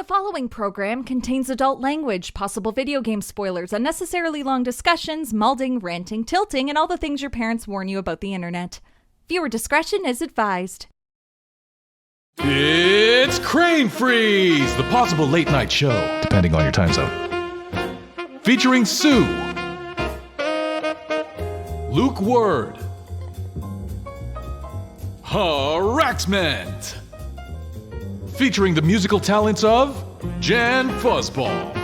The following program contains adult language, possible video game spoilers, unnecessarily long discussions, malding, ranting, tilting, and all the things your parents warn you about the internet. Viewer discretion is advised. It's Cranefreeze, the possible late-night show, depending on your time zone. Featuring Sue, Luke Word, Haraxmant. Featuring the musical talents of JANFUZZBALL.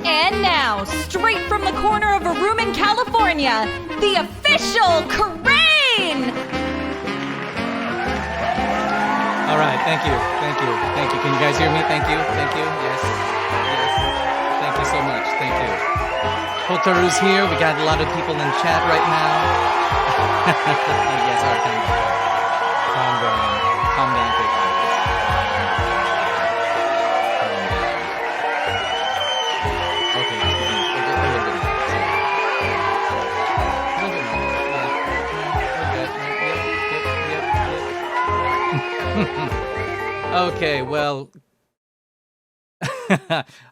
And now, straight from the corner of a room in California, the official Crane! All right, thank you. Can you guys hear me? Thank you. Yes. Thank you so much. Thank you. Hotaru's here. We got a lot of people in chat right now. Yes, ARCANE. Calm down, quick. Okay, just a little bit more. Okay, well.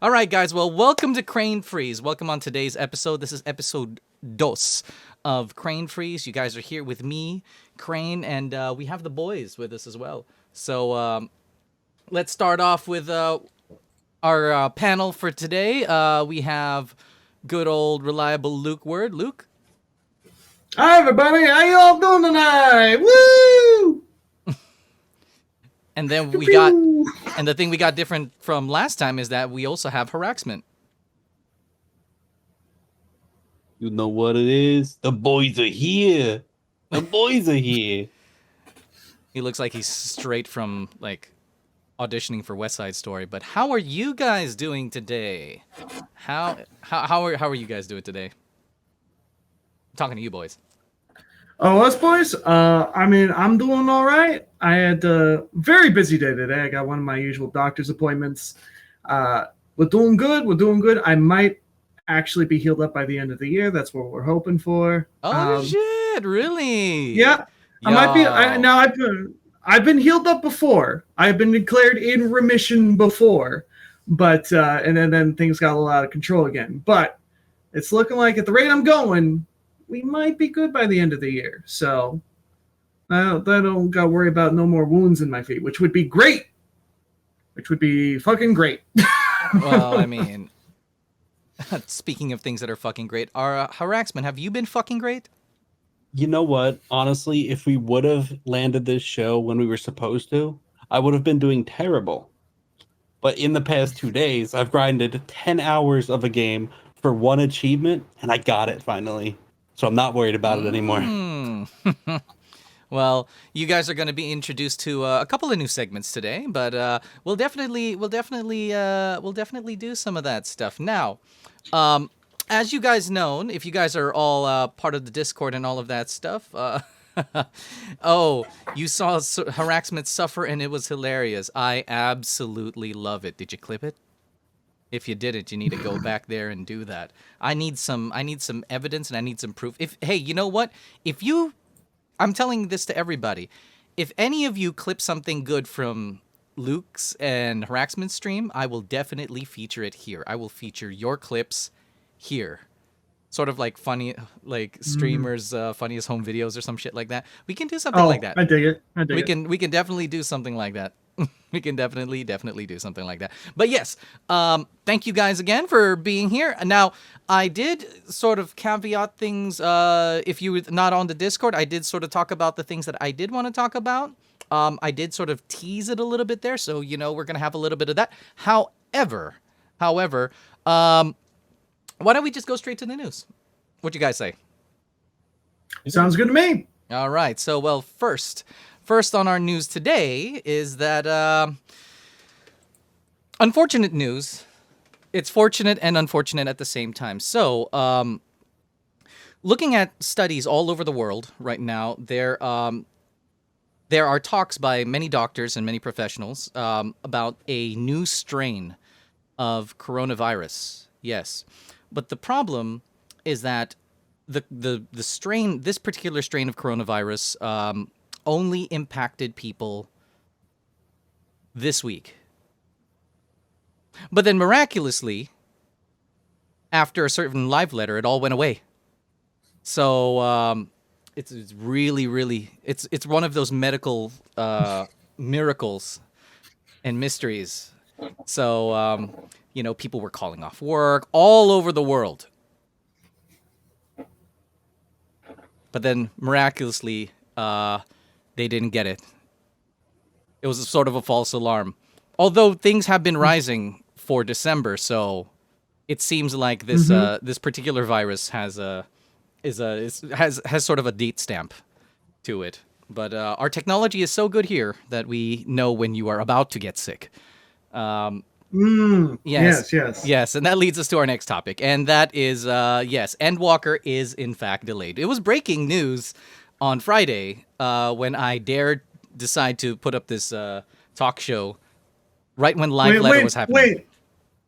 All right, guys. Well, welcome to Cranefreeze. Welcome on today's episode. This is episode 2 of Cranefreeze. You guys are here with me, Crane, and we have the boys with us as well. So let's start off with our panel for today. We have good old reliable Luke Word. Luke? Hi, everybody. How you all doing tonight? Woo! And then we got, and the thing we got different from last time is that we also have Haraxmant. You know what it is? The boys are here. The boys are here. He looks like he's straight from, like, auditioning for West Side Story. But how are you guys doing today? How are you guys doing today? I'm talking to you boys. Oh, us boys? I mean, I'm doing all right. I had a very busy day today. I got one of my usual doctor's appointments. We're doing good. I might actually be healed up by the end of the year. That's what we're hoping for. Oh, shit, really? Yeah. Yo. I might be. I've been healed up before. I've been declared in remission before, but and then things got a little out of control again. But it's looking like at the rate I'm going, we might be good by the end of the year. So I don't got to worry about no more wounds in my feet, which would be great. Which would be fucking great. Well, I mean, speaking of things that are fucking great, Haraxmant, have you been fucking great? You know what? Honestly, if we would have landed this show when we were supposed to, I would have been doing terrible. But in the past 2 days, I've grinded 10 hours of a game for one achievement, and I got it finally. So I'm not worried about it anymore. Well, you guys are going to be introduced to a couple of new segments today, but we'll definitely do some of that stuff. Now, as you guys know, if you guys are all part of the Discord and all of that stuff, oh, you saw Haraxmant suffer and it was hilarious. I absolutely love it. Did you clip it? If you didn't, you need to go back there and do that. I need some evidence and I need some proof. Hey, you know what? I'm telling this to everybody. If any of you clip something good from Luke's and Haraxmant's stream, I will definitely feature it here. I will feature your clips here. Sort of like funny, like streamers' funniest home videos or some shit like that. We can do something like that. I dig it. We can definitely do something like that. We can definitely do something like that. But yes, thank you guys again for being here. Now, I did sort of caveat things. If you were not on the Discord, I did sort of talk about the things that I did want to talk about. I did sort of tease it a little bit there, so you know we're gonna have a little bit of that. However, why don't we just go straight to the news? What you guys say? Sounds good to me. All right. So, well, first on our news today is that unfortunate news. It's fortunate and unfortunate at the same time. So, looking at studies all over the world right now, there are talks by many doctors and many professionals about a new strain of coronavirus. Yes. But the problem is that this particular strain of coronavirus only impacted people this week. But then miraculously, after a certain live letter, it all went away. So it's really, really, it's one of those medical miracles and mysteries. So people were calling off work all over the world. But then miraculously, they didn't get it. It was sort of a false alarm. Although things have been rising for December, so it seems like this this particular virus has sort of a date stamp to it. But our technology is so good here that we know when you are about to get sick. Yes, and that leads us to our next topic, and that is yes, Endwalker is in fact delayed. It was breaking news on Friday when I dared decide to put up this talk show right when live letter was happening.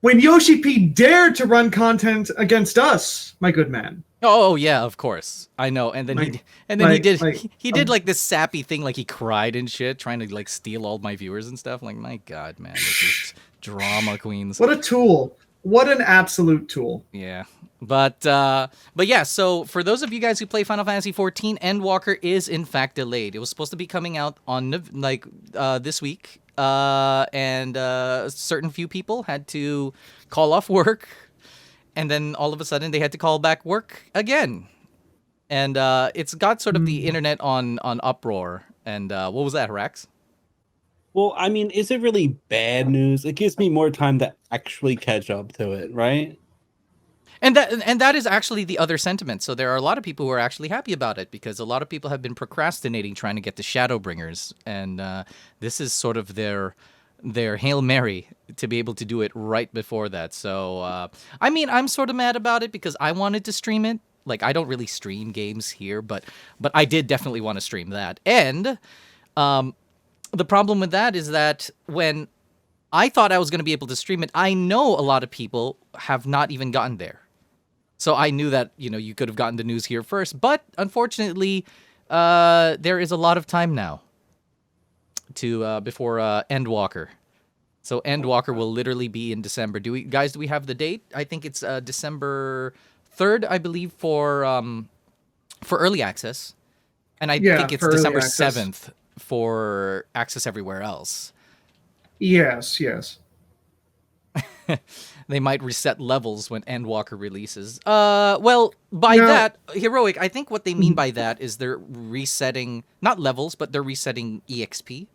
When Yoshi P dared to run content against us, my good man. Oh yeah, of course. I know. And then he did like this sappy thing, like he cried and shit, trying to like steal all my viewers and stuff. Like, my God, man, this is drama queens. What a tool. What an absolute tool. Yeah. But yeah, so for those of you guys who play Final Fantasy XIV, Endwalker is in fact delayed. It was supposed to be coming out on this week. And certain few people had to call off work, and then all of a sudden they had to call back work again, and it's got sort of the internet on uproar. And what was that, Harax? Well, I mean, is it really bad news? It gives me more time to actually catch up to it, right? And that is actually the other sentiment. So there are a lot of people who are actually happy about it, because a lot of people have been procrastinating trying to get the Shadowbringers, and this is sort of their Hail Mary to be able to do it right before that. So I mean, I'm sort of mad about it because I wanted to stream it. Like, I don't really stream games here, but I did definitely want to stream that. And the problem with that is that when I thought I was going to be able to stream it, I know a lot of people have not even gotten there. So I knew that, you could have gotten the news here first. But unfortunately, there is a lot of time now to before Endwalker. So Endwalker will literally be in December. Do we have the date? I think it's December 3rd, I believe, for early access. And I think it's December 7th for access everywhere else. Yes. They might reset levels when Endwalker releases. Well, by that, Heroic, I think what they mean by that is they're resetting, not levels, but they're resetting EXP.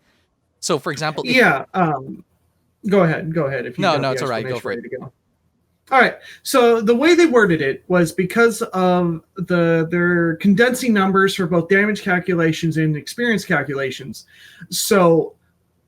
So, for example... Go ahead. If you no, it's all right. Go for it. All right. So the way they worded it was because of they're condensing numbers for both damage calculations and experience calculations. So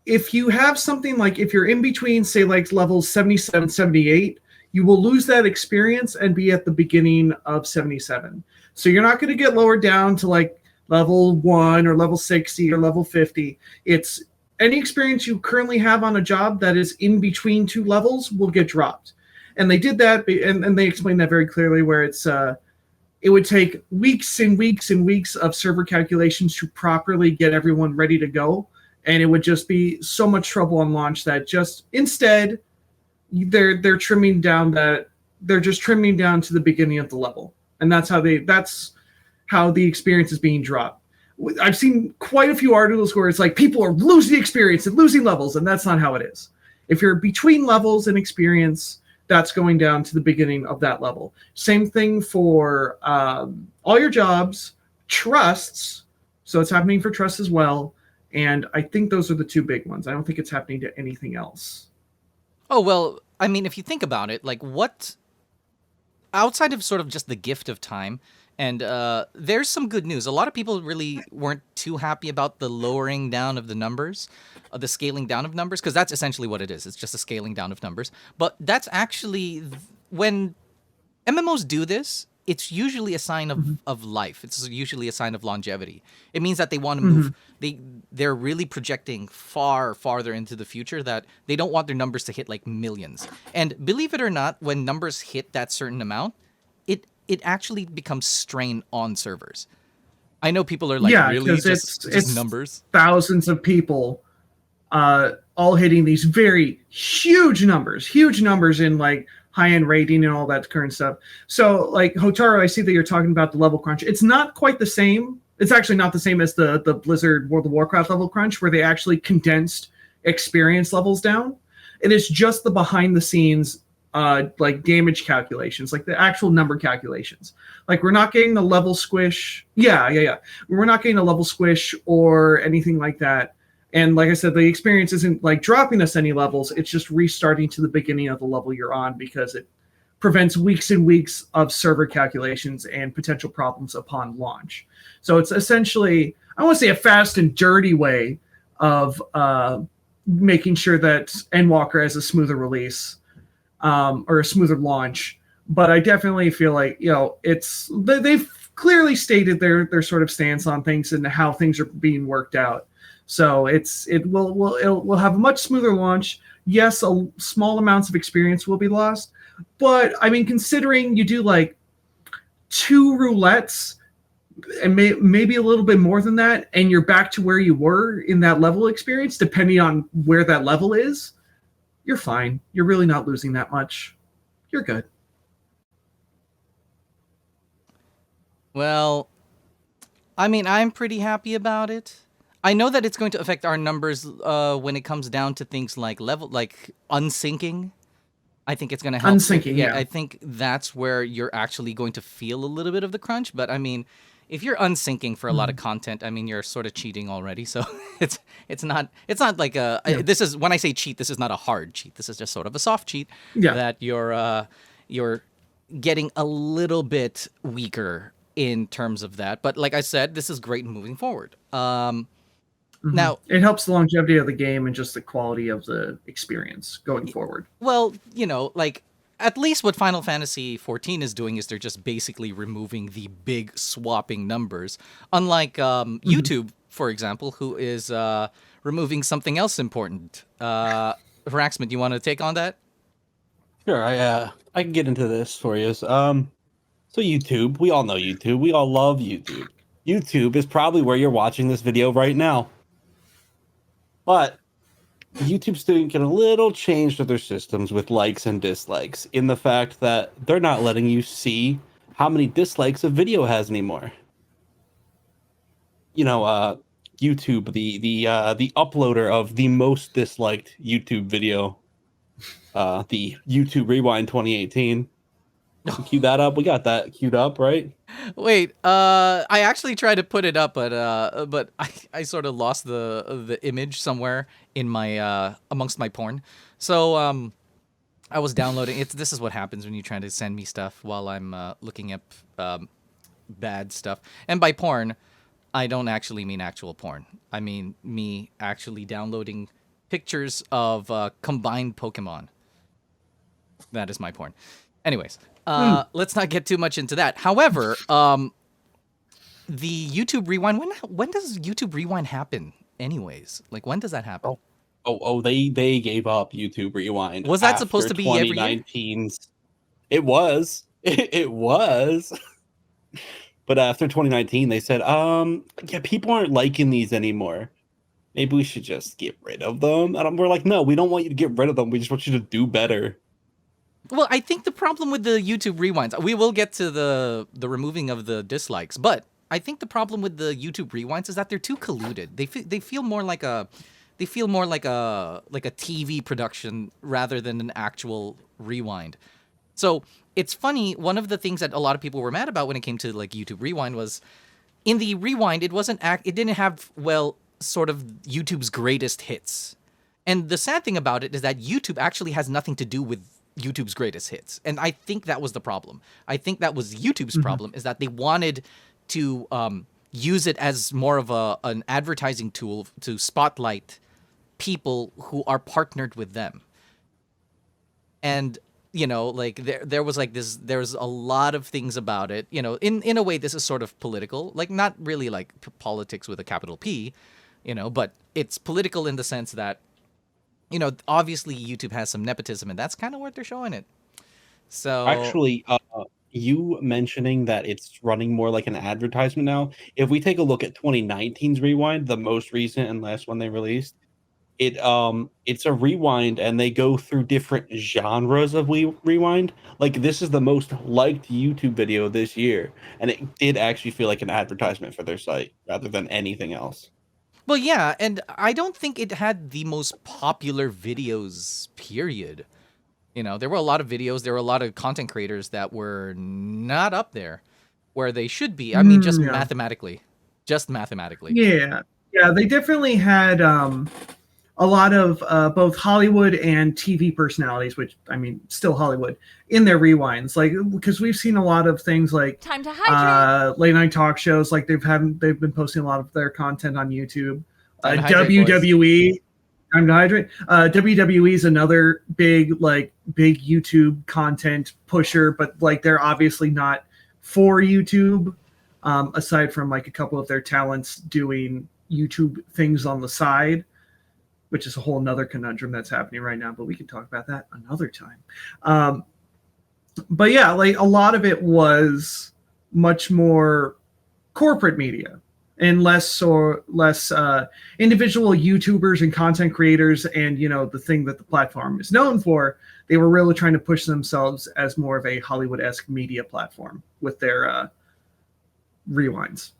if you have something like, if you're in between, say, like levels 77, 78, you will lose that experience and be at the beginning of 77. So you're not going to get lowered down to like level 1 or level 60 or level 50. It's any experience you currently have on a job that is in between two levels will get dropped. And they did that, and they explained that very clearly, where it would take weeks and weeks and weeks of server calculations to properly get everyone ready to go. And it would just be so much trouble on launch that just instead they're trimming down to the beginning of the level. And that's how the experience is being dropped. I've seen quite a few articles where it's like people are losing experience and losing levels, and that's not how it is. If you're between levels and experience, that's going down to the beginning of that level. Same thing for all your jobs, trusts. So it's happening for trusts as well. And I think those are the two big ones. I don't think it's happening to anything else. Oh, well, I mean, if you think about it, like what, outside of sort of just the gift of time, and there's some good news. A lot of people really weren't too happy about the lowering down of the numbers, the scaling down of numbers, because that's essentially what it is. It's just a scaling down of numbers. But that's actually, when MMOs do this, it's usually a sign of life. It's usually a sign of longevity. It means that they want to move. They're really projecting farther into the future, that they don't want their numbers to hit like millions. And believe it or not, when numbers hit that certain amount, it actually becomes strain on servers. I know people are like, really? Just numbers? Thousands of people all hitting these very huge numbers in like high-end rating and all that current stuff. So like Hotaru, I see that you're talking about the level crunch. It's not quite the same. It's actually not the same as the Blizzard World of Warcraft level crunch, where they actually condensed experience levels down. It is just the behind the scenes like damage calculations, like the actual number calculations. Like we're not getting the level squish. Yeah. We're not getting a level squish or anything like that. And like I said, the experience isn't like dropping us any levels. It's just restarting to the beginning of the level you're on, because it prevents weeks and weeks of server calculations and potential problems upon launch. So it's essentially, I want to say, a fast and dirty way of making sure that Endwalker has a smoother release or a smoother launch. But I definitely feel like, they've clearly stated their sort of stance on things and how things are being worked out. So it will have a much smoother launch. Yes, small amounts of experience will be lost, but I mean, considering you do like 2 roulettes and maybe a little bit more than that, and you're back to where you were in that level experience, depending on where that level is, you're fine. You're really not losing that much. You're good. Well, I mean, I'm pretty happy about it. I know that it's going to affect our numbers when it comes down to things like unsyncing. I think it's going to help. Unsyncing, yeah. I think that's where you're actually going to feel a little bit of the crunch. But I mean, if you're unsyncing for a lot of content, I mean, you're sort of cheating already. So it's not like this is, when I say cheat, this is not a hard cheat. This is just sort of a soft cheat that you're getting a little bit weaker in terms of that. But like I said, this is great moving forward. Now, it helps the longevity of the game and just the quality of the experience going forward. Well, like at least what Final Fantasy XIV is doing is they're just basically removing the big swapping numbers. Unlike YouTube, for example, who is removing something else important. Haraxmant, you want to take on that? Sure, I can get into this for you. So YouTube, we all know YouTube. We all love YouTube. YouTube is probably where you're watching this video right now. But YouTube's doing a little change to their systems with likes and dislikes, in the fact that they're not letting you see how many dislikes a video has anymore. YouTube, the uploader of the most disliked YouTube video, the YouTube Rewind 2018. Cue that up. We got that queued up, right? Wait, I actually tried to put it up, but I sort of lost the image somewhere in my amongst my porn. So I was downloading. This is what happens when you try to send me stuff while I'm looking up bad stuff. And by porn, I don't actually mean actual porn. I mean me actually downloading pictures of combined Pokemon. That is my porn. Anyways. Let's not get too much into that. However, the YouTube Rewind, when does YouTube Rewind happen anyways? Like, when does that happen? They gave up YouTube Rewind. Was that supposed to be every year? It was. It was. But after 2019, they said, people aren't liking these anymore. Maybe we should just get rid of them. And we're like, no, we don't want you to get rid of them. We just want you to do better. Well, I think the problem with the YouTube Rewinds, we will get to the removing of the dislikes, but I think the problem with the YouTube Rewinds is that they're too colluded. They feel more like a TV production rather than an actual rewind. So it's funny. One of the things that a lot of people were mad about when it came to like YouTube Rewind was in the Rewind, it didn't have sort of YouTube's greatest hits. And the sad thing about it is that YouTube actually has nothing to do with YouTube's greatest hits. And I think that was the problem. I think that was YouTube's problem, is that they wanted to use it as more of an advertising tool to spotlight people who are partnered with them. And, like there was like this, there's a lot of things about it, in a way, this is sort of political, like not really like politics with a capital P, but it's political in the sense that, obviously YouTube has some nepotism, and that's kind of what they're showing it. So actually, you mentioning that it's running more like an advertisement now. If we take a look at 2019's Rewind, the most recent and last one they released, it's a rewind, and they go through different genres of rewind. Like, this is the most liked YouTube video this year, and it did actually feel like an advertisement for their site rather than anything else. Well, yeah, and I don't think it had the most popular videos, period. You know, there were a lot of videos, there were a lot of content creators that were not up there where they should be. I mean, just Yeah. mathematically. Just mathematically. Yeah, they definitely had a lot of both Hollywood and TV personalities, which I mean, still Hollywood, in their rewinds. Like, because we've seen a lot of things like Time to hydrate. late night talk shows. Like they've been posting a lot of their content on YouTube. Time to hydrate, WWE. Time to hydrate. WWE is another big YouTube content pusher, but like they're obviously not for YouTube. Aside from like a couple of their talents doing YouTube things on the side, which is a whole nother conundrum that's happening right now, but we can talk about that another time. But yeah, like a lot of it was much more corporate media and less individual YouTubers and content creators. And, you know, the thing that the platform is known for, they were really trying to push themselves as more of a Hollywood-esque media platform with their rewinds.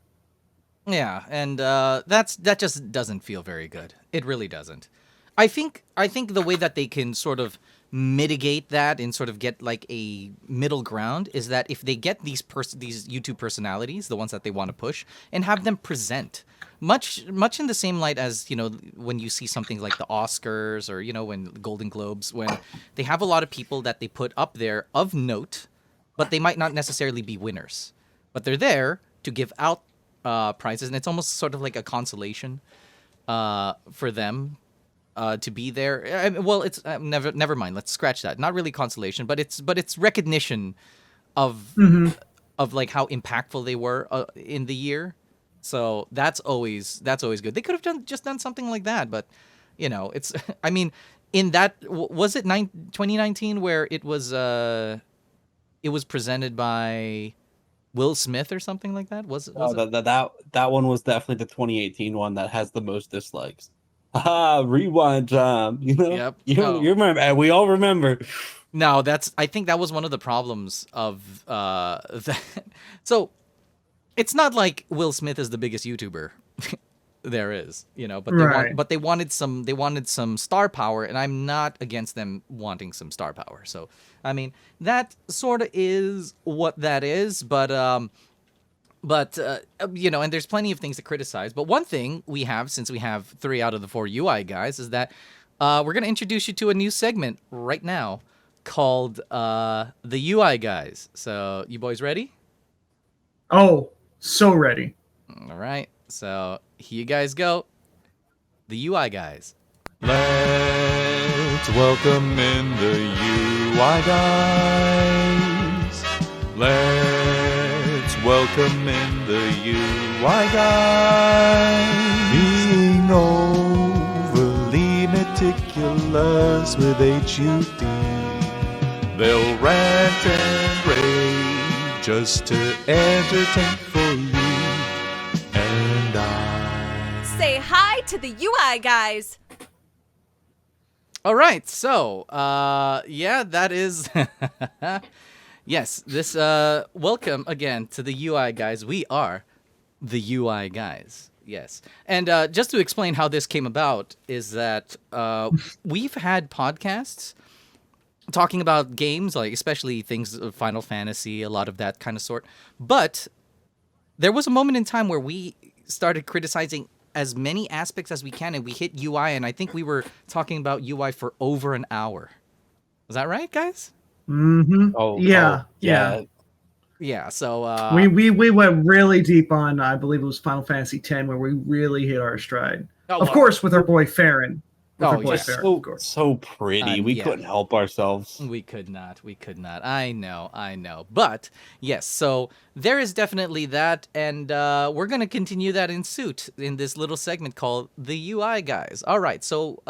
Yeah, and that just doesn't feel very good. It really doesn't. I think the way that they can sort of mitigate that and sort of get like a middle ground is that if they get these YouTube personalities, the ones that they want to push, and have them present much in the same light as, you know, when you see something like the Oscars or, you know, when Golden Globes, when they have a lot of people that they put up there of note, but they might not necessarily be winners, but they're there to give out prizes, and it's almost sort of like a consolation for them to be there. Well, it's never mind. Let's scratch that. Not really consolation, but it's recognition of like how impactful they were in the year. So that's always good. They could have done something like that, but you know, it's. I mean, in that was it 2019 where it was presented by Will Smith or something like that? Was it? That one was definitely the 2018 one that has the most dislikes. Rewind time. You know? Yep. You remember, and we all remember. No, I think that was one of the problems of that. So it's not like Will Smith is the biggest YouTuber there is, you know, but they wanted some star power, and I'm not against them wanting some star power. So I mean, that sort of is what that is, but you know, and there's plenty of things to criticize. But one thing we have, since we have 3 out of the 4 UI guys, is that we're going to introduce you to a new segment right now called the UI guys. So you boys ready? Oh, so ready. All right. So here you guys go. The UI guys. Let's welcome in the UI guys. Let's welcome in the UI guys. Being overly meticulous with HUD, they'll rant and rave just to entertain for you and I. Say hi to the UI guys. All right. So, yeah, that is. Yes, this welcome again to the UI guys. We are the UI guys. Yes. And just to explain how this came about is that we've had podcasts talking about games, like especially things of Final Fantasy, a lot of that kind of sort. But there was a moment in time where we started criticizing as many aspects as we can, and we hit UI, and I think we were talking about UI for over an hour. Was that right, guys? Mm-hmm. Yeah. Yeah, so we went really deep on, I believe it was Final Fantasy X, where we really hit our stride. Of course, with our boy Farron. So pretty. We couldn't help ourselves. We could not. I know. But yes, so there is definitely that, and we're gonna continue that in suit in this little segment called the UI guys. All right, so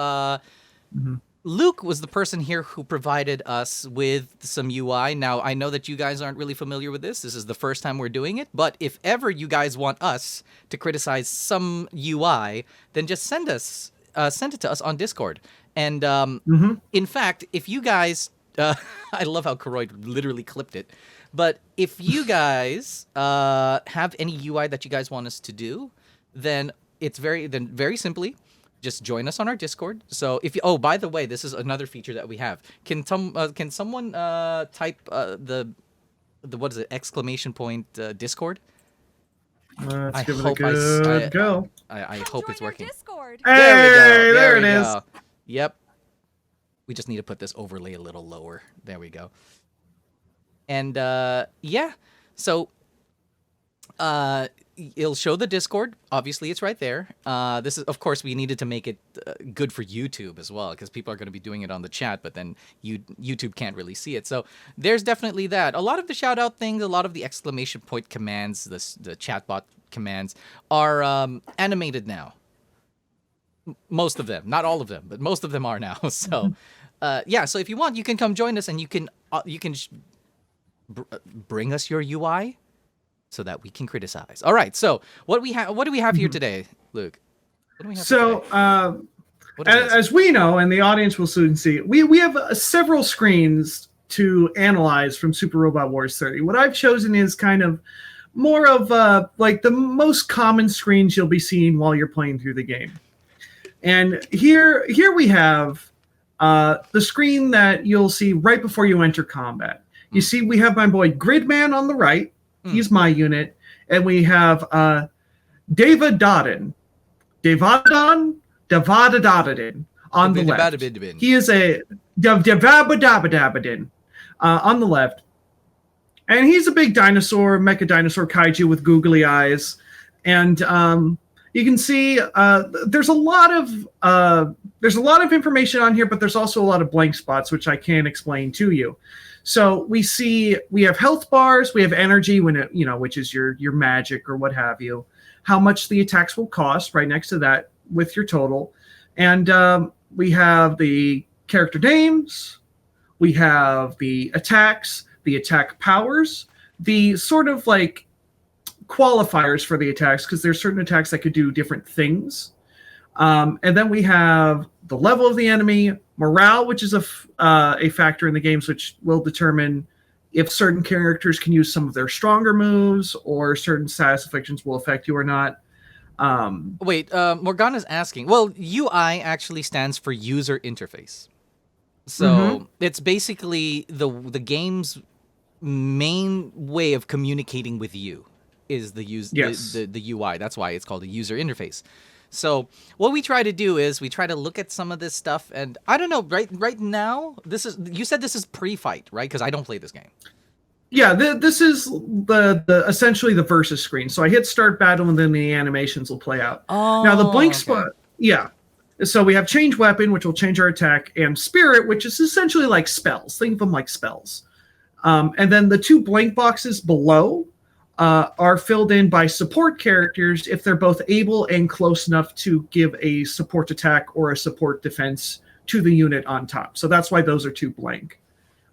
Luke was the person here who provided us with some UI. Now, I know that you guys aren't really familiar with this. This is the first time we're doing it. But if ever you guys want us to criticize some UI, then just send us sent it to us on Discord. And Mm-hmm. in fact, if you guys, I love how Koroyd literally clipped it. But if you guys have any UI that you guys want us to do, then very simply, just join us on our Discord. So if you, oh, by the way, this is another feature that we have. Can someone type the what is it, exclamation point Discord? Let's give it a good go. I hope it's working. Discord. Hey, there it is. Yep. We just need to put this overlay a little lower. There we go. And yeah, so it'll show the Discord. Obviously, it's right there. This is, of course, we needed to make it good for YouTube as well, because people are going to be doing it on the chat, but then YouTube can't really see it. So there's definitely that. A lot of the shout out things, a lot of the exclamation point commands, the chatbot commands are animated now. Most of them, not all of them, but most of them are now. So yeah, so if you want, you can come join us, and you can bring us your UI so that we can criticize. All right, so what do we have here today, Luke? What do we have today? As we know, and the audience will soon see, we have several screens to analyze from Super Robot Wars 30. What I've chosen is kind of more of like the most common screens you'll be seeing while you're playing through the game. And here we have the screen that you'll see right before you enter combat. You see, we have my boy Gridman on the right. He's my unit. And we have Devadadin on the left. He is a Devabadabadabadin on the left. And he's a big dinosaur, mecha dinosaur kaiju with googly eyes. And you can see there's a lot of information on here, but there's also a lot of blank spots, which I can't explain to you. So we have health bars, we have energy, which is your magic or what have you, how much the attacks will cost right next to that with your total. And we have the character names, we have the attacks, the attack powers, the sort of like qualifiers for the attacks, because there's certain attacks that could do different things. And then we have the level of the enemy, morale, which is a factor in the games, which will determine if certain characters can use some of their stronger moves or certain status afflictions will affect you or not. Wait, Morgana's asking. Well, UI actually stands for user interface. So it's basically the game's main way of communicating with you is the UI. That's why it's called a user interface. So what we try to do is we try to look at some of this stuff, and I don't know, right now, you said this is pre-fight, right? Because I don't play this game. Yeah, this is the essentially the versus screen. So I hit start battle, and then the animations will play out. Oh, now the blank spot, yeah. So we have change weapon, which will change our attack, and spirit, which is essentially like spells. Think of them like spells. And then the two blank boxes below are filled in by support characters if they're both able and close enough to give a support attack or a support defense to the unit on top. So that's why those are two blank.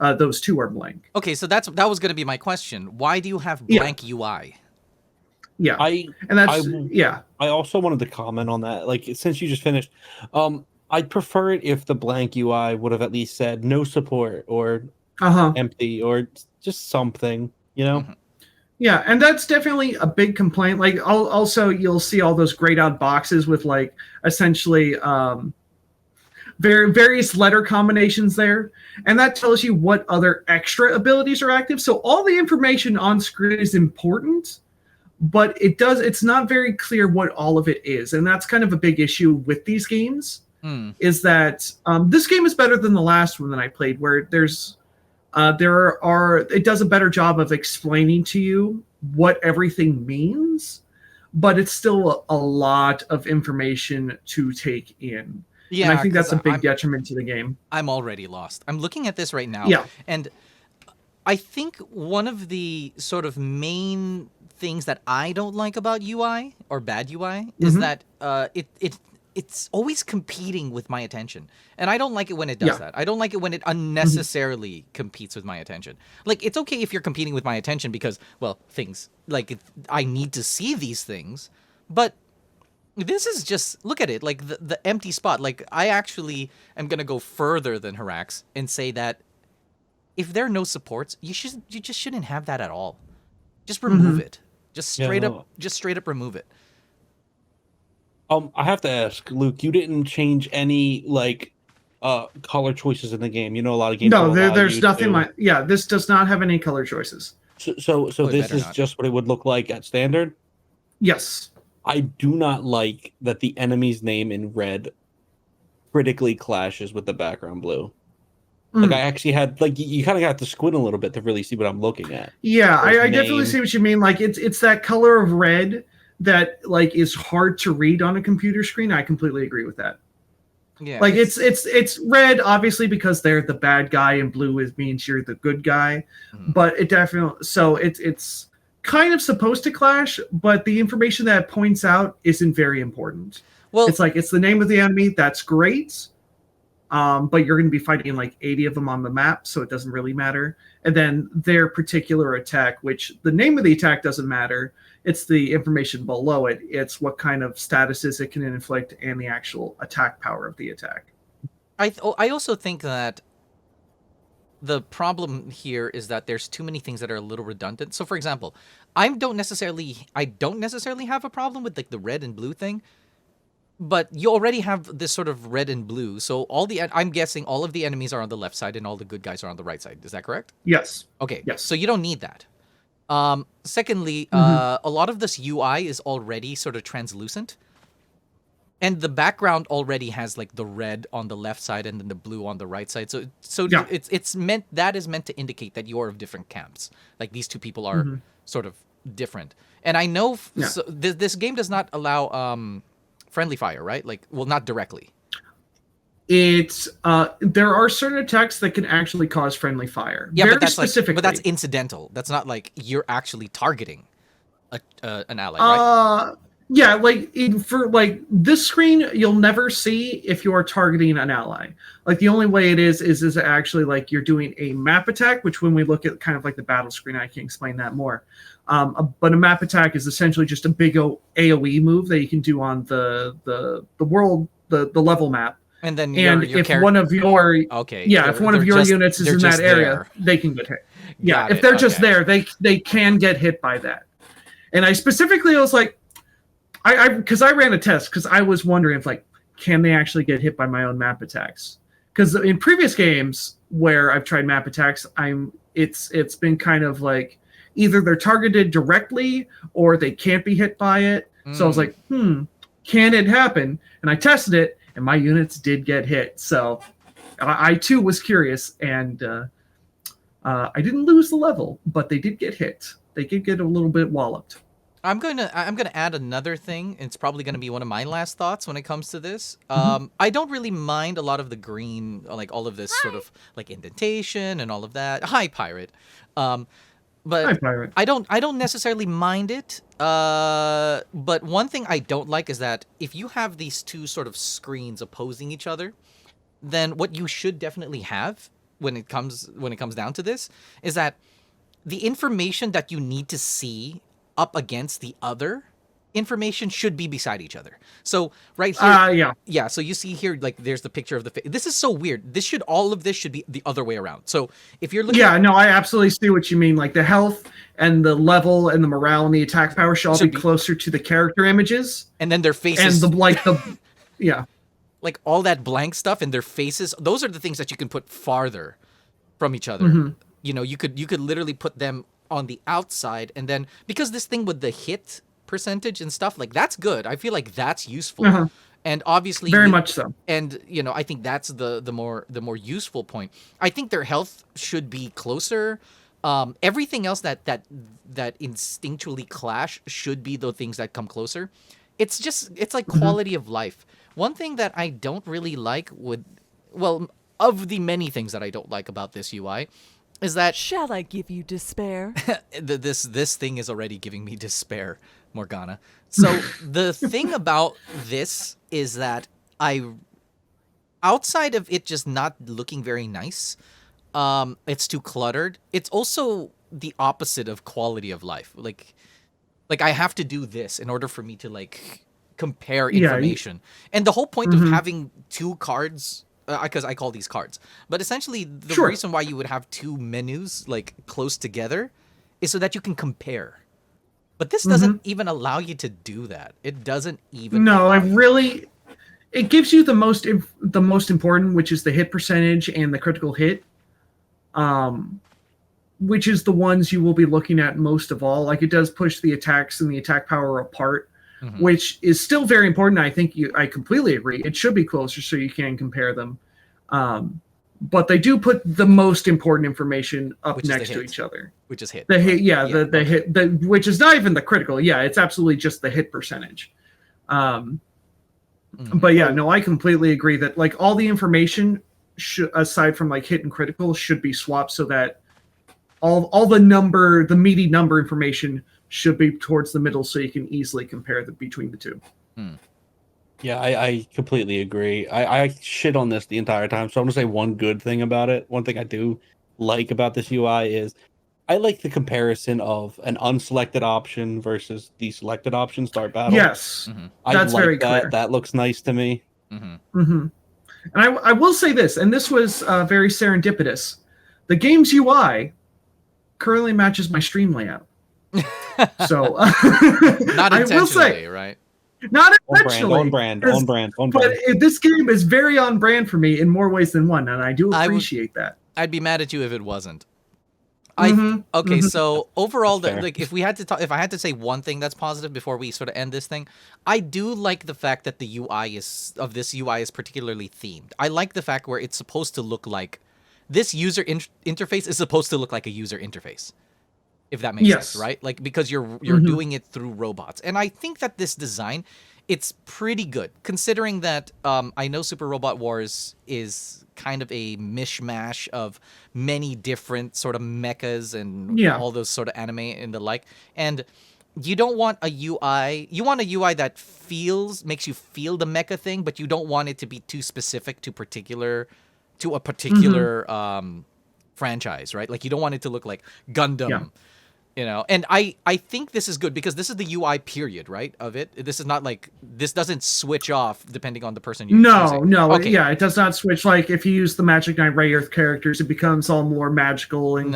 Those two are blank. Okay, so that was going to be my question. Why do you have blank UI? Yeah, I also wanted to comment on that. Like, since you just finished, I'd prefer it if the blank UI would have at least said no support or empty or just something, you know? Yeah, and that's definitely a big complaint. Like, also you'll see all those grayed out boxes with like essentially various letter combinations there, and that tells you what other extra abilities are active. So all the information on screen is important, but it's not very clear what all of it is, and that's kind of a big issue with these games. Is that this game is better than the last one that I played, where it does a better job of explaining to you what everything means, but it's still a lot of information to take in. Yeah, and I think that's a big detriment to the game. I'm already lost. I'm looking at this right now. Yeah. And I think one of the sort of main things that I don't like about UI or bad UI is that it's always competing with my attention. And I don't like it when it does that. I don't like it when it unnecessarily competes with my attention. Like, it's okay if you're competing with my attention because, well, things, like, I need to see these things. But This is just, look at it, like the empty spot. Like, I actually am gonna go further than Harax and say that if there are no supports, you just shouldn't have that at all. Just remove it. Just straight up remove it. I have to ask, Luke, you didn't change any like color choices in the game. You know, a lot of games. No, there's nothing. This does not have any color choices. So this is just what it would look like at standard. Yes. I do not like that the enemy's name in red critically clashes with the background blue. Like, I actually had, like, you kind of got to squint a little bit to really see what I'm looking at. Yeah, I definitely see what you mean. Like, it's that color of red that, like, is hard to read on a computer screen. I completely agree with that. Yeah. Like, it's red, obviously, because they're the bad guy, and blue means you're the good guy. But it definitely, so it's kind of supposed to clash, but the information that it points out isn't very important. Well, it's like, it's the name of the enemy, that's great. But you're going to be fighting like 80 of them on the map, so it doesn't really matter. And then their particular attack, which the name of the attack doesn't matter. It's the information below it. It's what kind of statuses it can inflict and the actual attack power of the attack. I also think that the problem here is that there's too many things that are a little redundant. So, for example, I don't necessarily have a problem with like the red and blue thing. But you already have this sort of red and blue, so I'm guessing all of the enemies are on the left side and all the good guys are on the right side. Is that correct? Yes. Okay. Yes. So you don't need that. Secondly, a lot of this UI is already sort of translucent, and the background already has like the red on the left side and then the blue on the right side. So yeah. It's meant to indicate that you are of different camps. Like, these two people are sort of different. And I know so this game does not allow friendly fire, right? Like, well, not directly. It's there are certain attacks that can actually cause friendly fire. Yeah, very but that's specifically. But that's incidental. That's not like you're actually targeting an ally, right? Yeah, like for like this screen, you'll never see if you are targeting an ally. Like, the only way it is actually like you're doing a map attack, which when we look at kind of like the battle screen, I can explain that more. But a map attack is essentially just a big AOE move that you can do on the world, the level map. And then if one of your if one of your units is in that area, they can get hit. Yeah, if they're just there, they can get hit by that. And I specifically was like, because I ran a test because I was wondering if, like, can they actually get hit by my own map attacks? Because in previous games where I've tried map attacks, it's been kind of like either they're targeted directly or they can't be hit by it. So I was like, can it happen? And I tested it, and my units did get hit. So I too was curious, and I didn't lose the level, but they did get hit. They did get a little bit walloped. I'm gonna add another thing. It's probably gonna be one of my last thoughts when it comes to this. I don't really mind a lot of the green, like all of this sort of like indentation and all of that. Hi, Pirate. But Hi, Pirate. I don't necessarily mind it. But one thing I don't like is that if you have these two sort of screens opposing each other, then what you should definitely have when it comes down to this is that the information that you need to see up against the other information should be beside each other. So right here, yeah. So you see here, like, there's the picture of the face. This is so weird. All of this should be the other way around. So if you're looking, no, I absolutely see what you mean. Like, the health and the level and the morale and the attack power should all be closer to the character images, and then their faces, and like all that blank stuff and their faces. Those are the things that you can put farther from each other. You know, you could literally put them on the outside, and then because this thing with the hit percentage and stuff, like, that's good. I feel like that's useful. And obviously very much so. And I think that's the more useful point. I think their health should be closer. Everything else that instinctually clash should be the things that come closer. It's like quality of life. One thing that I don't really like of the many things that I don't like about this UI is that, shall I give you despair? this thing is already giving me despair, Morgana. So the thing about this is that outside of it just not looking very nice, it's too cluttered. It's also the opposite of quality of life. Like I have to do this in order for me to, like, compare Yeah, information. And the whole point of having two cards, because I call these cards, but essentially the reason why you would have two menus like close together is so that you can compare. But this doesn't even allow you to do that. It doesn't even. No, it gives you the most important, which is the hit percentage and the critical hit, which is the ones you will be looking at most of all. Like, it does push the attacks and the attack power apart, which is still very important. I completely agree. It should be closer so you can compare them. But they do put the most important information up next to each other. Which is hit. The hit, the hit, which is not even the critical. Yeah, it's absolutely just the hit percentage. But yeah, no, I completely agree that like all the information, aside from like hit and critical, should be swapped so that all the meaty number information should be towards the middle, so you can easily compare between the two. Yeah, I completely agree. I shit on this the entire time, so I'm gonna say one good thing about it. One thing I do like about this UI is I like the comparison of an unselected option versus the selected option start battle. Yes, that's very clear. That looks nice to me. And I will say this, and this was very serendipitous. The game's UI currently matches my stream layout. So not intentionally, I will say, right? Not intentionally. On brand. But this game is very on brand for me in more ways than one, and I do appreciate that. I'd be mad at you if it wasn't. So overall, if I had to say one thing that's positive before we sort of end this thing, I do like the fact that the UI is particularly themed. I like the fact where it's supposed to look like this user interface is supposed to look like a user interface. If that makes sense, right? Like, because you're doing it through robots. And I think that this design, it's pretty good, considering that I know Super Robot Wars is kind of a mishmash of many different sort of mechas and all those sort of anime and the like. And you don't want a UI, you want a UI that makes you feel the mecha thing, but you don't want it to be too specific to a particular franchise, right? Like, you don't want it to look like Gundam. You know, and I think this is good because this is the UI period, right, of it. This is not like, this doesn't switch off depending on the person you're using. Okay. Yeah, it does not switch. Like, if you use the Magic Knight Ray Earth characters, it becomes all more magical and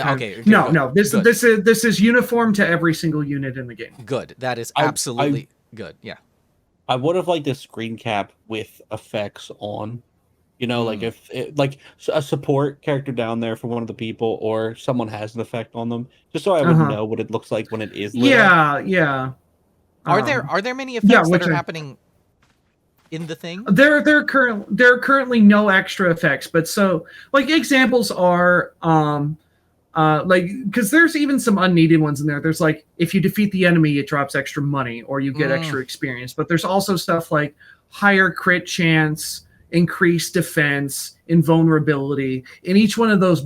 This is uniform to every single unit in the game. Good. That is absolutely good. Yeah. I would have liked a screen cap with effects on. You know, like if a support character down there for one of the people, or someone has an effect on them, just so I would know what it looks like when it is lit up. Are there many effects that are happening in the thing? There are currently no extra effects, but so like examples are like, because there's even some unneeded ones in there. There's like, if you defeat the enemy, it drops extra money or you get extra experience. But there's also stuff like higher crit chance, increased defense, invulnerability, and each one of those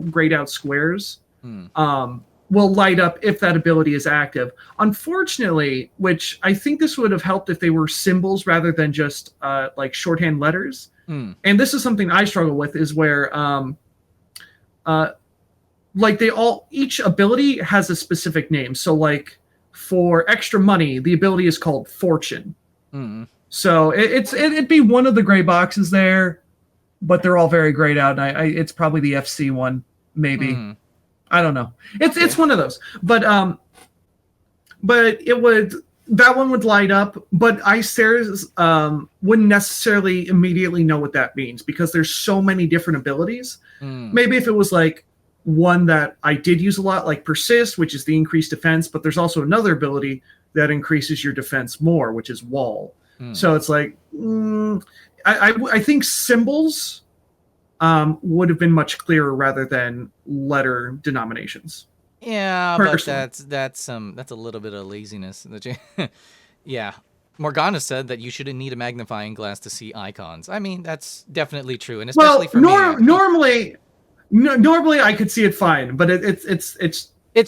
grayed out squares will light up if that ability is active. Unfortunately, which I think this would have helped if they were symbols rather than just like shorthand letters. And this is something I struggle with, is where like each ability has a specific name. So like for extra money, the ability is called Fortune. So it'd be one of the gray boxes there, but they're all very grayed out. And it's probably the FC one, maybe. I don't know. It's one of those. But that one would light up, but wouldn't necessarily immediately know what that means because there's so many different abilities. Maybe if it was like one that I did use a lot, like Persist, which is the increased defense, but there's also another ability that increases your defense more, which is Wall. So it's like, I think symbols would have been much clearer rather than letter denominations. Yeah, personally. But that's a little bit of laziness. Yeah. Morgana said that you shouldn't need a magnifying glass to see icons. I mean, that's definitely true, and especially for me. Normally I could see it fine, but it's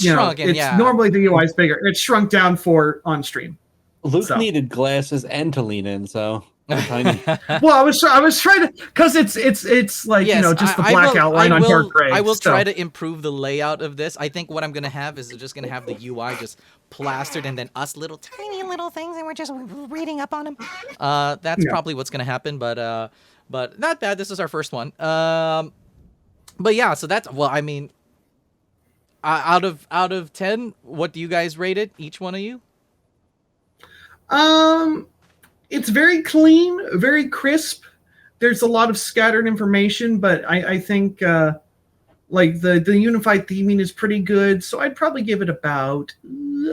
shrunk. Normally the UI is bigger. It's shrunk down for on stream. Luke needed glasses and to lean in, so Tiny. Well, I was trying to, because it's like Yes, just the I black will- outline I on will- dark gray. I will so. try to improve the layout of this. I think what I'm gonna have is just gonna have the UI just plastered, and then us little tiny little things, and we're just reading up on them. That's Yeah. probably what's gonna happen, but not bad. This is our first one. But yeah, so that's, well, I mean, out of 10, what do you guys rate it? Each one of you? It's very clean, very crisp. There's a lot of scattered information, but I think like the unified theming is pretty good. So I'd probably give it about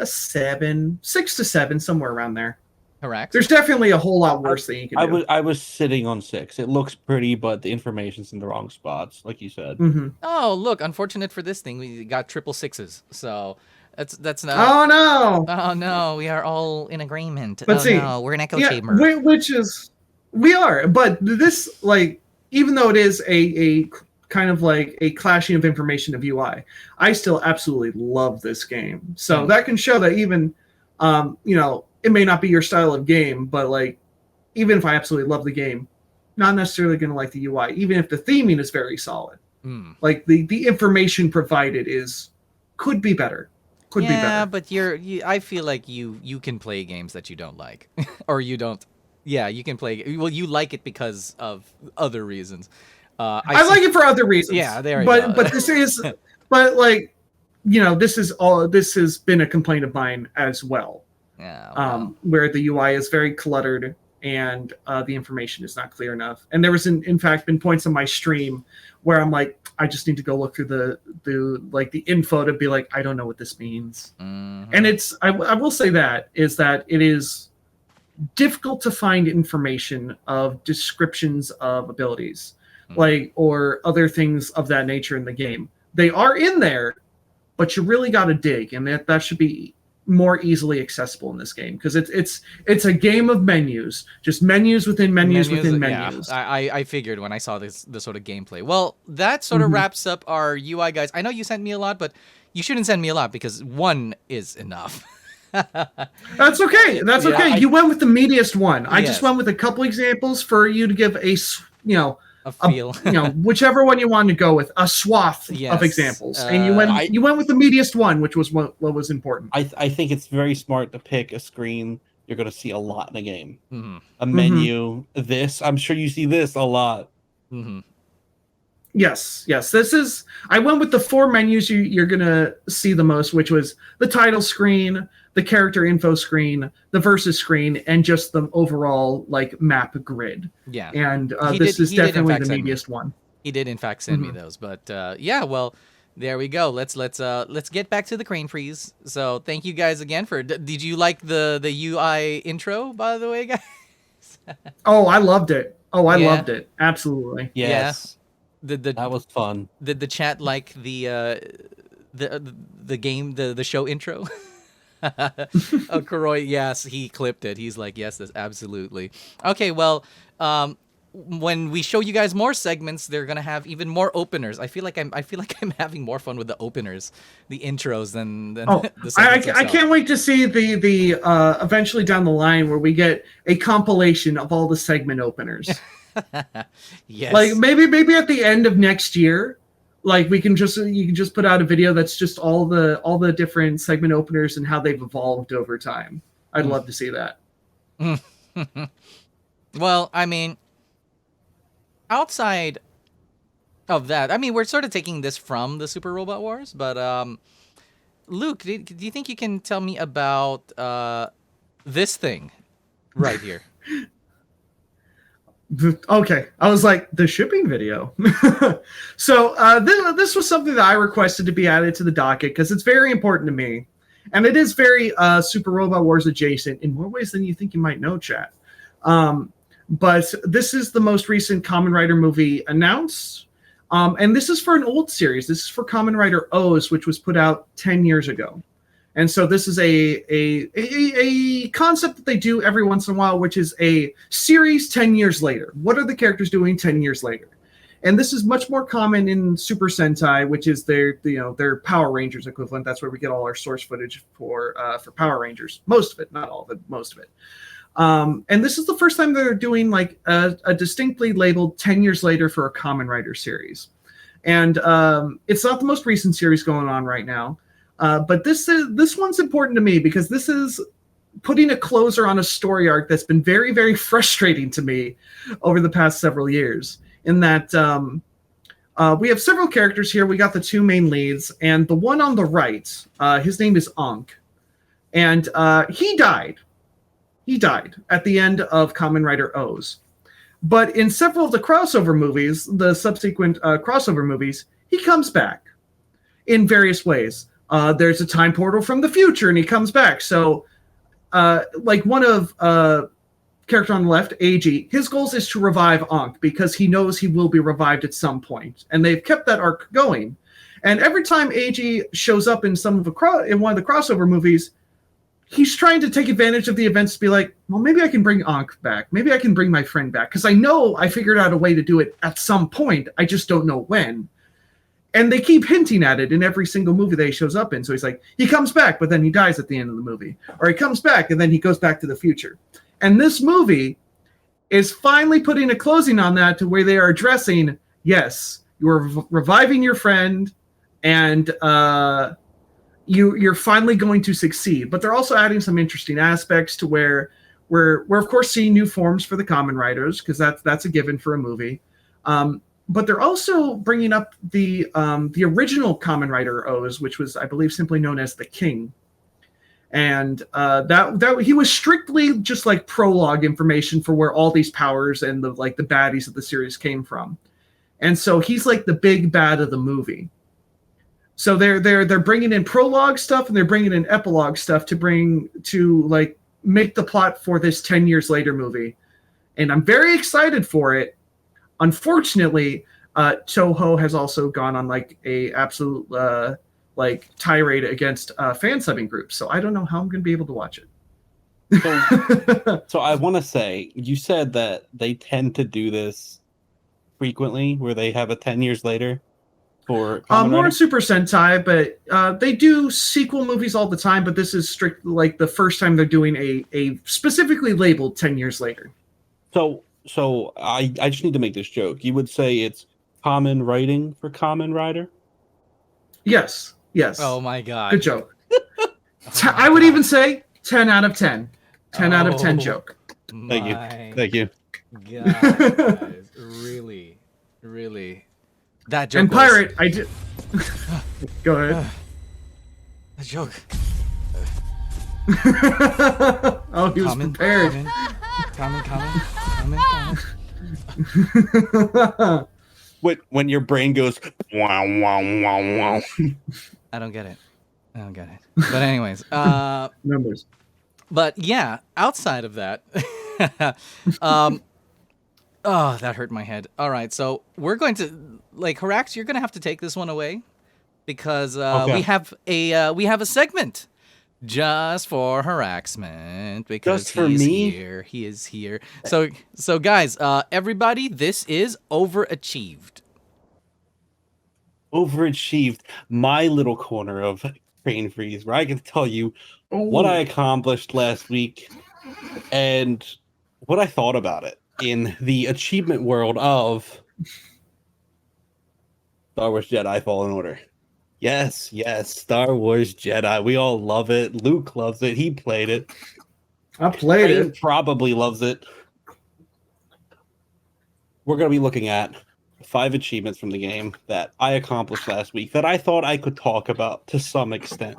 a 7, 6 to 7, somewhere around there. Harax? There's definitely a whole lot worse that you can do. I was sitting on 6. It looks pretty, but the information's in the wrong spots, like you said. Mhm. Oh, look, unfortunate for this thing, we got 666s. So that's not. Oh no! Oh no, we are all in agreement. But oh see, no, we're an echo Yeah, chamber. which is we are, but this, like, even though it is a kind of like a clashing of information of UI, I still absolutely love this game. So that can show that even it may not be your style of game, but like, even if I absolutely love the game, not necessarily going to like the UI, even if the theming is very solid. Like the information provided could be better. Could be better. Yeah, but I feel like you can play games that you don't like, or you don't. Yeah, you can play. Well, you like it because of other reasons. I like it for other reasons. Yeah, there you go. But this is, but like, this has been a complaint of mine as well. Yeah. Well. Where the UI is very cluttered and the information is not clear enough. And there was in fact been points on my stream where I'm like, I just need to go look through the info to be like, I don't know what this means. Mhm. And I will say that it is difficult to find information of descriptions of abilities, like, or other things of that nature in the game. They are in there, but you really got to dig, and that should be more easily accessible in this game, because it's a game of menus, just menus within menus within menus. Yeah, I figured when I saw this sort of gameplay. Well, that sort of wraps up our UI, guys. I know you sent me a lot, but you shouldn't send me a lot, because one is enough. That's okay. That's Yeah, okay. You went with the meatiest one. I Yes. just went with a couple examples for you to give a feel. whichever one you wanted to go with, a swath Yes. of examples, and you went with the meatiest one, which was what was important. I think it's very smart to pick a screen you're going to see a lot in a game. Mm-hmm. A menu, this. I'm sure you see this a lot. Mm-hmm. Yes. I went with the 4 menus you're gonna see the most, which was the title screen, the character info screen, the versus screen, and just the overall like map grid. Yeah. And He this did- is he did, in definitely fact, the send me. meatiest one. He did in fact send me those, but yeah, well, there we go. Let's get back to the Cranefreeze. So thank you guys again for. Did you like the UI intro, by the way, guys? Oh, I loved it. I Yeah. loved it. Absolutely. Yes. That was fun. Did the chat like the game, the show intro? Oh, Karoy, yes, he clipped it. He's like, yes, this absolutely. Okay, well, when we show you guys more segments, they're gonna have even more openers. I feel like I'm having more fun with the openers, the intros than the I segments themselves. can't wait to see the eventually down the line where we get a compilation of all the segment openers. Yes. Like maybe at the end of next year, like you can just put out a video that's just all the different segment openers and how they've evolved over time. I'd love to see that. Well, I mean, outside of that, I mean, we're sort of taking this from the Super Robot Wars, but Luke, do you think you can tell me about this thing right here? Okay, I was like, the shipping video. So this was something that I requested to be added to the docket because it's very important to me, and it is very Super Robot Wars adjacent in more ways than you think you might know, chat. But this is the most recent Kamen Rider movie announced, and this is for an old series. This is for Kamen Rider O's, which was put out 10 years ago. And so this is a concept that they do every once in a while, which is a series 10 years later. What are the characters doing 10 years later? And this is much more common in Super Sentai, which is their Power Rangers equivalent. That's where we get all our source footage for Power Rangers. Most of it, not all of it, most of it. And this is the first time they're doing like a distinctly labeled 10 years later for a Kamen Rider series. And it's not the most recent series going on right now. But this one's important to me because this is putting a closer on a story arc that's been very, very frustrating to me over the past several years. In that we have several characters here. We got the two main leads, and the one on the right, his name is Ankh. And he died. He died at the end of Kamen Rider O's. But in several of the crossover movies, the subsequent crossover movies, he comes back in various ways. There's a time portal from the future, and he comes back. So, like one of character on the left, AG, his goal is to revive Ankh because he knows he will be revived at some point, and they've kept that arc going. And every time AG shows up in in one of the crossover movies, he's trying to take advantage of the events to be like, well, maybe I can bring Ankh back. Maybe I can bring my friend back. Because I know I figured out a way to do it at some point. I just don't know when. And they keep hinting at it in every single movie that he shows up in. So he's like, he comes back, but then he dies at the end of the movie. Or he comes back, and then he goes back to the future. And this movie is finally putting a closing on that to where they are addressing, yes, you're reviving your friend, and you're finally going to succeed. But they're also adding some interesting aspects to where we're of course seeing new forms for the Kamen Riders, because that's a given for a movie. But they're also bringing up the original Kamen Rider O's, which was, I believe, simply known as the King. And that he was strictly just like prologue information for where all these powers and the baddies of the series came from. And so he's like the big bad of the movie. So they're bringing in prologue stuff, and they're bringing in epilogue stuff to make the plot for this 10 years later movie. And I'm very excited for it. Unfortunately, Toho has also gone on like a absolute tirade against fan subbing groups. So I don't know how I'm going to be able to watch it. So I want to say, you said that they tend to do this frequently, where they have a 10 years later. For more in Super Sentai, but they do sequel movies all the time. But this is strictly like the first time they're doing a specifically labeled 10 years later. So I just need to make this joke. You would say it's common writing for Kamen Rider? Yes. Oh my god. Good joke. I would even say 10 out of 10. 10 out of 10 joke. Thank you. God, really. That joke. And Pirate, I did. Go ahead. The joke. Oh, he was prepared. When your brain goes wow wow wow wow. I don't get it. But anyways, numbers. But yeah, outside of that, oh, that hurt my head. All right, so we're going to Harax. You're going to have to take this one away because okay. we have a segment just for Haraxmant because just for me? Here. He is here. So guys, everybody, this is overachieved. Overachieved. My little corner of Cranefreeze, where I can tell you what I accomplished last week and what I thought about it in the achievement world of Star Wars Jedi Fallen Order. Yes, Star Wars Jedi. We all love it. Luke loves it. He played it. I played Crane it. Probably loves it. We're going to be looking at 5 achievements from the game that I accomplished last week that I thought I could talk about to some extent.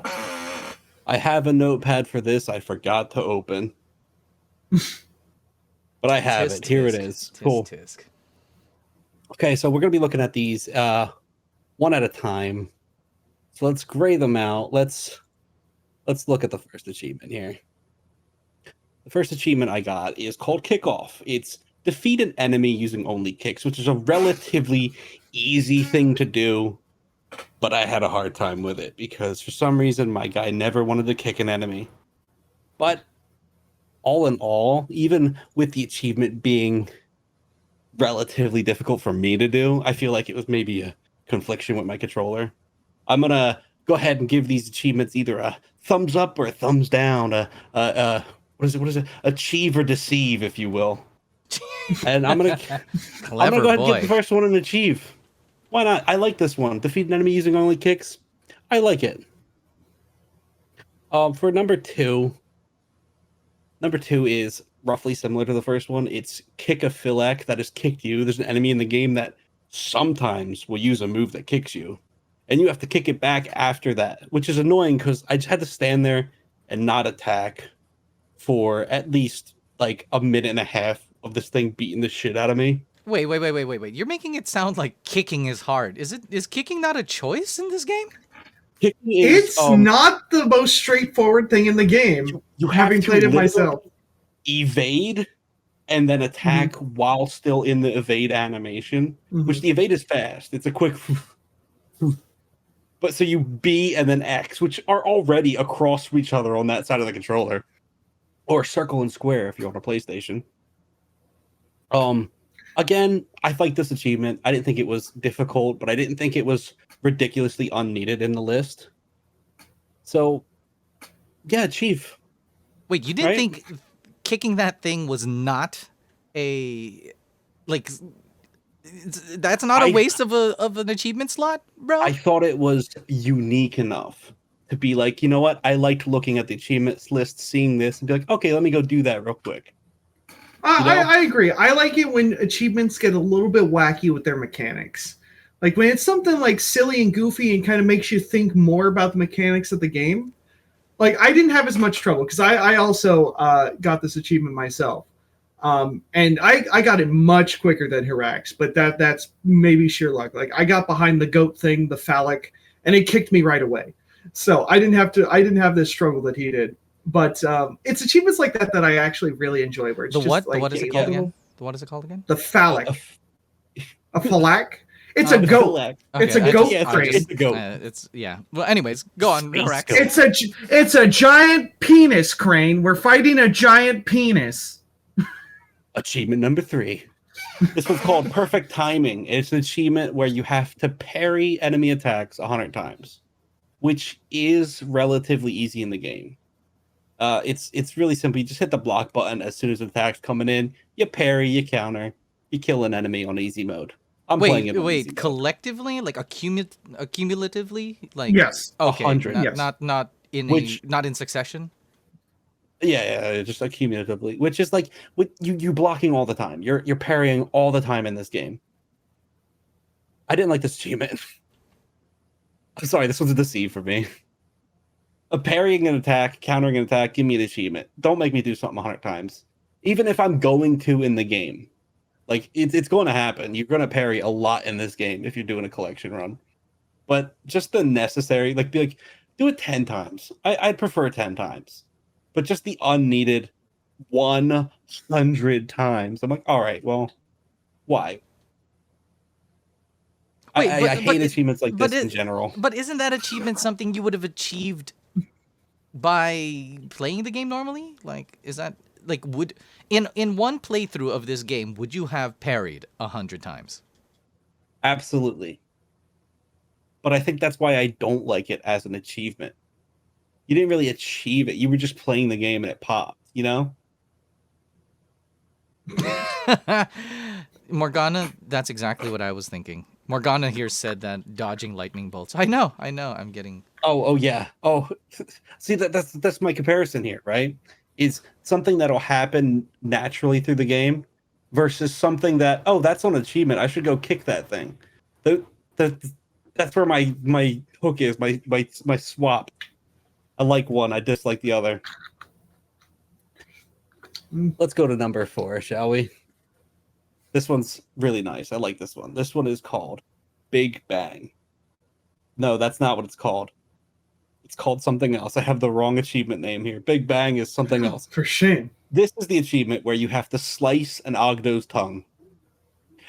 I have a notepad for this. I forgot to open. But I have it. Here it is. Cool. Tisk. Okay, so we're going to be looking at these one at a time. So let's gray them out. Let's look at the first achievement here. The first achievement I got is called Kickoff. It's defeat an enemy using only kicks, which is a relatively easy thing to do, but I had a hard time with it because for some reason my guy never wanted to kick an enemy. But all in all, even with the achievement being relatively difficult for me to do, I feel like it was maybe a confliction with my controller. I'm gonna go ahead and give these achievements either a thumbs up or a thumbs down, a what is it? Achieve or deceive, if you will. And I'm gonna Clever go ahead and boy. get the first one and achieve. Why not? I like this one. Defeat an enemy using only kicks. I like it. For number two is roughly similar to the first one. It's kick a Phylak that has kicked you. There's an enemy in the game that sometimes will use a move that kicks you, and you have to kick it back after that, which is annoying because I just had to stand there and not attack for at least like a minute and a half of this thing beating the shit out of me. Wait. You're making it sound like kicking is hard. Is kicking not a choice in this game? Kicking is, It's not the most straightforward thing in the game. you have having to played it literally myself. evade and then attack while still in the evade animation, which the evade is fast. It's a quick but so you B and then X, which are already across from each other on that side of the controller, or circle and square if you're on a PlayStation. Again, I like this achievement. I didn't think it was difficult, but I didn't think it was ridiculously unneeded in the list. So yeah, Chief. Wait, you didn't Right? think kicking that thing was not a like? That's not a waste of an achievement slot, bro. I thought it was unique enough to be like, you know what? I liked looking at the achievements list, seeing this, and be like, okay, let me go do that real quick. I agree. I like it when achievements get a little bit wacky with their mechanics. Like when it's something like silly and goofy and kind of makes you think more about the mechanics of the game. Like I didn't have as much trouble because I also got this achievement myself. And I got it much quicker than Harax, but that's maybe sheer luck. Like I got behind the goat thing, the phallic, and it kicked me right away. So I didn't have this struggle that he did. But it's achievements like that that I actually really enjoy. Where it's The just what? like What is it a called little- again? What is it called again? The phallic, a phalak. It's Oh, a goat. It's a I goat just- I crane. just- It's a goat. It's yeah. Well, anyways, go on, Space Harax. goat. It's a giant penis crane. We're fighting a giant penis. Achievement number 3. This one's called Perfect Timing. It's an achievement where you have to parry enemy attacks 100 times, which is relatively easy in the game. It's really simple. You just hit the block button as soon as the attack's coming in. You parry, you counter, you kill an enemy on easy mode. I'm playing it on easy mode. Collectively, like accumulatively, like Yes. okay, 100, not, yes. not in not in succession. Yeah, just accumulatively, which is like with you blocking all the time. You're parrying all the time in this game. I didn't like this achievement. I'm sorry, this was a deceive for me. A parrying an attack, countering an attack, give me an achievement. Don't make me do something 100 times. Even if I'm going to in the game. Like, it's going to happen. You're going to parry a lot in this game if you're doing a collection run. But just the necessary, like, be like, do it 10 times. I'd prefer 10 times. But just the unneeded 100 times. I'm like, all right, well, why? Wait, I hate achievements like this in general. But isn't that achievement something you would have achieved by playing the game normally? Like, is that like would in one playthrough of this game would you have parried 100 times? Absolutely. But I think that's why I don't like it as an achievement. You didn't really achieve it. You were just playing the game and it popped, you know? Morgana, that's exactly what I was thinking. Morgana here said that dodging lightning bolts. I know. I'm getting. Oh yeah. Oh, see that's my comparison here, right? Is something that'll happen naturally through the game versus something that that's on achievement. I should go kick that thing. That's where my hook is. My swap. I like one. I dislike the other. Let's go to number 4, shall we? This one's really nice. I like this one. This one is called Big Bang. No, that's not what it's called. It's called something else. I have the wrong achievement name here. Big Bang is something else. For shame. This is the achievement where you have to slice an Ogdo's tongue.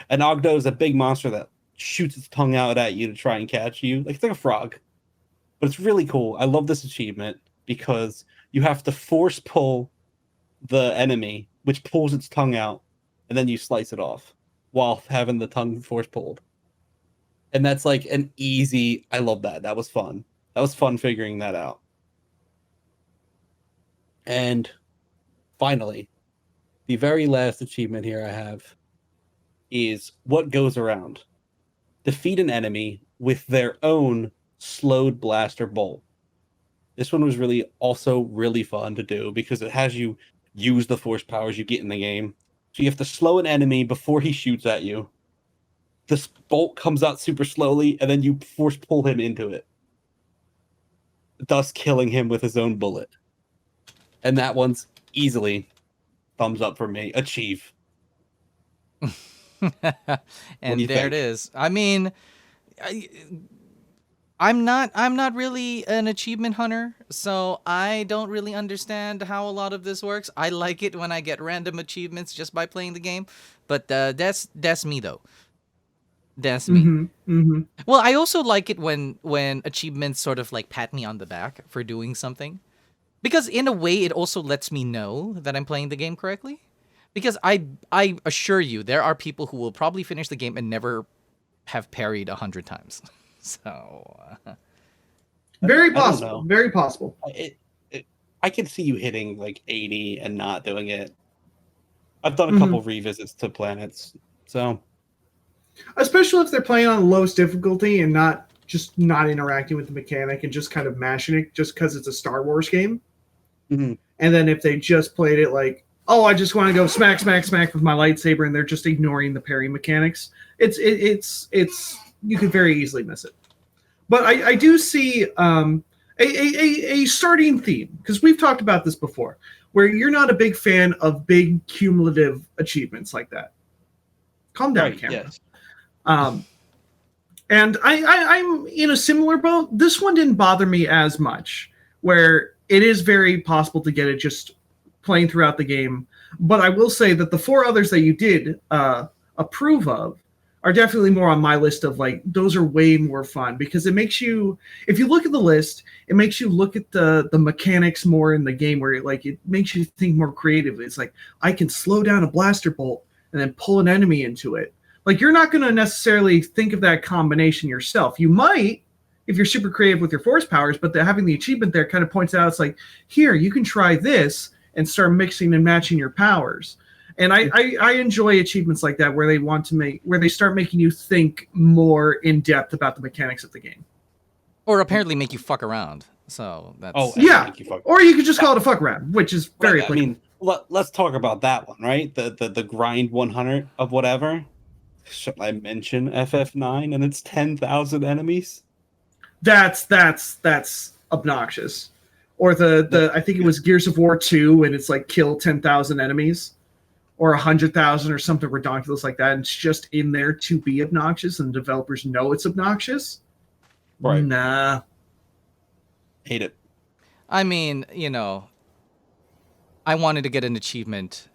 An Ogdo is a big monster that shoots its tongue out at you to try and catch you. Like, it's like a frog. But it's really cool. I love this achievement because you have to force pull the enemy, which pulls its tongue out, and then you slice it off while having the tongue force pulled. And that's like an easy... I love that. That was fun. That was fun figuring that out. And finally, the very last achievement here I have is what goes around. Defeat an enemy with their own slowed blaster bolt. This one was really fun to do because it has you use the force powers you get in the game. So you have to slow an enemy before he shoots at you. This bolt comes out super slowly, and then you force pull him into it, thus killing him with his own bullet. And that one's easily thumbs up for me. Achieve. And there it is. I mean, I'm not really an achievement hunter, so I don't really understand how a lot of this works. I like it when I get random achievements just by playing the game, but that's me though. That's me. Well, I also like it when achievements sort of like pat me on the back for doing something, because in a way it also lets me know that I'm playing the game correctly. Because I assure you, there are people who will probably finish the game and never have parried 100 times. So, very possible. Very possible. I can see you hitting like 80 and not doing it. I've done a couple revisits to planets, so especially if they're playing on lowest difficulty and not interacting with the mechanic and just kind of mashing it just because it's a Star Wars game. And then if they just played it like, oh, I just want to go smack, smack, smack with my lightsaber, and they're just ignoring the parry mechanics, it's you could very easily miss it. But I do see a starting theme, because we've talked about this before, where you're not a big fan of big cumulative achievements like that. Calm down, Cameron. Yes. And I'm in a similar boat. This one didn't bother me as much, where it is very possible to get it just playing throughout the game. But I will say that the 4 others that you did approve of are definitely more on my list of like, those are way more fun, because it makes you, if you look at the list, it makes you look at the mechanics more in the game, where it makes you think more creatively. It's like, I can slow down a blaster bolt and then pull an enemy into it. Like, you're not going to necessarily think of that combination yourself. You might, if you're super creative with your force powers, but having the achievement there kind of points out, it's like, here, you can try this and start mixing and matching your powers. And I enjoy achievements like that, where they start making you think more in depth about the mechanics of the game. Or apparently make you fuck around. So that's or you could just call it a fuck around, which is very I mean, let's talk about that one, right? The grind 100 of whatever. Should I mention FF9 and its 10,000 enemies? That's obnoxious. Or the I think it was Gears of War 2, and it's like kill 10,000 enemies, or 100,000 or something ridiculous like that. And it's just in there to be obnoxious, and developers know it's obnoxious. Right. Nah. Hate it. I mean, I wanted to get an achievement.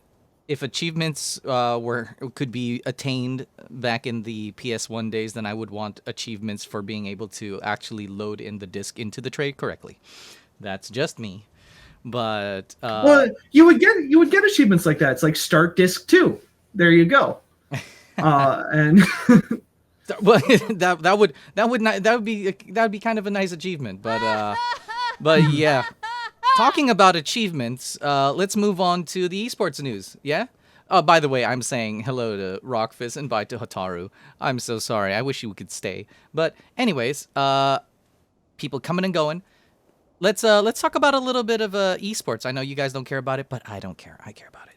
If achievements could be attained back in the PS1 days, then I would want achievements for being able to actually load in the disc into the tray correctly. That's just me. But well, you would get achievements like that. It's like start disc 2. There you go. And well, that would be kind of a nice achievement. But yeah. Talking about achievements, let's move on to the esports news. Yeah. By the way, I'm saying hello to Rockfist and bye to Hotaru. I'm so sorry. I wish you could stay. But anyways, people coming and going. Let's talk about a little bit of esports. I know you guys don't care about it, but I don't care. I care about it.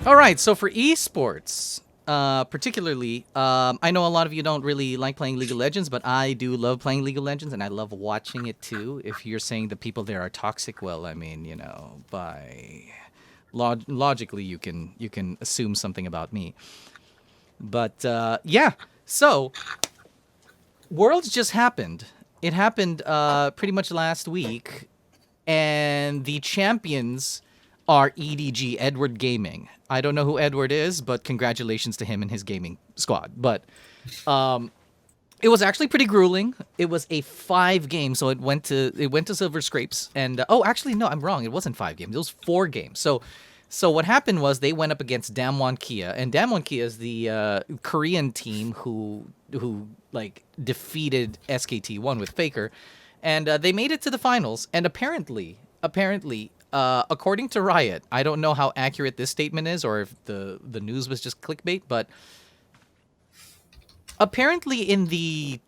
All right, so for esports, particularly, I know a lot of you don't really like playing League of Legends, but I do love playing League of Legends, and I love watching it too. If you're saying the people there are toxic, well, I mean, by logically you can assume something about me. But yeah, so Worlds just happened. It happened pretty much last week, and the champions are EDG, Edward Gaming. I don't know who Edward is, but congratulations to him and his gaming squad. But it was actually pretty grueling. It was a 5 game, so it went to Silver Scrapes. And actually no, I'm wrong. It wasn't 5 games. It was 4 games. So So what happened was they went up against Damwon Kia, and Damwon Kia is the Korean team who like defeated SKT1 with Faker, and they made it to the finals. And apparently, according to Riot, I don't know how accurate this statement is, or if the news was just clickbait, but apparently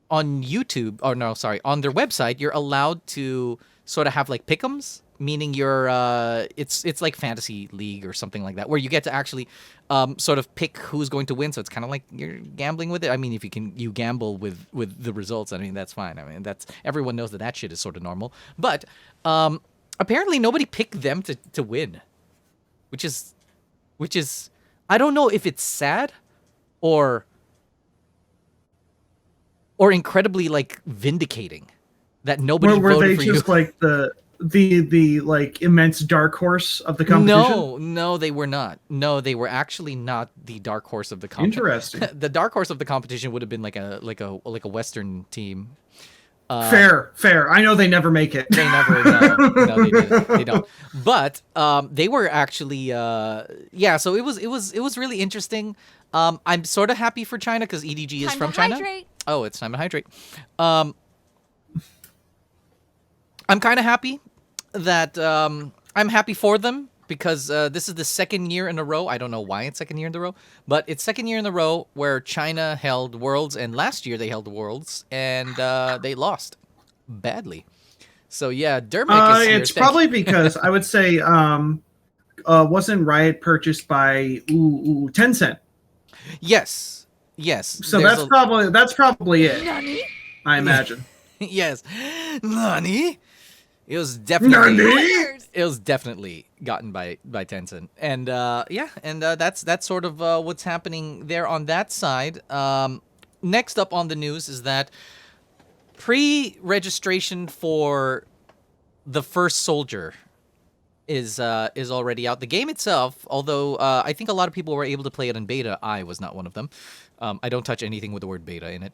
on YouTube, or no, sorry, on their website, you're allowed to sort of have like pick'ems, meaning you're it's like fantasy league or something like that, where you get to actually sort of pick who's going to win. So it's kind of like you're gambling with it. I mean, if you gamble with the results, I mean, that's fine. I mean, that's, everyone knows that shit is sort of normal. But apparently nobody picked them to win, which is I don't know if it's sad or incredibly like vindicating that nobody Were voted they for just you. like the like immense dark horse of the competition? No, they were not. No, they were actually not the dark horse of the competition. Interesting. The dark horse of the competition would have been like a Western team. Fair. I know they never make it. They never. No, they don't. But they were actually yeah. So it was really interesting. I'm sort of happy for China because EDG is Time from to China. hydrate. Oh, it's time to hydrate. I'm kind of happy that I'm happy for them because this is the second year in a row. I don't know why it's second year in a row, but it's second year in a row where China held Worlds, and last year they held Worlds and they lost badly. So yeah, Dermot is here. It's probably because I would say wasn't Riot purchased by Tencent? Yes. So that's probably it. Nani? I imagine. Yes. Nani? It was definitely Nani? It was definitely gotten by Tencent. And yeah, and that's sort of what's happening there on that side. Next up on the news is that pre-registration for the first soldier is already out. The game itself, although I think a lot of people were able to play it in beta, I was not one of them. I don't touch anything with the word beta in it.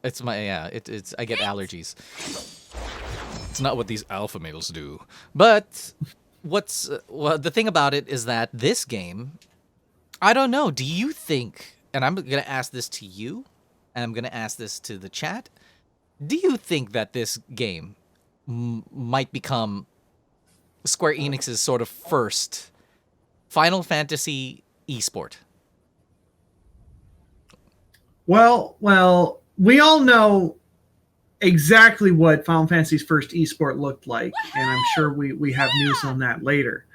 It's I get allergies. It's not what these alpha males do. But the thing about it is that this game, I don't know. Do you think, and I'm gonna ask this to you, and I'm gonna ask this to the chat, do you think that this game might become Square Enix's sort of first Final Fantasy esport? Well, we all know exactly what Final Fantasy's first esport looked like, and I'm sure we have news on that later.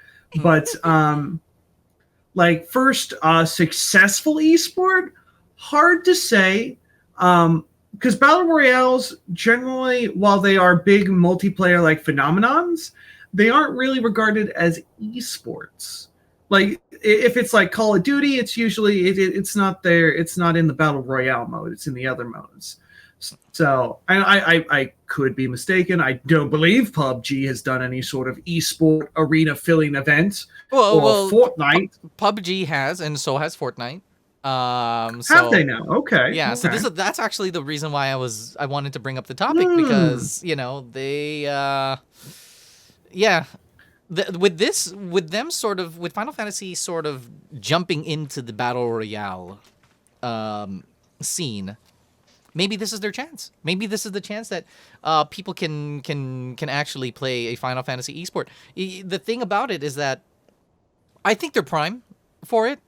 But like first successful esport, hard to say, because battle royales generally, while they are big multiplayer like phenomenons, they aren't really regarded as esports. Like if it's like Call of Duty, it's usually it's not there. It's not in the battle royale mode. It's in the other modes. So I could be mistaken. I don't believe PUBG has done any sort of esport arena filling event or Fortnite. PUBG has, and so has Fortnite. Have they now? Okay. Yeah. Okay. So that's actually the reason why I wanted to bring up the topic because they yeah. With Final Fantasy sort of jumping into the battle royale scene, maybe this is their chance. Maybe this is the chance that people can actually play a Final Fantasy esport. The thing about it is that I think they're prime for it.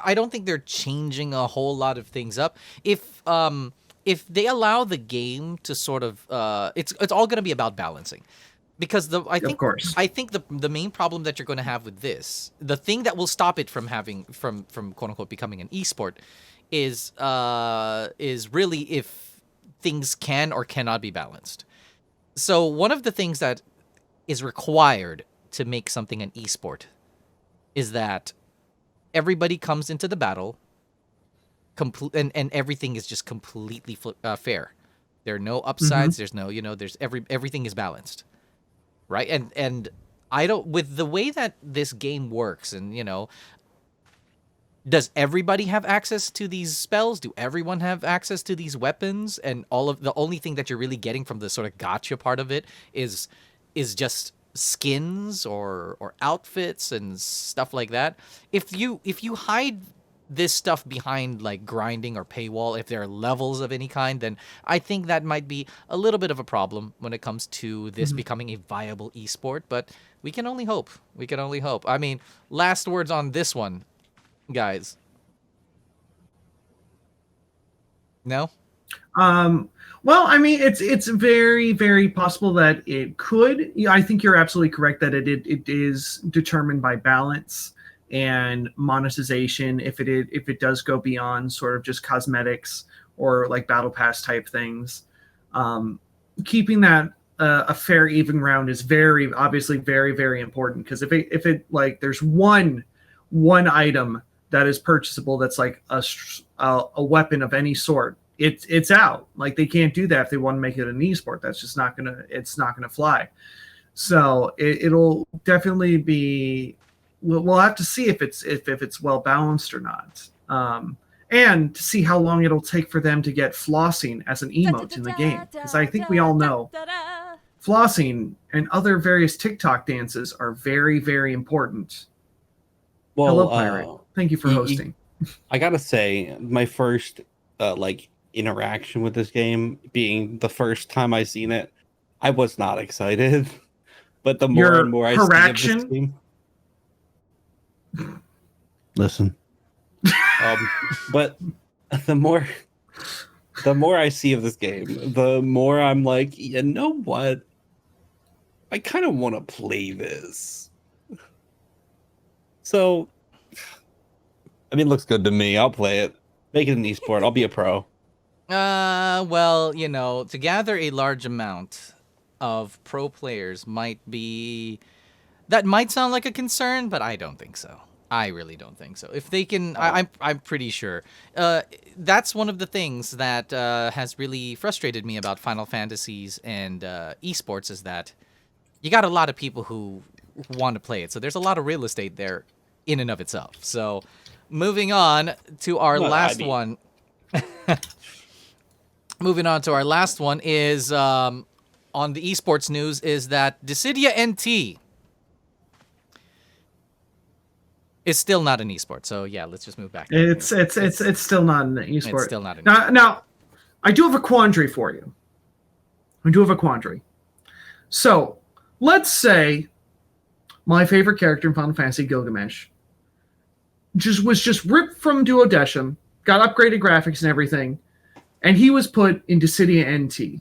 I don't think they're changing a whole lot of things up. If they allow the game to sort of it's all going to be about balancing. Because I think the main problem that you're going to have with this, the thing that will stop it from quote unquote becoming an esport, is really if things can or cannot be balanced. So one of the things that is required to make something an esport is that everybody comes into the battle, and everything is just completely fair. There are no upsides. There's no everything is balanced. Right, and I don't, with the way that this game works, and does everybody have access to these spells? Do everyone have access to these weapons? And the only thing that you're really getting from the sort of gotcha part of it is just skins or outfits and stuff like that. If you hide this stuff behind like grinding or paywall, if there are levels of any kind, then I think that might be a little bit of a problem when it comes to this becoming a viable esport. But we can only hope. We can only hope. I mean, last words on this one, guys. No? Well, I mean, it's very, very possible that it could. Yeah, I think you're absolutely correct that it is determined by balance and monetization. If it does go beyond sort of just cosmetics or like battle pass type things, keeping that a fair, even round is very obviously very, very important. Because if it like there's one item that is purchasable that's like a weapon of any sort, it's out. Like they can't do that if they want to make it an esport. That's just not gonna fly. So it'll definitely be. We'll have to see if it's well balanced or not, and to see how long it'll take for them to get flossing as an emote in the game. Because I think we all know flossing and other various TikTok dances are very, very important. Well, hello, Pirate. Thank you for hosting. I gotta say, my first like interaction with this game being the first time I seen it, I was not excited. But the more and more I see of this game, listen. But the more I see of this game, the more I'm like, you know what? I kind of want to play this. So, I mean, it looks good to me. I'll play it. Make it an esport. I'll be a pro. Well, you know, to gather a large amount of pro players that might sound like a concern, but I don't think so. I really don't think so. If they can, I'm pretty sure. That's one of the things that has really frustrated me about Final Fantasies and esports is that you got a lot of people who want to play it. So there's a lot of real estate there in and of itself. So moving on to our last one. Moving on to our last one is on the esports news is that Dissidia NT is still not an esport. So yeah, let's just move back. It's still not an esport. It's still not an now, I do have a quandary for you. So let's say my favorite character in Final Fantasy, Gilgamesh, was just ripped from Duodecim, got upgraded graphics and everything, and he was put into Dissidia NT.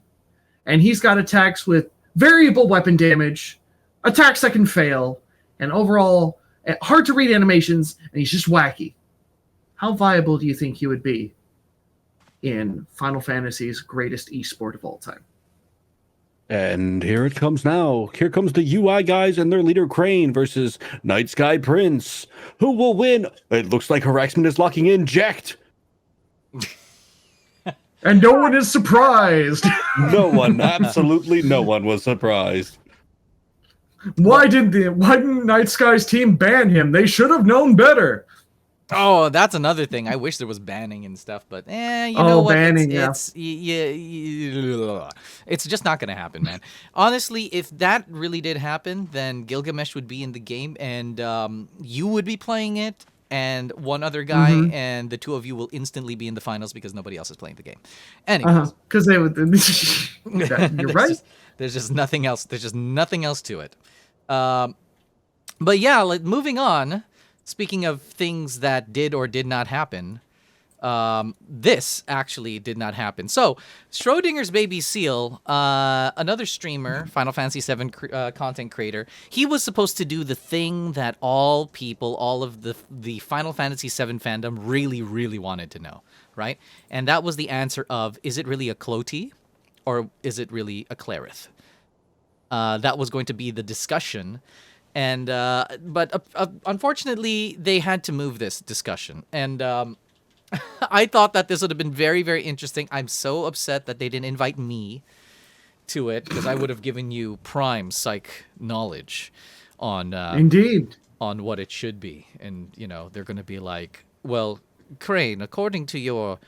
And he's got attacks with variable weapon damage, attacks that can fail, and overall hard to read animations, and he's just wacky. How viable do you think he would be in Final Fantasy's greatest esport of all time? And here it comes now. Here comes the UI guys and their leader Crane versus Night Sky Prince. Who will win? It looks like Haraxmant is locking in Jacked. And no one is surprised. No one, absolutely no one was surprised. Why didn't Night Sky's team ban him? They should have known better. Oh, that's another thing. I wish there was banning and stuff, but you know what? Banning, it's just not gonna happen, man. Honestly, if that really did happen, then Gilgamesh would be in the game, and you would be playing it, and one other guy, and the two of you will instantly be in the finals because nobody else is playing the game. Anyways, because they would. You're right. There's just nothing else. There's just nothing else to it. But yeah, like moving on. Speaking of things that did or did not happen, this actually did not happen. So, Schrodinger's Baby Seal, another streamer, Final Fantasy VII content creator, he was supposed to do the thing that all of the Final Fantasy VII fandom really, really wanted to know, right? And that was the answer of, is it really a Cloti or is it really a Clérith? That was going to be the discussion. And but unfortunately, they had to move this discussion. And I thought that this would have been very, very interesting. I'm so upset that they didn't invite me to it because I would have given you prime psych knowledge on indeed on what it should be. And you know, they're going to be like, well, Crane, according to your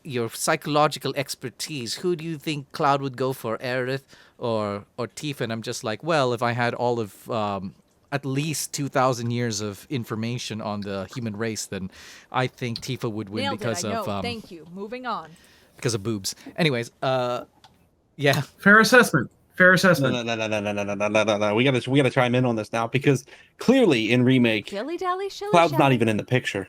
your psychological expertise, who do you think Cloud would go for, Aerith or Tifa? And I'm just like, well, if I had all of at least 2,000 years of information on the human race, then I think Tifa would win Nailed because it, I know. of Thank you. Moving on. because of boobs. Anyways, yeah. Fair assessment. Fair No, assessment. no. We gotta chime in on this now because clearly in remake, Dilly dally shilly Cloud's shally. not even in the picture.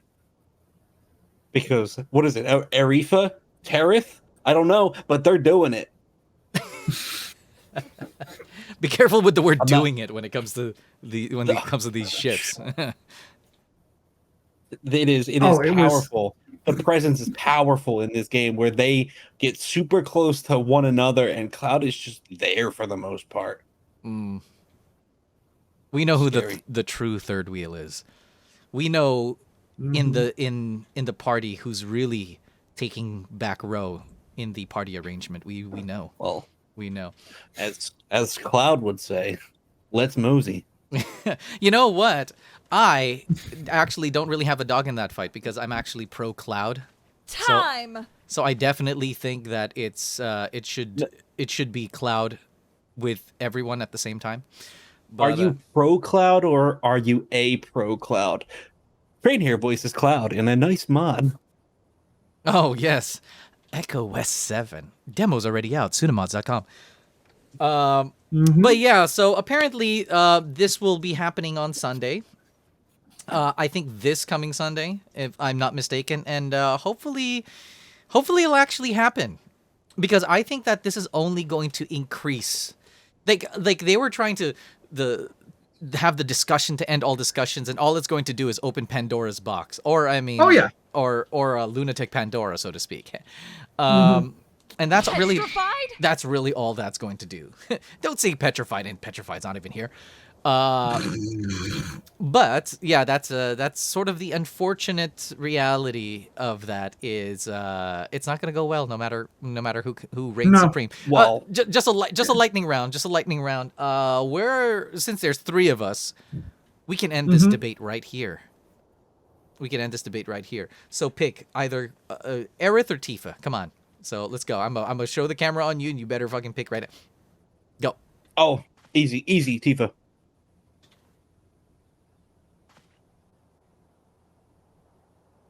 Because what is it? Aretha? Terith? I don't know, but they're doing it. Be careful with the word I'm not- doing it when it comes to it comes to these ships. It is It was- powerful. The presence is powerful in this game where they get super close to one another and Cloud is just there for the most part. We know who Scary. the true third wheel is. We know in the party who's really taking back row in the party arrangement. We know. Well, We know. as Cloud would say, let's mosey. You know what? I actually don't really have a dog in that fight because I'm actually pro Cloud. Time. So I definitely think that it should be Cloud with everyone at the same time. Are But, you pro Cloud or are you a pro Cloud? Crane here voices Cloud in a nice mod. Oh, yes. Echo West 7. Demo's already out. Sunamods.com. But yeah, so apparently this will be happening on Sunday. I think this coming Sunday, if I'm not mistaken. And hopefully it'll actually happen. Because I think that this is only going to increase. Like they were trying to have the discussion to end all discussions, and all it's going to do is open Pandora's box. Or I mean, Oh, yeah. or a lunatic Pandora, so to speak. And that's really all that's going to do. Don't say petrified, and petrified's not even here. But yeah, that's sort of the unfortunate reality of that is it's not going to go well no matter who reigns supreme. Well- just a lightning round, since there's three of us, we can end this debate right here. So pick either Aerith or Tifa. Come on. So let's go. I'm gonna show the camera on you, and you better fucking pick right now. Go. Oh, easy, Tifa.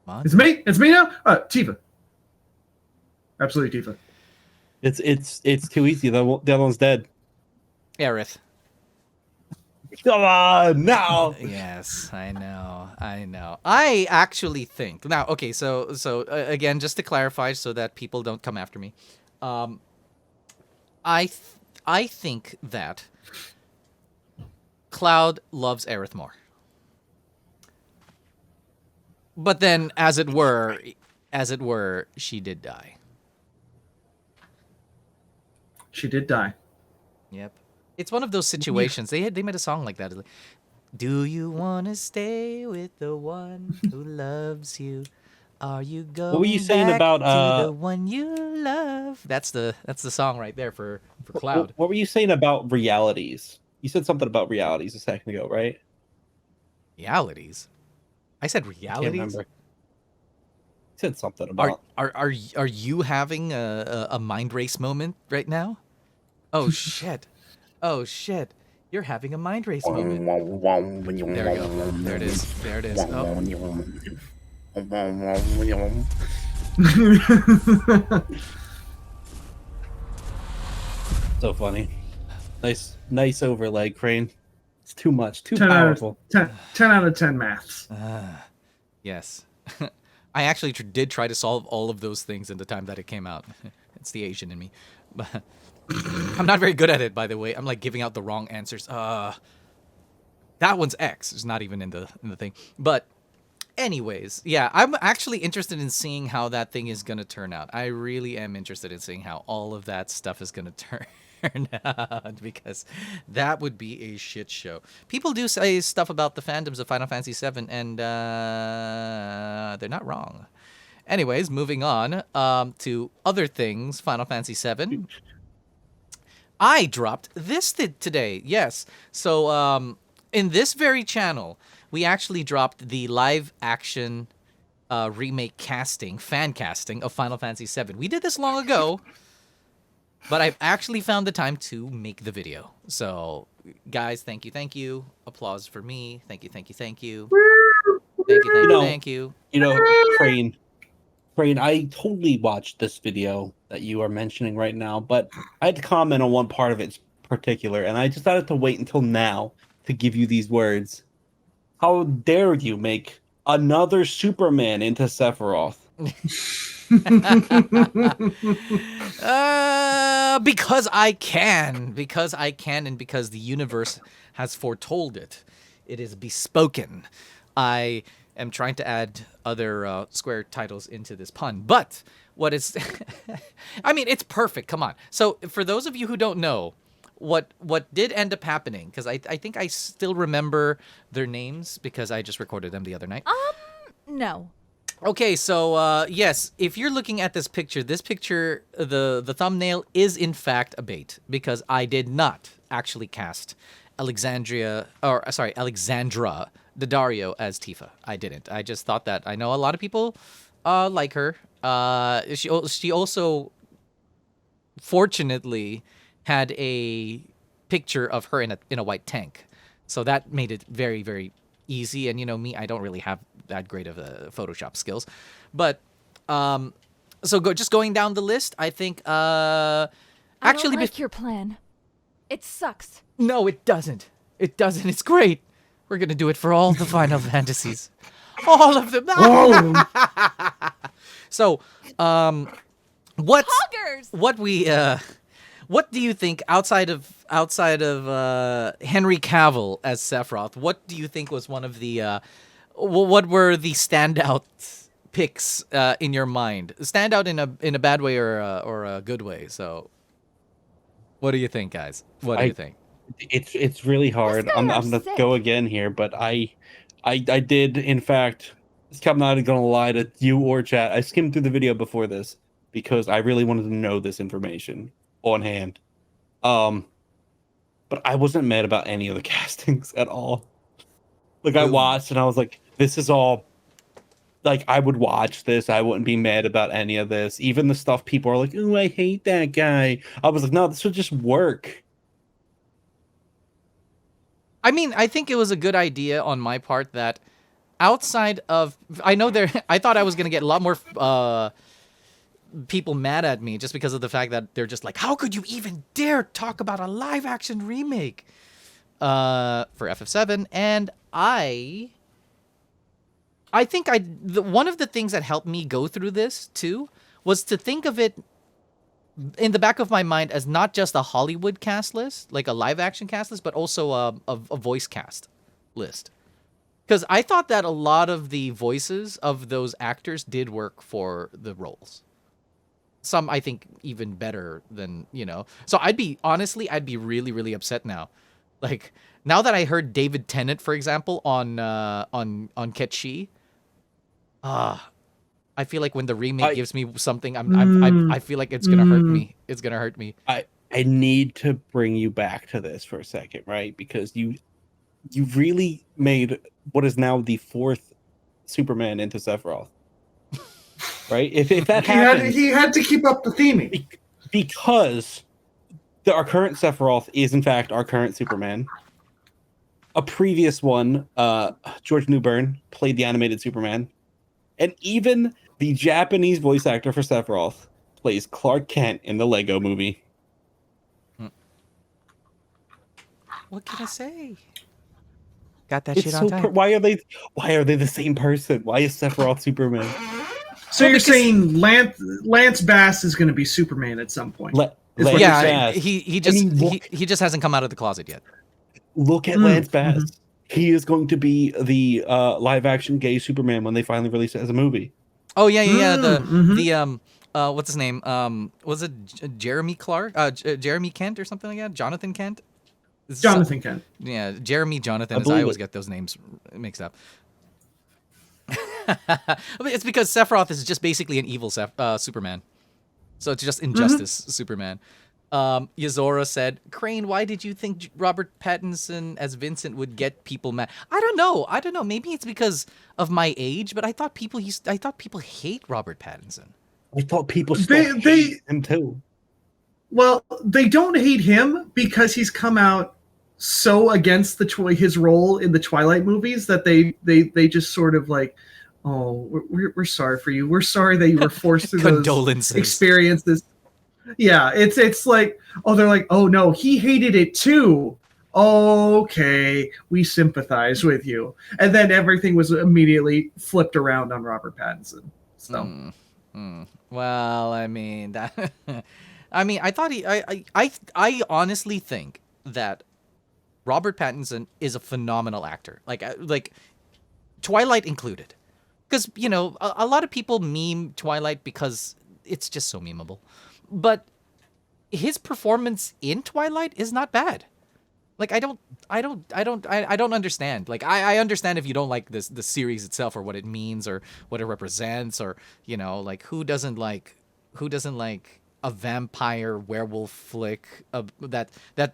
Come on. It's me now. Tifa. Absolutely Tifa. It's too easy. The other one's dead. Aerith. Come on now. Yes, I know. I actually think now. Okay, so again, just to clarify, so that people don't come after me, I think that Cloud loves Aerith more. But then, as it were, she did die. She did die. Yep. It's one of those situations. They made a song like that. It's like, do you want to stay with the one who loves you? Are you going What were you saying back about to the one you love? That's the song right there for Cloud. What were you saying about realities? You said something about realities a second ago, right? Realities. I said I can't realities. remember. You said something about. Are you having a mind race moment right now? Oh shit. Oh shit. You're having a mind race moment. There we go. There it is. Oh. So funny. Nice overlay, Crane. It's too much. Too 10 powerful. 10 out of 10 maths. Yes. I actually did try to solve all of those things in the time that it came out. It's the Asian in me. But I'm not very good at it, by the way. I'm like giving out the wrong answers. That one's X. It's not even in the thing. But anyways, yeah, I'm actually interested in seeing how that thing is going to turn out. I really am interested in seeing how all of that stuff is going to turn out, because that would be a shit show. People do say stuff about the fandoms of Final Fantasy VII, and they're not wrong. Anyways, moving on to other things. Final Fantasy VII. I dropped this today. Yes. So in this very channel, we actually dropped the live action remake fan casting of Final Fantasy VII. We did this long ago, but I've actually found the time to make the video. So, guys, thank you. Applause for me. Thank you. Thank you. Thank you. You know, Crane, I totally watched this video that you are mentioning right now, but I had to comment on one part of it in particular, and I decided to wait until now to give you these words. How dare you make another Superman into Sephiroth? Because I can, and because the universe has foretold it. It is bespoken. I am trying to add other Square titles into this pun, but what is... I mean, it's perfect, come on. So, for those of you who don't know, what did end up happening, because I think I still remember their names, because I just recorded them the other night. No. Okay, so, yes, if you're looking at this picture, the thumbnail is in fact a bait, because I did not actually cast Alexandra Daddario as Tifa. I didn't. I just thought that. I know a lot of people like her. She also, fortunately, had a picture of her in a white tank. So that made it very, very easy. And, you know, me, I don't really have that great of Photoshop skills. But, so just going down the list, I think, I don't like your plan. It sucks. No, it doesn't. It doesn't. It's great. We're going to do it for all the Final Fantasies. All of them. All of them. So, what do you think outside of Henry Cavill as Sephiroth? What do you think was one of the what were the standout picks in your mind? Standout in a bad way or a good way. So, what do you think, guys? What do you think? It's really hard. I'm gonna go again here, but I did, in fact, I'm not gonna lie to you or chat. I skimmed through the video before this because I really wanted to know this information on hand. But I wasn't mad about any of the castings at all. Like, I watched and I was like, this is all, like, I would watch this. I wouldn't be mad about any of this. Even the stuff people are like, oh, I hate that guy. I was like, no, this would just work. I mean, I think it was a good idea on my part that outside of... I thought I was going to get a lot more people mad at me just because of the fact that they're just like, how could you even dare talk about a live-action remake for FF7? And I think one of the things that helped me go through this, too, was to think of it in the back of my mind as not just a Hollywood cast list, like a live action cast list, but also a voice cast list. Because I thought that a lot of the voices of those actors did work for the roles. Some, I think, even better than, you know. So I'd be really, really upset now. Like, now that I heard David Tennant, for example, on Ketchi, I feel like when the remake gives me something, I feel like it's gonna hurt me. It's gonna hurt me. I need to bring you back to this for a second, right? Because you really made what is now the fourth Superman into Sephiroth, right? If that happened, he had to keep up the theming because our current Sephiroth is in fact our current Superman. A previous one, George Newbern played the animated Superman, and even the Japanese voice actor for Sephiroth plays Clark Kent in the Lego movie. What can I say? Got that It's shit on time. why are they the same person? Why is Sephiroth Superman? So you're saying Lance Bass is going to be Superman at some point? Yeah, he just hasn't come out of the closet yet. Look at Lance Bass. He is going to be the live action gay Superman when they finally release it as a movie. Oh yeah. The what's his name? Was it Jeremy Clark? Jeremy Kent or something like that? Jonathan Kent? Jonathan Kent. Yeah, Jeremy Jonathan. I always get those names mixed up. It's because Sephiroth is just basically an evil Superman. So it's just Injustice Superman. Yazora said, "Crane, why did you think Robert Pattinson as Vincent would get people mad?" I don't know. Maybe it's because of my age, but I thought people hate Robert Pattinson. I thought people still hate him too. Well, they don't hate him because he's come out so against his role in the Twilight movies that they just sort of like, oh, we're sorry for you. We're sorry that you were forced through Condolences. those experiences. Yeah, it's like, oh, they're like, oh no, he hated it too. Okay, we sympathize with you. And then everything was immediately flipped around on Robert Pattinson. So, well, I mean that. I mean, I honestly think that Robert Pattinson is a phenomenal actor. Like Twilight included, because a lot of people meme Twilight because it's just so memeable. But his performance in Twilight is not bad. Like I don't understand. Like I understand if you don't like the series itself or what it means or what it represents or like who doesn't like a vampire werewolf flick that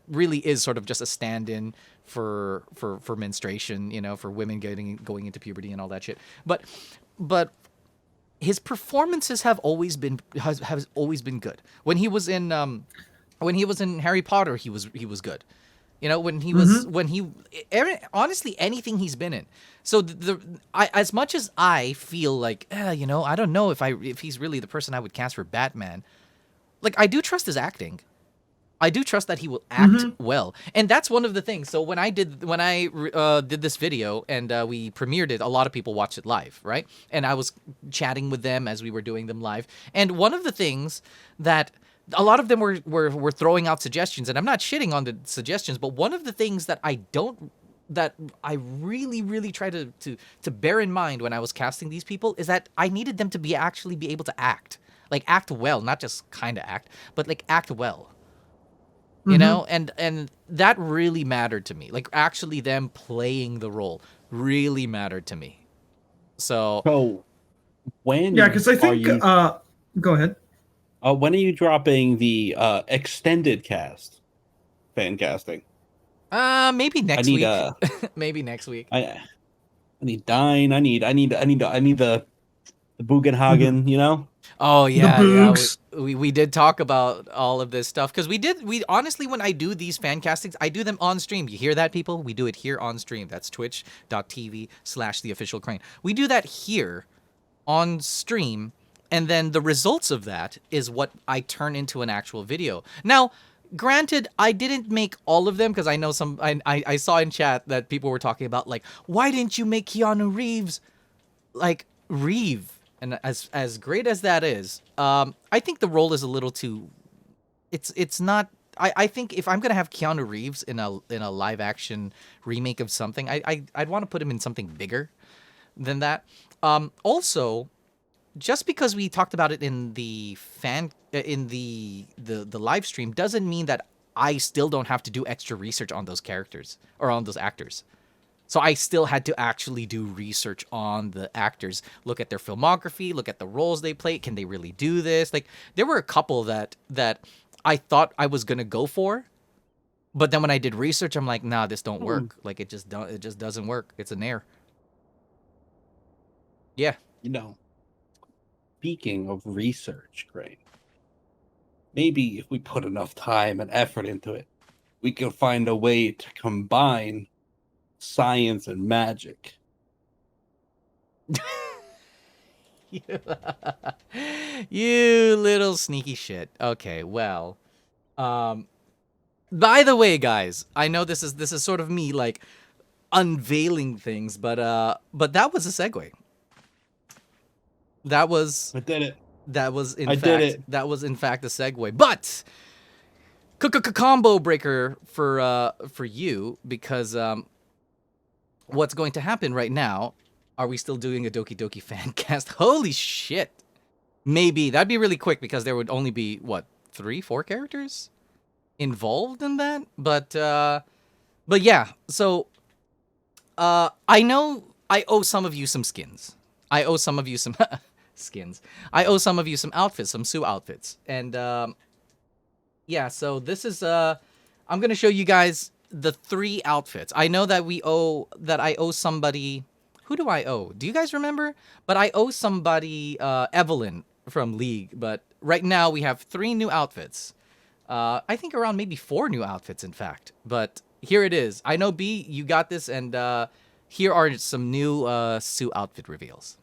really is sort of just a stand-in for menstruation, for women going into puberty and all that shit. But his performances have always been good. When he was in Harry Potter, he was good. Honestly, anything he's been in. So as much as I feel like, I don't know if he's really the person I would cast for Batman. Like I do trust his acting. I do trust that he will act well, and that's one of the things. So when I did this video and we premiered it, a lot of people watched it live, right? And I was chatting with them as we were doing them live. And one of the things that a lot of them were throwing out suggestions, and I'm not shitting on the suggestions, but one of the things that I really, really try to bear in mind when I was casting these people is that I needed them to actually be able to act, like act well, not just kind of act, but like act well. And that really mattered to me. Like actually them playing the role really mattered to me. So when because I think go ahead. When are you dropping the extended cast fan casting? Maybe next week. Maybe next week. I need Dine. I need the Bugenhagen, Oh yeah, the Boogs. We did talk about all of this stuff because we honestly, when I do these fan castings, I do them on stream. You hear that, people? We do it here on stream. That's twitch.tv/TheOfficialCrane. We do that here on stream, and then the results of that is what I turn into an actual video. Now, granted, I didn't make all of them because I know I saw in chat that people were talking about like, why didn't you make Keanu Reeves like Reeve? And as great as that is, I think the role is a little too. It's not. I think if I'm gonna have Keanu Reeves in a live action remake of something, I'd want to put him in something bigger than that. Also, just because we talked about it in the live stream doesn't mean that I still don't have to do extra research on those characters or on those actors. So I still had to actually do research on the actors, look at their filmography, look at the roles they play. Can they really do this? Like there were a couple that I thought I was gonna go for, but then when I did research, I'm like, nah, this don't work. Like it just doesn't work. It's an error. Yeah. Speaking of research, Crane, maybe if we put enough time and effort into it, we could find a way to combine science and magic. You little sneaky shit. Okay, well, by the way, guys, I know this is sort of me like unveiling things, but that was a segue. I did it. That was in fact a segue. But combo breaker for you because what's going to happen right now? Are we still doing a Doki Doki fan cast? Holy shit! Maybe that'd be really quick because there would only be what 3-4 characters involved in that. But yeah. So I know I owe some of you some skins. I owe some of you some skins. I owe some of you some outfits, some Sue outfits, and yeah, so this is I'm gonna show you guys the 3 outfits. I know that I owe somebody. Who do I owe? Do you guys remember? But I owe somebody Evelyn from League. But right now we have 3 new outfits. I think around maybe 4 new outfits, in fact. But here it is. I know B, you got this, and here are some new Sue outfit reveals.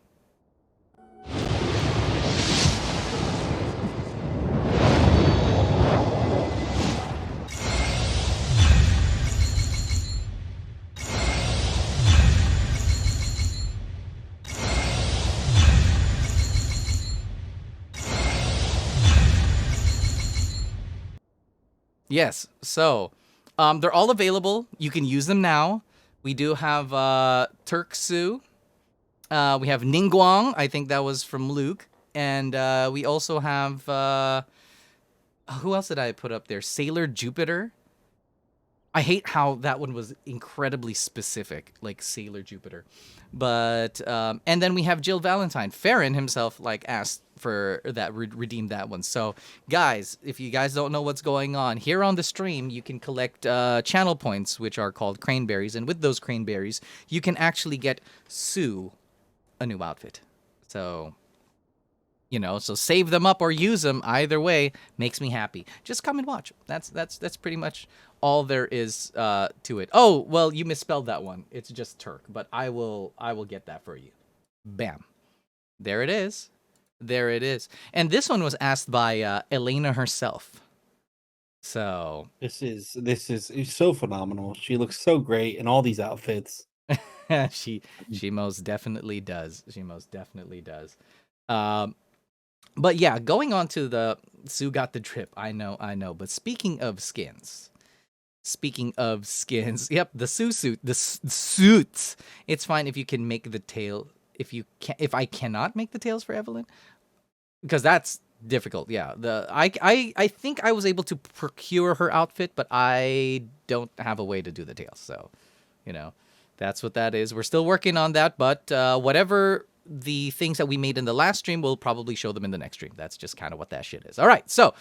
Yes, so they're all available. You can use them now. We do have Turk Su. We have Ningguang. I think that was from Luke. And we also have... who else did I put up there? Sailor Jupiter. I hate how that one was incredibly specific, like Sailor Jupiter. But, and then we have Jill Valentine. Farron himself, like, asked for that, redeemed that one. So, guys, if you guys don't know what's going on, here on the stream, you can collect channel points, which are called craneberries. And with those craneberries, you can actually get Sue a new outfit. So... you know, so save them up or use them. Either way makes me happy. Just come and watch. That's pretty much all there is to it. Oh, well, you misspelled that one. It's just Turk, but I will get that for you. Bam. There it is. There it is. And this one was asked by Elena herself. So This is it's so phenomenal. She looks so great in all these outfits. she most definitely does. She most definitely does. But yeah, going on to the Sue got the drip. I know. But speaking of skins, yep, the Sue suit, the suits. It's fine if you can make the tail. If I cannot make the tails for Evelyn, because that's difficult. Yeah, I think I was able to procure her outfit, but I don't have a way to do the tails. So, you know, that's what that is. We're still working on that, but whatever. The things that we made in the last stream, we'll probably show them in the next stream. That's just kind of what that shit is. All right, so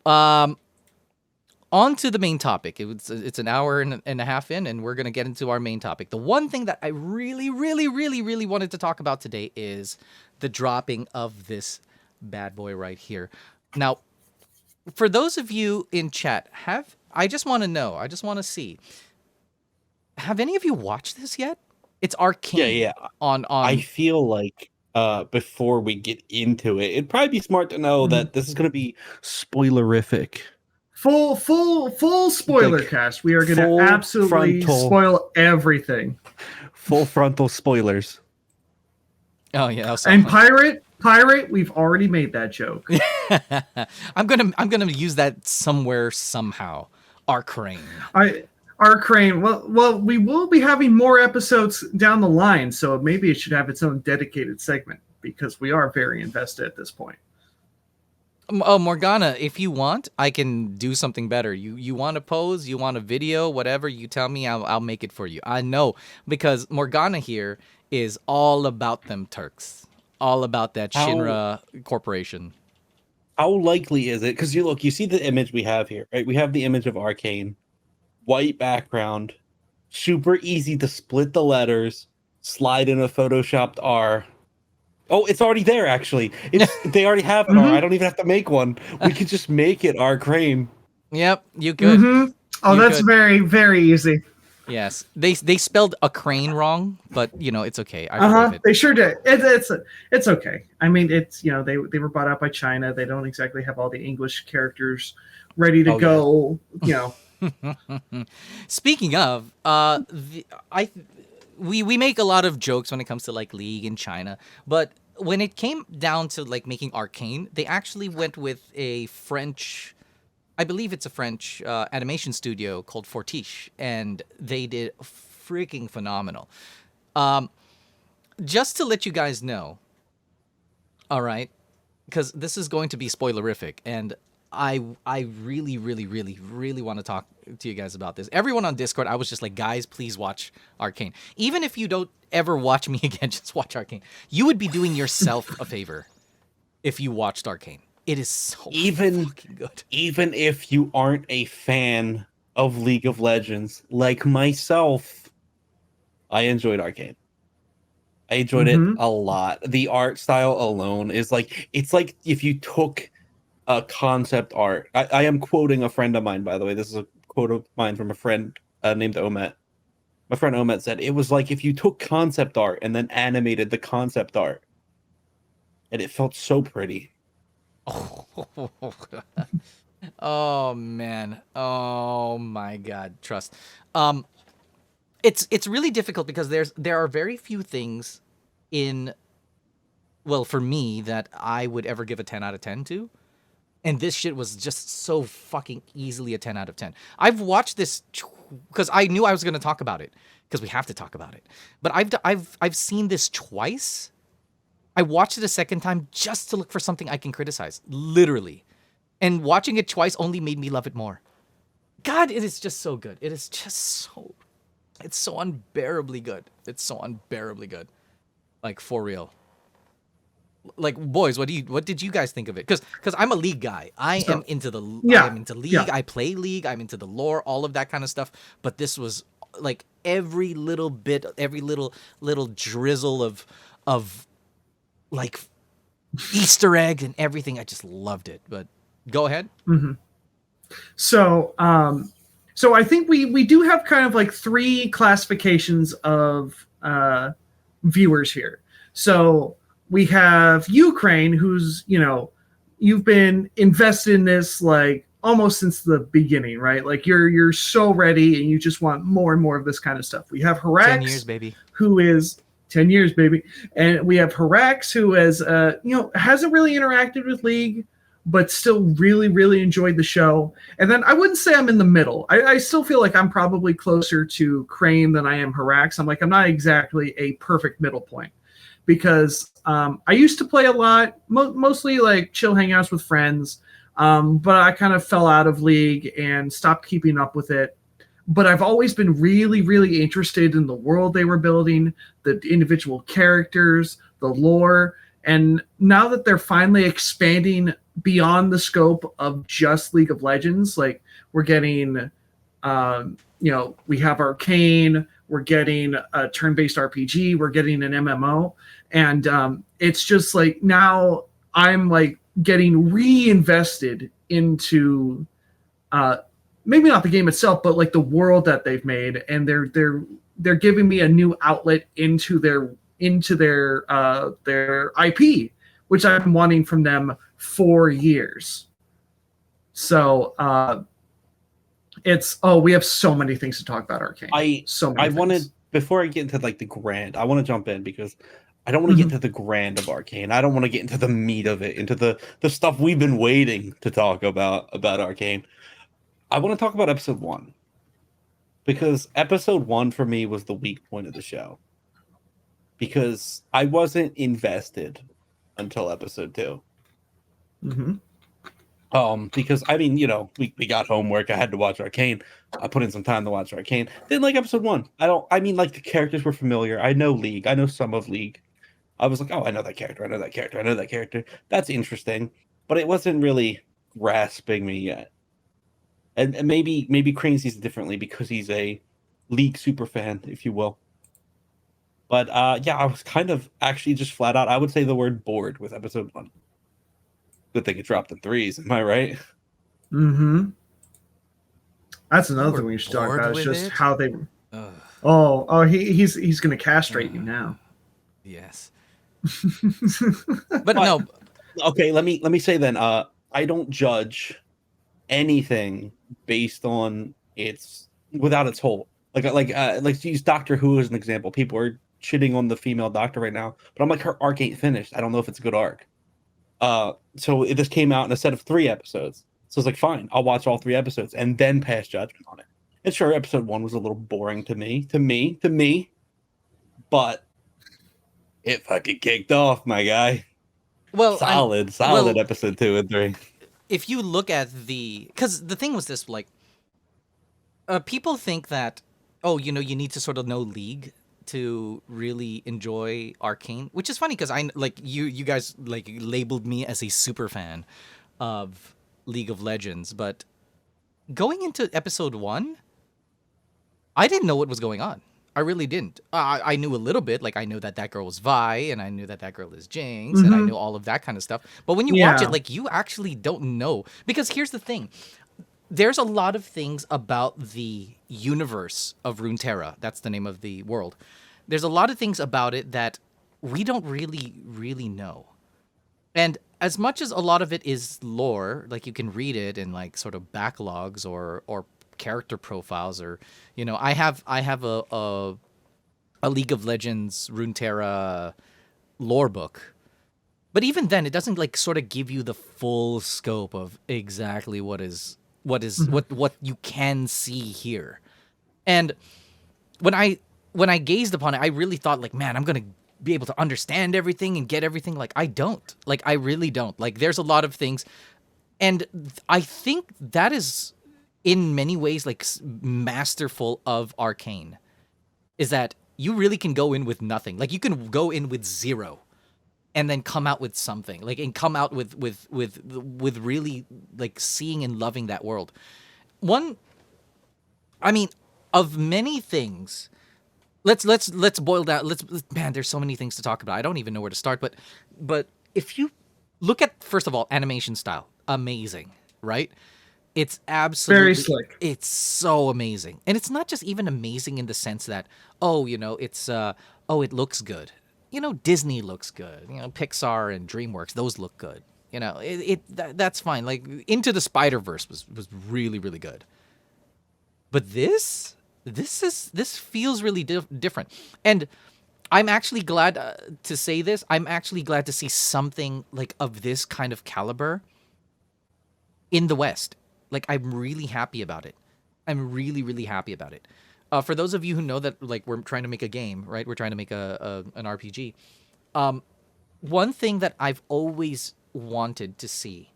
on to the main topic. It's an hour and a half in, and we're going to get into our main topic. The one thing that I really wanted to talk about today is the dropping of this bad boy right here. Now, for those of you in chat, I just want to know, I just want to see, have any of you watched this yet? It's Arcane. Yeah. On I feel like before we get into it, it'd probably be smart to know that this is going to be spoilerific. Full spoiler Like, cast. We are going to absolutely spoil everything. Full frontal spoilers. Oh yeah, and pirate. We've already made that joke. I'm gonna use that somewhere somehow. ARCANE. ARCANE. Well, we will be having more episodes down the line, so maybe it should have its own dedicated segment because we are very invested at this point. Oh, Morgana, if you want, I can do something better. You want to pose? You want a video? Whatever you tell me, I'll make it for you. I know because Morgana here is all about them Turks, all about that Shinra Corporation. How likely is it? Because you see the image we have here, right? We have the image of ARCANE. White background, super easy to split the letters, slide in a photoshopped R. Oh, it's already there, actually. They already have an R. I don't even have to make one. We could just make it ARCANE. Yep, you could. Oh, that's very, very easy. Yes, they spelled a crane wrong, but you know it's okay. I They sure did. It's okay. I mean, it's they were bought out by China. They don't exactly have all the English characters ready to go. Yeah. Speaking of, we make a lot of jokes when it comes to like League in China, but when it came down to like making ARCANE, they actually went with a French, I believe it's a French animation studio called Fortiche, and they did freaking phenomenal. Just to let you guys know, all right, because this is going to be spoilerific, and I really want to talk to you guys about this. Everyone on Discord, I was just like, guys, please watch ARCANE. Even if you don't ever watch me again, just watch ARCANE. You would be doing yourself a favor if you watched ARCANE. It is so Even fucking good. even if you aren't a fan of League of Legends, like myself, I enjoyed Arcane. I enjoyed it a lot. The art style alone is like, it's like if you took a concept art. I am quoting a friend of mine, by the way. This is a quote of mine from a friend named Omet. My friend Omet said it was like if you took concept art and then animated the concept art, and it felt so pretty. Oh man. Oh my god. Trust. It's really difficult because there are very few things in, well, for me, that I would ever give a 10 out of 10 to. And this shit was just so fucking easily a 10 out of 10. I've watched this because I knew I was going to talk about it, because we have to talk about it. But I've seen this twice. I watched it a second time just to look for something I can criticize, literally. And watching it twice only made me love it more. God, it is just so good. It is just so, it's so unbearably good. It's so unbearably good. Like, for real. Like, boys, what did you guys think of it? Because I'm a League guy. I am into League. Yeah. I play League. I'm into the lore, all of that kind of stuff. But this was like every little bit, every little drizzle of like Easter egg and everything. I just loved it. But go ahead. Mm-hmm. So I think we do have kind of like three classifications of viewers here. So we have you, Crane, who's, you've been invested in this like almost since the beginning, right? Like you're so ready and you just want more and more of this kind of stuff. We have Harax, 10 years, baby. Who is 10 years, baby. And we have Harax, who has, hasn't really interacted with League, but still really, really enjoyed the show. And then I wouldn't say I'm in the middle. I still feel like I'm probably closer to Crane than I am Harax. I'm not exactly a perfect middle point, because I used to play a lot, mostly like chill hangouts with friends, but I kind of fell out of League and stopped keeping up with it. But I've always been really, really interested in the world they were building, the individual characters, the lore. And now that they're finally expanding beyond the scope of just League of Legends, like we're getting, we have Arcane, we're getting a turn-based RPG, we're getting an MMO. And it's just like now I'm like getting reinvested into maybe not the game itself, but like the world that they've made, and they're giving me a new outlet into their IP, which I've been wanting from them for years. So we have so many things to talk about Arcane. I wanted, before I get into like the grand, I want to jump in because I don't want to get into the grand of Arcane. I don't want to get into the meat of it, into the stuff we've been waiting to talk about Arcane. I want to talk about episode 1, because episode 1 for me was the weak point of the show, because I wasn't invested until episode 2. Because I mean, we got homework. I had to watch Arcane. I put in some time to watch Arcane. Didn't like episode 1. Like the characters were familiar. I know League. I know some of League. I was like, oh, I know that character. I know that character. I know that character. That's interesting. But it wasn't really grasping me yet. And maybe Crane sees it differently because he's a League super fan, if you will. But I was kind of actually just flat out, I would say the word bored with episode 1. Good thing it dropped in 3s, am I right? That's another thing we should talk about. It's just how they. He's going to castrate you now. Yes. But no. Okay, let me say then. I don't judge anything based on without its whole. Like use Doctor Who as an example. People are shitting on the female doctor right now, but I'm like, her arc ain't finished. I don't know if it's a good arc. So this came out in a set of 3 episodes. So it's like, fine, I'll watch all 3 episodes and then pass judgment on it. And sure, episode 1 was a little boring to me, but it fucking kicked off, my guy. Well, solid episode 2 and 3. If you look at because the thing was this, like, people think that, you need to sort of know League to really enjoy Arcane, which is funny because I like you guys like labeled me as a super fan of League of Legends, but going into episode 1, I didn't know what was going on. I really didn't. I knew a little bit, like I knew that girl was Vi, and I knew that girl is Jinx, and I knew all of that kind of stuff. But when you watch it, like you actually don't know, because here's the thing: there's a lot of things about the universe of Runeterra. That's the name of the world. There's a lot of things about it that we don't really know. And as much as a lot of it is lore, like you can read it in like sort of backlogs or character profiles, or I have a League of Legends Runeterra lore book, but even then it doesn't like sort of give you the full scope of exactly what you can see here. And when I gazed upon it, I really thought like, man, I'm gonna be able to understand everything and get everything. Like I don't. Like I really don't. Like there's a lot of things, and I think that is in many ways like masterful of Arcane, is that you really can go in with nothing. Like you can go in with 0 and then come out with something, like, and come out with really like seeing and loving that world. Of many things, let's boil down. Man, there's so many things to talk about. I don't even know where to start, but if you look at, first of all, animation style, amazing, right? It's absolutely very slick. It's so amazing. And it's not just even amazing in the sense that, it's it looks good. Disney looks good. Pixar and DreamWorks, those look good. That's fine. Like Into the Spider-Verse was really, really good. But this feels really different. And I'm actually glad to say this. I'm actually glad to see something like of this kind of caliber in the West. Like, I'm really happy about it. I'm really, really happy about it. For those of you who know that, like, we're trying to make a game, right? We're trying to make an RPG. One thing that I've always wanted to see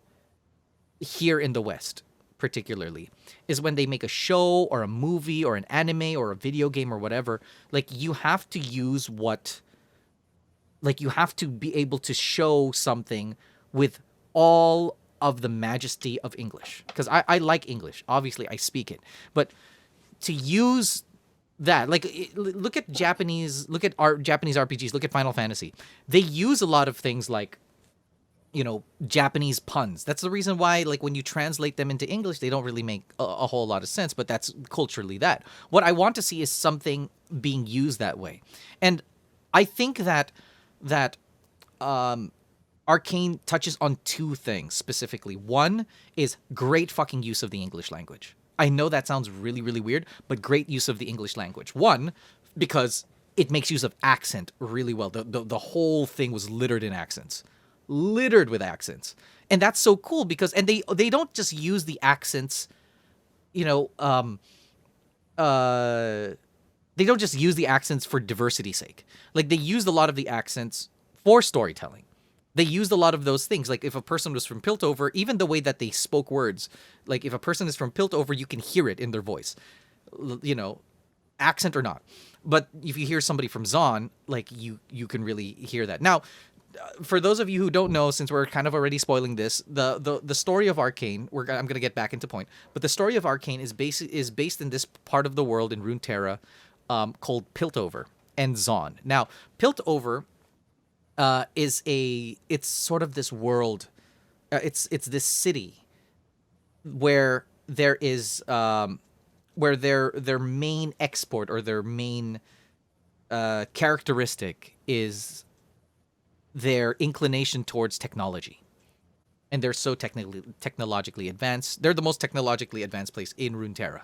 here in the West, particularly, is when they make a show or a movie or an anime or a video game or whatever, like, you have to use you have to be able to show something with all of the majesty of English, because I like English. Obviously, I speak it, but to use that, like, look at Japanese RPGs. Look at Final Fantasy. They use a lot of things like, Japanese puns. That's the reason why, like, when you translate them into English, they don't really make a whole lot of sense. But that's culturally that. What I want to see is something being used that way, and I think that Arcane touches on 2 things specifically. One is great fucking use of the English language. I know that sounds really, really weird, but great use of the English language. One, because it makes use of accent really well. The whole thing was littered with accents. And that's so cool because, and they don't just use the accents, they don't just use the accents for diversity's sake. Like, they used a lot of the accents for storytelling. They used a lot of those things. Like, if a person was from Piltover, even the way that they spoke words, like, if a person is from Piltover, you can hear it in their voice, accent or not. But if you hear somebody from Zon, like, you can really hear that. Now, for those of you who don't know, since we're kind of already spoiling this, the story of Arcane, I'm going to get back into point, but the story of Arcane is based in this part of the world in Runeterra called Piltover and Zon. Now, Piltover it's sort of this world, it's this city where there is where their main export or their main characteristic is their inclination towards technology, and they're so technologically advanced. They're the most technologically advanced place in Runeterra.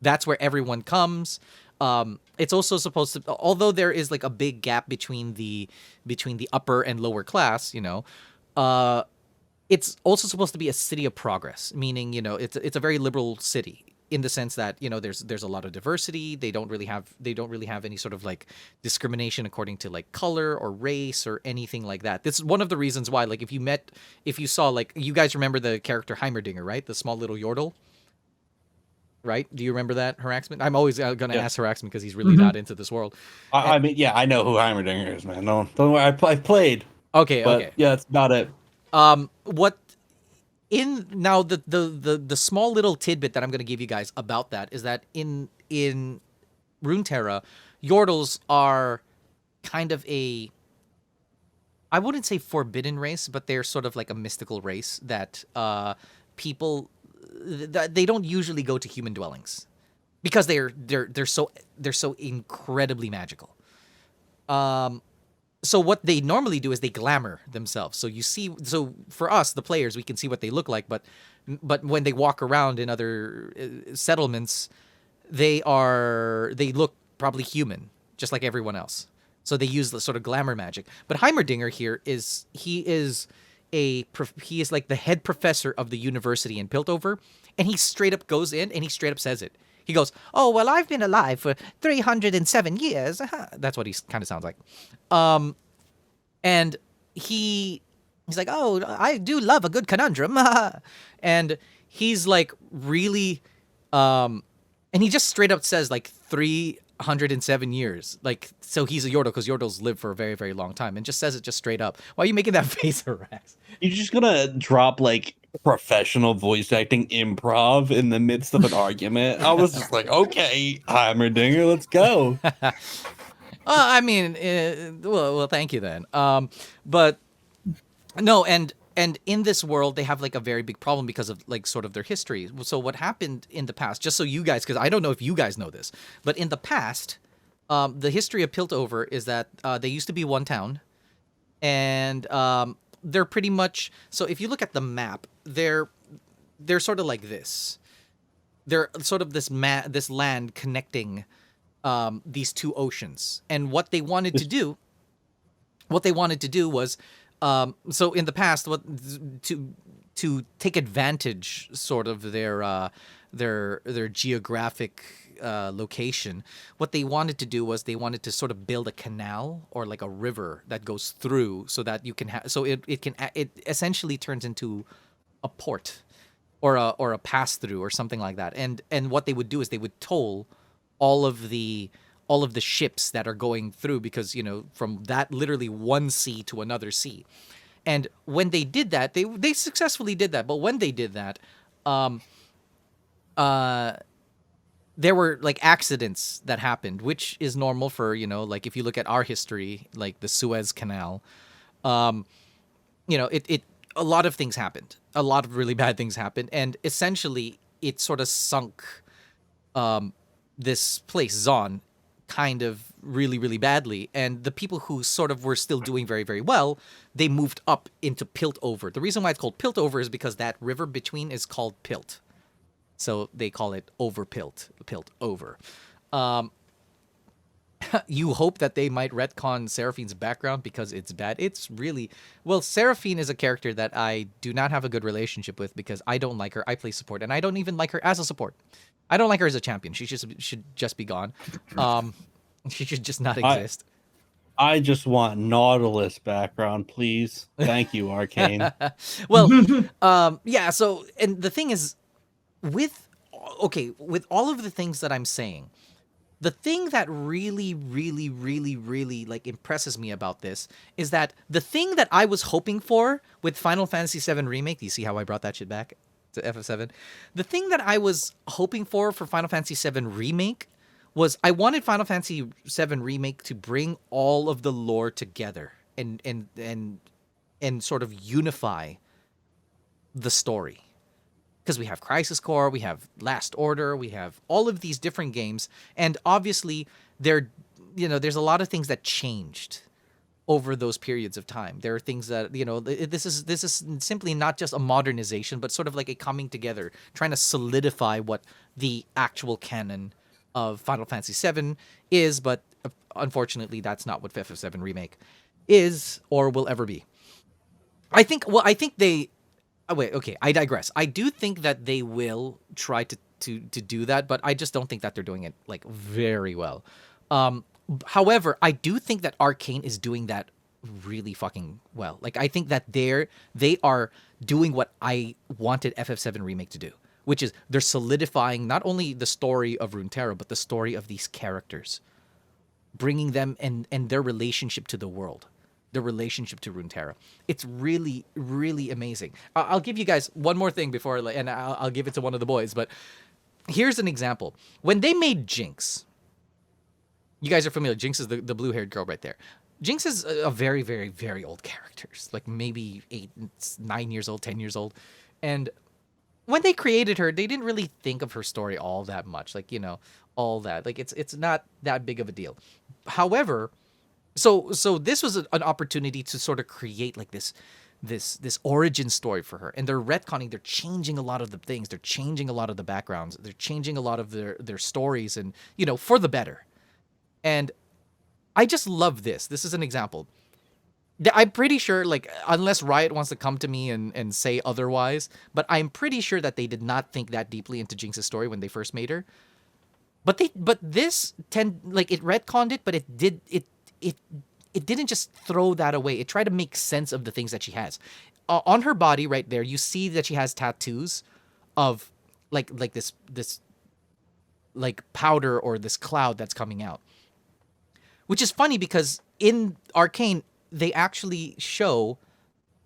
That's where everyone comes. It's also supposed to, although there is like a big gap between the upper and lower class, it's also supposed to be a city of progress, meaning, it's a very liberal city in the sense that, there's a lot of diversity. They don't really have any sort of like discrimination according to like color or race or anything like that. This is one of the reasons why, like, if you saw, like, you guys remember the character Heimerdinger, right? The small little Yordle. Right? Do you remember that, Haraxmant? I'm always going to ask Haraxmant because he's really not into this world. I mean, I know who Heimerdinger is, man. Don't worry. I've played. Okay. Yeah, that's about it. now the small little tidbit that I'm going to give you guys about that is that in Runeterra, Yordles are kind of a, I wouldn't say forbidden race, but they're sort of like a mystical race that people that they don't usually go to human dwellings because they're so incredibly magical. So what they normally do is they glamour themselves. So for us, the players, we can see what they look like, but when they walk around in other settlements, they look probably human, just like everyone else. So they use the sort of glamour magic. But Heimerdinger here he is like the head professor of the university in Piltover, and he straight up goes in and he straight up says it. He goes, "Oh, well, I've been alive for 307 years." That's what he kind of sounds like. And he's like, "Oh, I do love a good conundrum." And he's like really, and he just straight up says like 307 years. Like, so he's a Yordle because Yordles live for a very, very long time, and just says it just straight up. Why are you making that face, Harax? You're just gonna drop like professional voice acting improv in the midst of an argument. I was just like, okay, Heimerdinger, let's go. I mean, well, thank you then. But no, and in this world, they have like a very big problem because of like sort of their history. So what happened in the past, just so you guys, because I don't know if you guys know this, but in the past, the history of Piltover is that they used to be one town, and they're pretty much, so if you look at the map, they're sort of like this. They're sort of this land connecting these two oceans. And what they wanted to do was, so in the past, to take advantage sort of their geographic location, what they wanted to do was they wanted to sort of build a canal or like a river that goes through, so that you can it essentially turns into a port or a pass through or something like that. And what they would do is they would toll all of the ships that are going through, because from that literally one sea to another sea. And when they did that, they successfully did that. But when they did that, there were like accidents that happened, which is normal for, like if you look at our history, like the Suez Canal, a lot of things happened. A lot of really bad things happened. And essentially it sort of sunk this place, Zon, kind of really, really badly. And the people who sort of were still doing very, very well, they moved up into Piltover. The reason why it's called Piltover is because that river between is called Pilt. So they call it Piltover. You hope that they might retcon Seraphine's background because it's bad. It's really... Well, Seraphine is a character that I do not have a good relationship with because I don't like her. I play support, and I don't even like her as a support. I don't like her as a champion. She should just be gone. She should just not exist. I just want Nautilus background, please. Thank you, Arcane. Well, yeah, so... And the thing is, with all of the things that I'm saying, the thing that really, really, really, really like impresses me about this is that the thing that I was hoping for with Final Fantasy VII Remake, do you see how I brought that shit back to FF7? The thing that I was hoping for Final Fantasy VII Remake was I wanted Final Fantasy VII Remake to bring all of the lore together and sort of unify the story. Because we have Crisis Core, we have Last Order, we have all of these different games, and obviously there's a lot of things that changed over those periods of time. There are things that this is simply not just a modernization, but sort of like a coming together, trying to solidify what the actual canon of Final Fantasy VII is. But unfortunately, that's not what FF7 Remake is or will ever be. I think they. Oh, wait, okay, I digress. I do think that they will try to do that, but I just don't think that they're doing it like very well. However, I do think that Arcane is doing that really fucking well. Like, I think that they are doing what I wanted FF7 Remake to do, which is they're solidifying not only the story of Runeterra, but the story of these characters, bringing them and their relationship to the world. the relationship to Runeterra. It's really, really amazing. I'll give you guys one more thing before, and I'll give it to one of the boys. But here's an example. When they made Jinx, you guys are familiar. Jinx is the blue-haired girl right there. Jinx is a very, very, very old character. Like maybe 9 years old, 10 years old. And when they created her, they didn't really think of her story all that much. Like, you know, all that. Like, it's not that big of a deal. However, so this was an opportunity to sort of create like this origin story for her. And they're retconning, they're changing a lot of the things. They're changing a lot of the backgrounds. They're changing a lot of their stories and, you know, for the better. And I just love this. This is an example. I'm pretty sure, like, unless Riot wants to come to me and say otherwise, but I'm pretty sure that they did not think that deeply into Jinx's story when they first made her. But it retconned it, but it didn't just throw that away. It tried to make sense of the things that she has. On her body right there, you see that she has tattoos of like this like powder or this cloud that's coming out. Which is funny because in Arcane, they actually show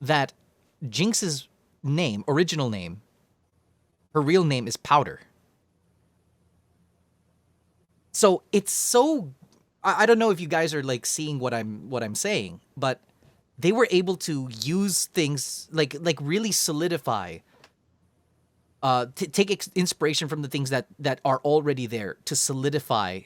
that Jinx's name, original name, her real name is Powder. So it's so, I don't know if you guys are like seeing what I'm saying, but they were able to use things like really solidify, take inspiration from the things that are already there to solidify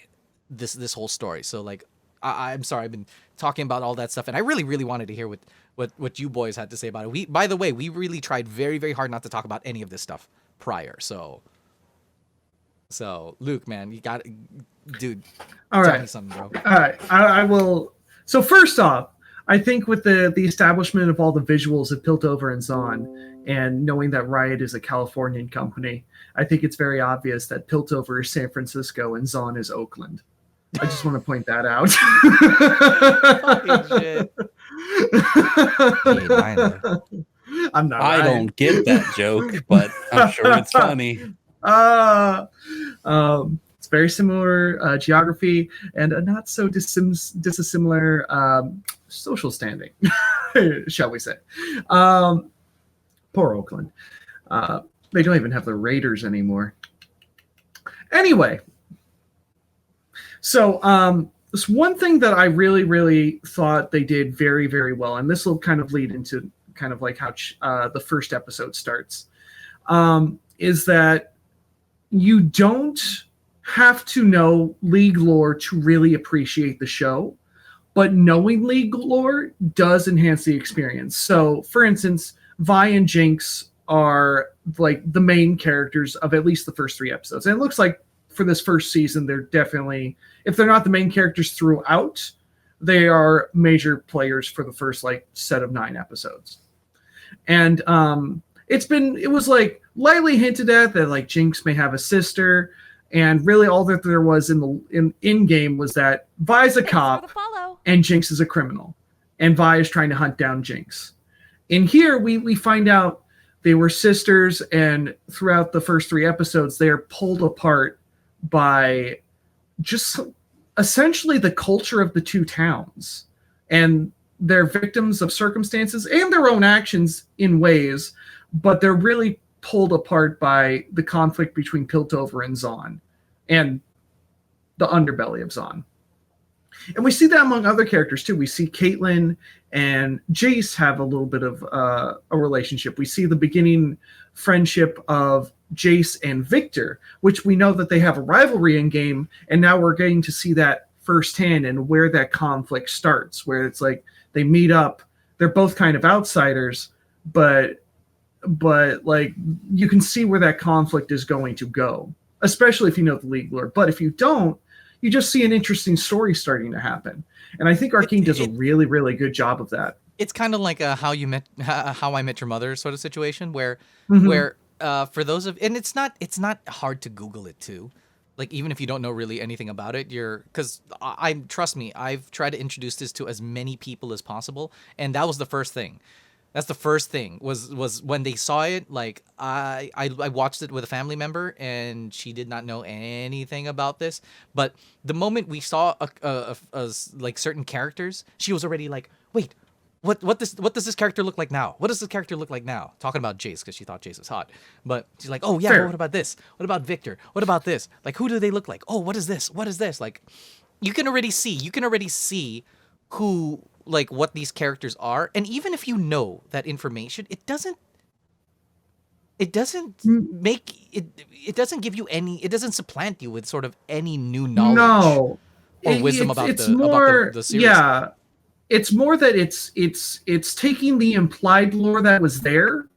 this whole story. So like, I'm sorry, I've been talking about all that stuff, and I really, really wanted to hear what you boys had to say about it. By the way, we really tried very, very hard not to talk about any of this stuff prior. So Luke, man, you got, dude. All tell right, me something, bro. All right, I will. So first off, I think with the establishment of all the visuals of Piltover and Zon, and knowing that Riot is a Californian company, I think it's very obvious that Piltover is San Francisco and Zon is Oakland. I just want to point that out. Fucking shit. I'm not. I don't get that joke, but I'm sure it's funny. It's very similar geography and a not so dissimilar social standing, shall we say. Poor Oakland. They don't even have the Raiders anymore. Anyway. So this one thing that I really, really thought they did very, very well, and this will kind of lead into kind of like how the first episode starts, is that you don't have to know League lore to really appreciate the show, but knowing League lore does enhance the experience. So, for instance, Vi and Jinx are like the main characters of at least the first 3 episodes. And it looks like for this first season, they're definitely, if they're not the main characters throughout, they are major players for the first like set of 9 episodes. And it was like lightly hinted at that like Jinx may have a sister, and really all that there was in game was that Vi's a cop and Jinx is a criminal, and Vi is trying to hunt down Jinx. In here, we find out they were sisters, and throughout the first 3 episodes, they are pulled apart by just essentially the culture of the 2 towns, and they're victims of circumstances and their own actions in ways, but they're really pulled apart by the conflict between Piltover and Zon and the underbelly of Zon. And we see that among other characters too. We see Caitlyn and Jace have a little bit of a relationship. We see the beginning friendship of Jace and Victor, which we know that they have a rivalry in game, and now we're getting to see that firsthand and where that conflict starts, where it's like they meet up, they're both kind of outsiders, but like you can see where that conflict is going to go, especially if you know the League lore. But if you don't, you just see an interesting story starting to happen. And I think Arcane does a really, really good job of that. It's kind of like How I Met Your Mother sort of situation where for those of, and it's not hard to Google it too. Like, even if you don't know really anything about it, because trust me, I've tried to introduce this to as many people as possible. And that was the first thing. That's the first thing was when they saw it. Like I watched it with a family member, and she did not know anything about this. But the moment we saw like certain characters, she was already like, "Wait, what does this character look like now? What does this character look like now? Talking about Jace because she thought Jace was hot, but she's like, oh yeah, Fair. but what about this? What about Victor? What about this? Like, who do they look like? Oh, what is this? What is this? Like, you can already see who, like, what these characters are, and even if you know that information, it doesn't make it doesn't give you any, it doesn't supplant you with sort of any new knowledge No. or wisdom about it's the more, about the series. Yeah. It's more that it's taking the implied lore that was there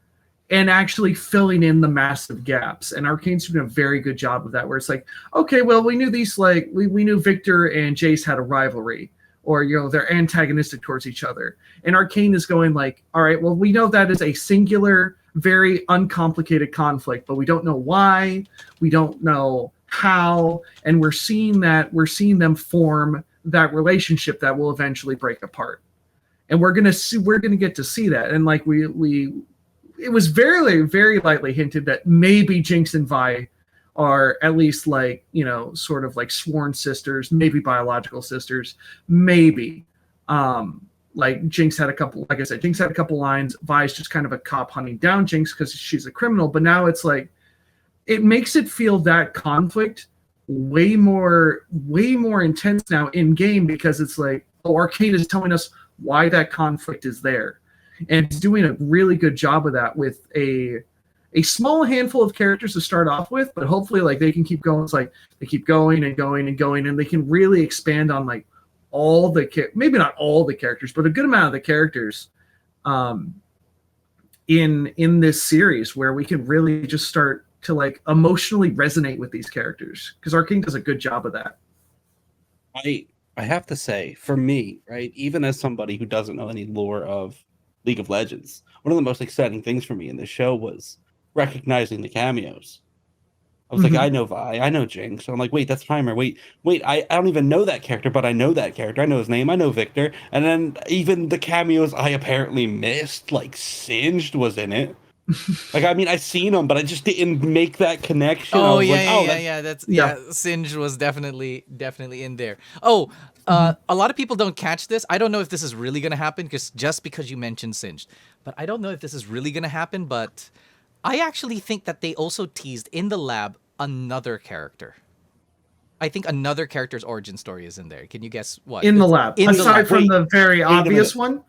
and actually filling in the massive gaps. And Arcane's doing a very good job of that, where it's like, okay, well, we knew these, like, we knew Victor and Jace had a rivalry, or, you know, they're antagonistic towards each other. And Arcane is going like, all right, well, we know that is a singular, very uncomplicated conflict, but we don't know why, we don't know how, and we're seeing them form that relationship that will eventually break apart. And we're gonna get to see that. And like it was very, very lightly hinted that maybe Jinx and Vi are at least, like, you know, sort of like sworn sisters, maybe biological sisters, maybe. Like Jinx had a couple, like I said, Jinx had a couple lines. Vi's just kind of a cop hunting down Jinx because she's a criminal. But now it's like, it makes it feel that conflict way more intense now in game, because it's like, oh, Arcane is telling us why that conflict is there, and it's doing a really good job of that with a small handful of characters to start off with, but hopefully, like, they can keep going. It's like they keep going and going and going, and they can really expand on, like, all the maybe not all the characters, but a good amount of the characters in this series, where we can really just start to, like, emotionally resonate with these characters, because Arcane does a good job of that. I have to say, for me, right, even as somebody who doesn't know any lore of League of Legends, one of the most exciting things for me in this show was recognizing the cameos. I was like, I know Vi, I know Jinx. So I'm like, wait, that's Primer. Wait, I don't even know that character, but I know that character. I know his name. I know Victor. And then even the cameos I apparently missed, like Singed was in it. Like, I mean, I've seen him, but I just didn't make that connection. Oh, That's Singed was definitely in there. Oh, a lot of people don't catch this. I don't know if this is really gonna happen, just because you mentioned Singed, but I don't know if this is really gonna happen. But I actually think that they also teased in the lab another character. I think another character's origin story is in there. Can you guess what? In the lab, aside from the very obvious one.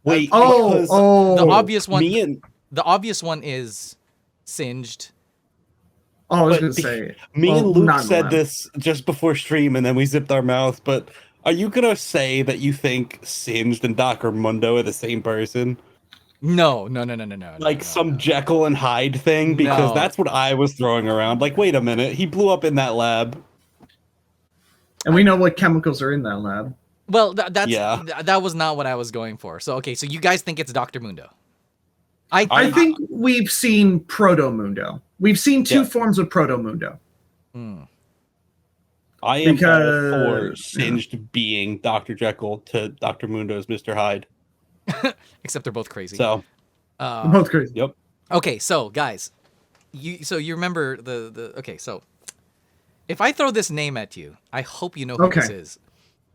Wait, the obvious one. The obvious one is Singed. Oh, I was going to say. And Luke said this just before stream, and then we zipped our mouths. But are you going to say that you think Singed and Dr. Mundo are the same person? No. Like some Jekyll and Hyde thing? Because that's what I was throwing around. Like, wait a minute. He blew up in that lab. And we know what chemicals are in that lab. Well, that was not what I was going for. So, okay, so you guys think it's Dr. Mundo? I think we've seen Proto-Mundo. We've seen two forms of Proto-Mundo. I am all for Singed being Dr. Jekyll to Dr. Mundo's Mr. Hyde. Except they're both crazy. So, both crazy. Yep. Okay, so guys, you remember okay, so if I throw this name at you, I hope you know who this is.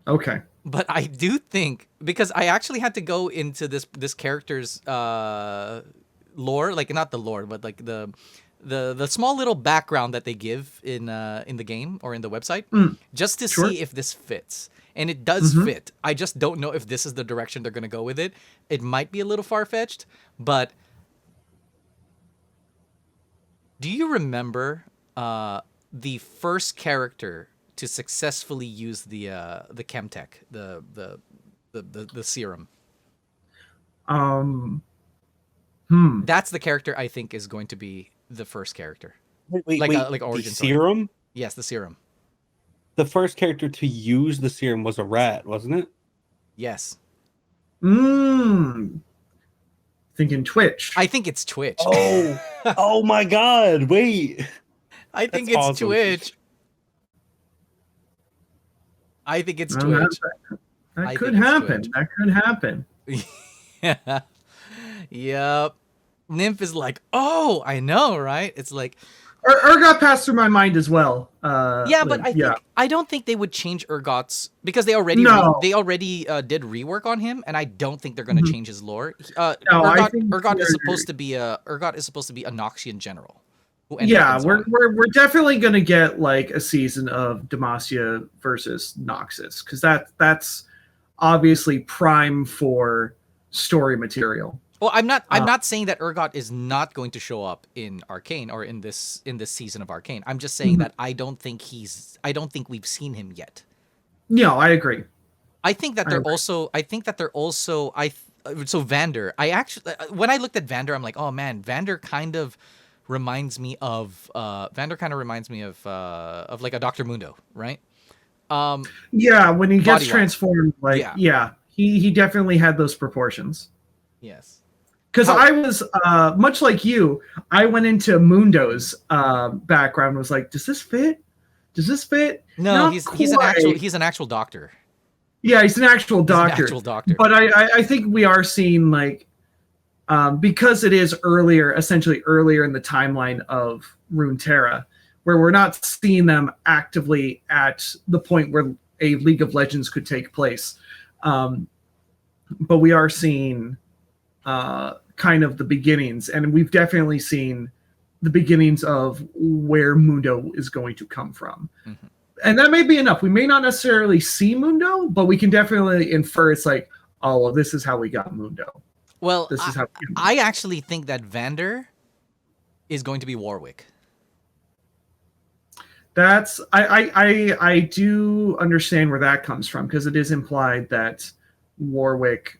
Okay. But I do think, because I actually had to go into this character's lore, like not the lore, but like the small little background that they give in the game or in the website, just to see if this fits. And it does fit. I just don't know if this is the direction they're going to go with it. It might be a little far-fetched, but do you remember the first character to successfully use the Chemtech, the serum? That's the character I think is going to be the first character. Wait, like origin the serum? Yes, the serum. The first character to use the serum was a rat, wasn't it? Yes. Thinking Twitch. I think it's Twitch. Oh, oh my God! Wait, I think it's awesome. Twitch. I think it's Twitch. That could happen. That could happen. Yeah. Yep. Nymph is like, oh, I know, right? It's like, Urgot passed through my mind as well. Yeah, but I don't think they would change Urgot's because they already did rework on him, and I don't think they're going to change his lore. Urgot is supposed to be a Noxian general. Yeah, we're definitely going to get like a season of Demacia versus Noxus because that's obviously prime for story material. Well, I'm not saying that Urgot is not going to show up in Arcane or in this season of Arcane. I'm just saying that I don't think we've seen him yet. No, I agree. I think that so Vander. I actually when I looked at Vander, I'm like, oh man, Vander kind of reminds me of like a Dr. Mundo, right? Yeah, when he gets transformed, he definitely had those proportions. Yes. Because I was much like you, I went into Mundo's background and was like, does this fit? Does this fit? No, he's an actual doctor. Yeah, he's an actual doctor. But I think we are seeing like because it is essentially earlier in the timeline of Runeterra, where we're not seeing them actively at the point where a League of Legends could take place. But we are seeing kind of the beginnings, and we've definitely seen the beginnings of where Mundo is going to come from. Mm-hmm. And that may be enough. We may not necessarily see Mundo, but we can definitely infer it's like, oh, well, this is how we got Mundo. Well, I actually think that Vander is going to be Warwick. That's I do understand where that comes from, because it is implied that Warwick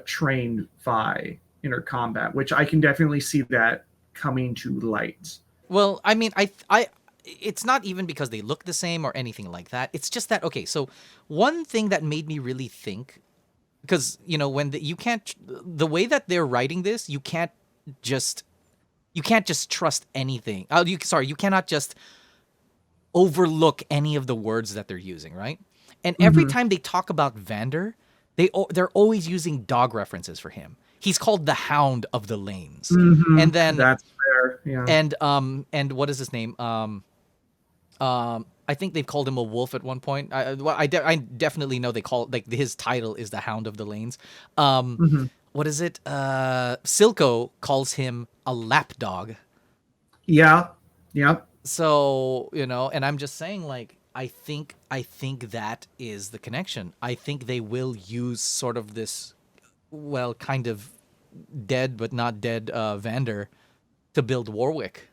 trained Vi in her combat, which I can definitely see that coming to light. Well, I mean, I it's not even because they look the same or anything like that. It's just that, okay, so one thing that made me really think, because, you know, when the way that they're writing this, you can't just trust anything. You cannot just overlook any of the words that they're using, right? And every time they talk about Vander, they're always using dog references for him. He's called the Hound of the Lanes, and then that's fair. Yeah. And what is his name? I think they've called him a wolf at one point. I definitely know they call like his title is the Hound of the Lanes. What is it? Silco calls him a lapdog. Yeah. Yep. So, you know, and I'm just saying, like, I think that is the connection. I think they will use sort of this, well, kind of dead but not dead Vander to build Warwick.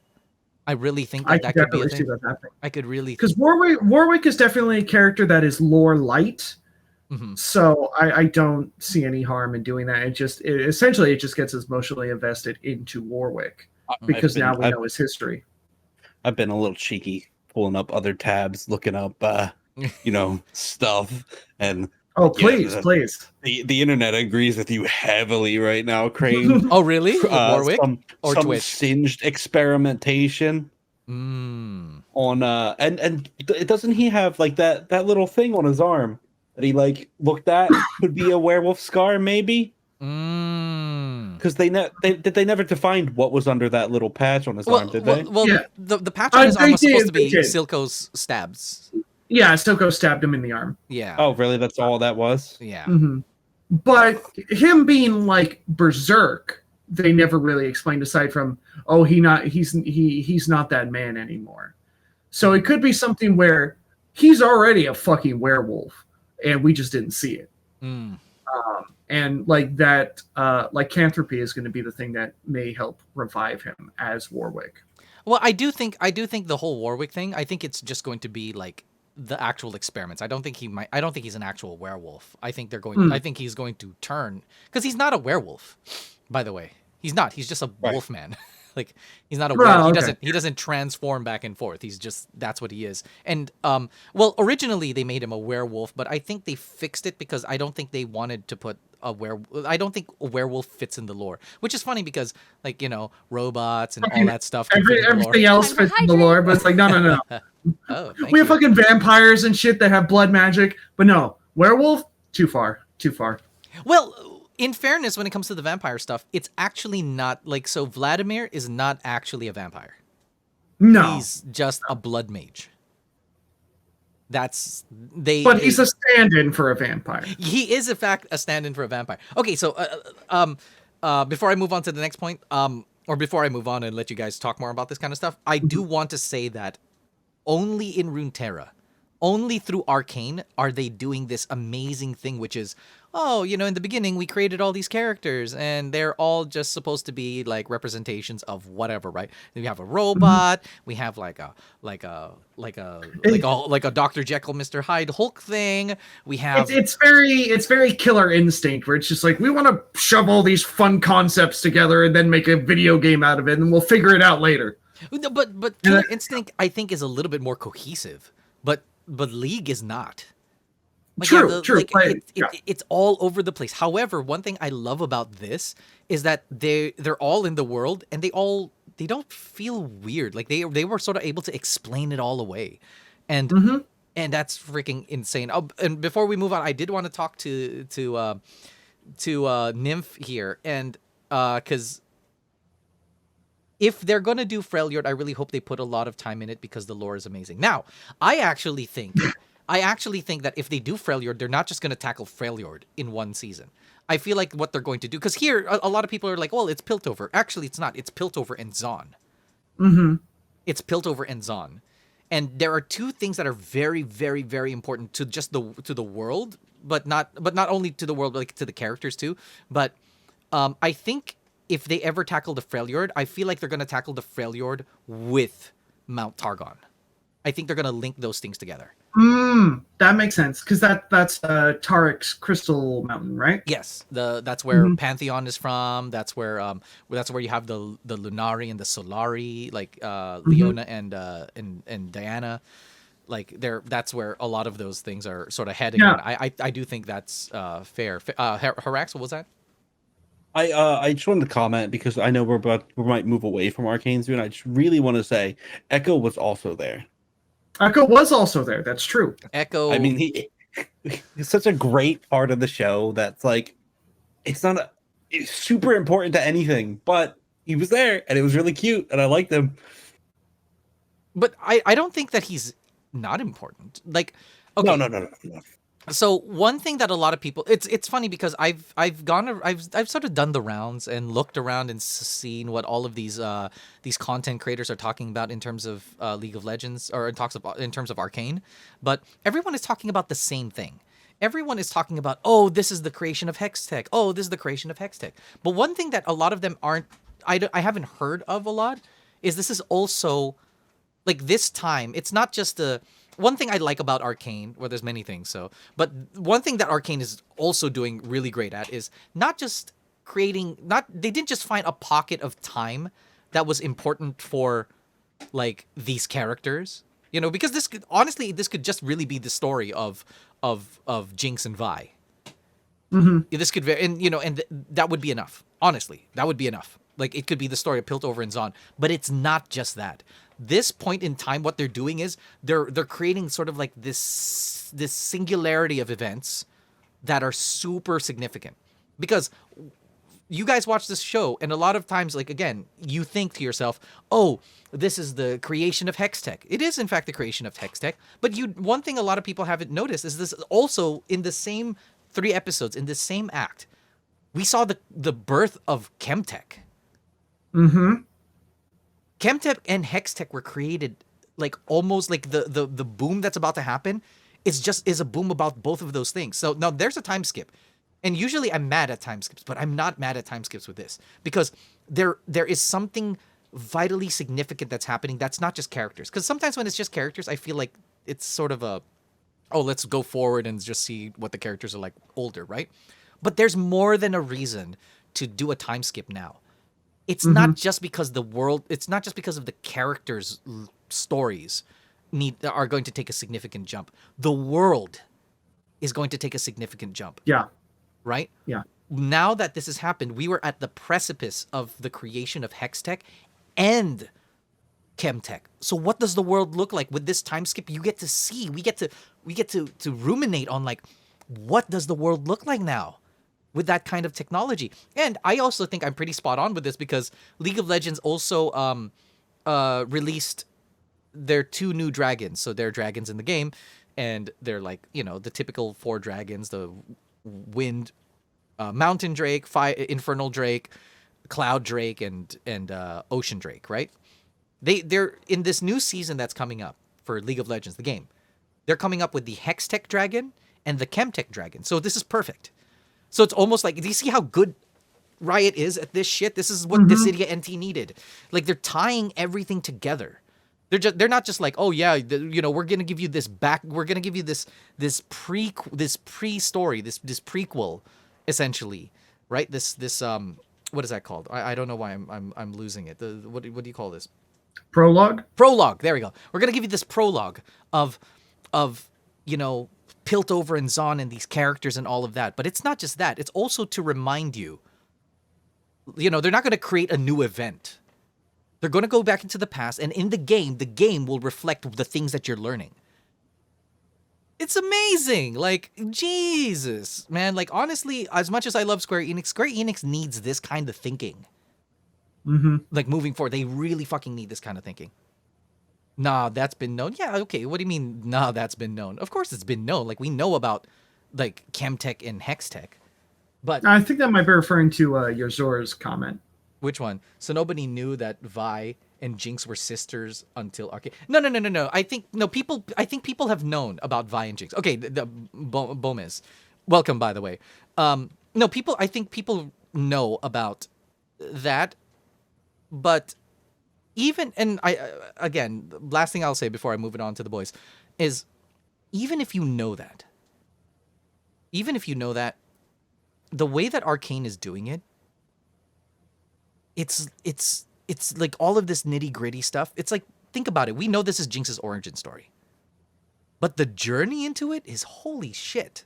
I really think that could be a thing. I could really, because Warwick is definitely a character that is lore light. So I don't see any harm in doing that. Essentially it just gets us emotionally invested into Warwick because now we know his history. I've been a little cheeky, pulling up other tabs, looking up, stuff, and please. The internet agrees with you heavily right now, Crane. Oh, really? Warwick or some Twitch? Singed experimentation on and doesn't he have like that little thing on his arm that he like looked at could be a werewolf scar, maybe? Because they never defined what was under that little patch on his arm, did they? Well, yeah. the patch on his arm was supposed to be Silco's stabs. Yeah, Silco stabbed him in the arm. Yeah. Oh, really? That's all that was? Yeah. But him being like berserk, they never really explained, aside from, he's not that man anymore. So it could be something where he's already a fucking werewolf and we just didn't see it. And like that, lycanthropy is going to be the thing that may help revive him as Warwick. Well, I do think the whole Warwick thing, I think it's just going to be like the actual experiments. I don't think he's an actual werewolf. I think I think he's going to turn, because he's not a werewolf, by the way. He's not. He's just a wolf man. Like, he's not a werewolf. He doesn't transform back and forth. He's just, that's what he is. And originally they made him a werewolf, but I think they fixed it because I don't think they wanted to put I don't think a werewolf fits in the lore, which is funny because, like, you know, robots and all that stuff. Everything else fits in the lore, but it's like, no. We have fucking vampires and shit that have blood magic, but no, werewolf, too far. Well, in fairness, when it comes to the vampire stuff, it's actually not like, so Vladimir is not actually a vampire. No. He's just a blood mage. That's they. But he's a stand-in for a vampire. He is, in fact, a stand-in for a vampire. Okay, so before I move on to the next point, or before I move on and let you guys talk more about this kind of stuff, I do want to say that only in Runeterra, only through Arcane are they doing this amazing thing, which is, oh, you know, in the beginning we created all these characters and they're all just supposed to be like representations of whatever, right? We have a robot, we have like a Dr. Jekyll, Mr. Hyde Hulk thing. We have it's very Killer Instinct, where it's just like, we want to shove all these fun concepts together and then make a video game out of it, and we'll figure it out later. But Killer Instinct, I think, is a little bit more cohesive. But League is not. Like, True. It's all over the place. However, one thing I love about this is that they're all in the world, and they don't feel weird. Like they were sort of able to explain it all away, and that's freaking insane. Oh, and before we move on, I did want to talk to Nymph here, and because if they're going to do Freljord, I really hope they put a lot of time in it because the lore is amazing. Now, I actually think that if they do Freljord, they're not just going to tackle Freljord in one season. I feel like what they're going to do, because here, a lot of people are like, well, it's Piltover. Actually, it's not. It's Piltover and Zon. It's Piltover and Zon. And there are two things that are very, very, very important to just to the world, but not only to the world, but like to the characters too. But I think if they ever tackle the Freljord, I feel like they're going to tackle the Freljord with Mount Targon. I think they're going to link those things together. That makes sense, because that's Tarek's Crystal Mountain, right? Yes, that's where Pantheon is from. That's where you have the Lunari and the Solari, like Leona and Diana. Like that's where a lot of those things are sort of heading. Yeah. I do think that's fair. Harax, what was that? I just wanted to comment because I know we might move away from Arcane soon. I just really want to say Echo was also there. Echo was also there. That's true. Echo. I mean, he's such a great part of the show that's like, it's super important to anything, but he was there and it was really cute and I liked him. But I don't think that he's not important. Like, okay. No. So one thing that a lot of people, it's funny because I've sort of done the rounds and looked around and seen what all of these content creators are talking about in terms of League of Legends, or in terms of Arcane, but everyone is talking about the same thing. Everyone is talking about, oh, this is the creation of Hextech. Oh, this is the creation of Hextech. But one thing that a lot of them I haven't heard of a lot is this is also, like, this time, it's not just one thing I like about Arcane, well, there's many things, but one thing that Arcane is also doing really great at is not just they didn't just find a pocket of time that was important for, like, these characters, you know, because this could just really be the story of Jinx and Vi. This could and that would be enough. Honestly, that would be enough. Like, it could be the story of Piltover and Zon, but it's not just that. This point in time, what they're doing is they're creating sort of like this singularity of events that are super significant. Because you guys watch this show, and a lot of times, like, again, you think to yourself, oh, this is the creation of Hextech. It is, in fact, the creation of Hextech. But one thing a lot of people haven't noticed is this also, in the same 3 episodes, in the same act, we saw the birth of Chemtech. Chemtech and Hextech were created, like, almost like the boom that's about to happen is a boom about both of those things. So now there's a time skip. And usually I'm mad at time skips, but I'm not mad at time skips with this, because there is something vitally significant that's happening that's not just characters. Because sometimes when it's just characters, I feel like it's sort of let's go forward and just see what the characters are like older, right? But there's more than a reason to do a time skip now. It's not just because it's not just because of the characters' stories are going to take a significant jump. The world is going to take a significant jump. Yeah. Right? Yeah. Now that this has happened, we were at the precipice of the creation of Hextech and Chemtech. So what does the world look like with this time skip? You get to see, we get to ruminate on, like, what does the world look like now with that kind of technology? And I also think I'm pretty spot on with this, because League of Legends also released they're 2 new dragons. So they're dragons in the game, and they're like, you know, the typical 4 dragons: the wind, mountain drake, fire, infernal drake, cloud drake, and ocean drake. Right? They're in this new season that's coming up for League of Legends, the game. They're coming up with the Hextech dragon and the Chemtech dragon. So this is perfect. So it's almost like, do you see how good Riot is at this shit? This is what Dissidia NT needed. Like, they're tying everything together. They're not just like, oh yeah, you know, we're gonna give you this we're gonna give you this pre-story, this prequel, essentially, right? This what is that called? I don't know why I'm losing it. What do you call this? Prologue. There we go. We're gonna give you this prologue of you know, Piltover and Zon and these characters and all of that. But it's not just that. It's also to remind you. You know, they're not gonna create a new event. They're going to go back into the past, and in the game will reflect the things that you're learning. It's amazing. Like, Jesus, man. Like, honestly, as much as I love Square Enix needs this kind of thinking. Like, moving forward, they really fucking need this kind of thinking. Nah, that's been known. Yeah, okay, what do you mean, nah, that's been known? Of course it's been known. Like, we know about, like, Chemtech and Hextech. But I think that might be referring to Yozora's comment. Which one? So nobody knew that Vi and Jinx were sisters until Arcane. No. I think people have known about Vi and Jinx. Okay, Bomis, welcome, by the way. No, I think people know about that, but even, and again, last thing I'll say before I move it on to the boys is, even if you know that, the way that Arcane is doing it, it's like all of this nitty gritty stuff. It's like, think about it. We know this is Jinx's origin story, but the journey into it is holy shit.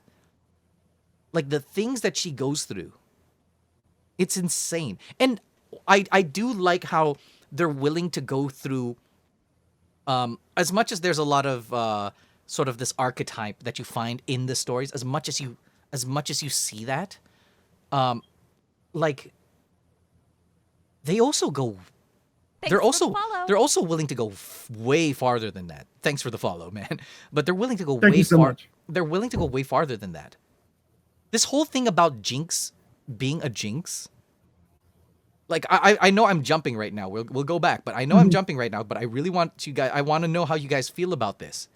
Like, the things that she goes through, it's insane. And I do like how they're willing to go through, as much as there's a lot of sort of this archetype that you find in the stories, as much as you see that, like, they also go. They're also willing to go way farther than that. Thanks for the follow, man. But they're willing to go way far. They're willing to go way farther than that. This whole thing about Jinx being a Jinx. Like, I know I'm jumping right now. We'll go back, but I know I'm jumping right now. But I really want you guys. I want to know how you guys feel about this.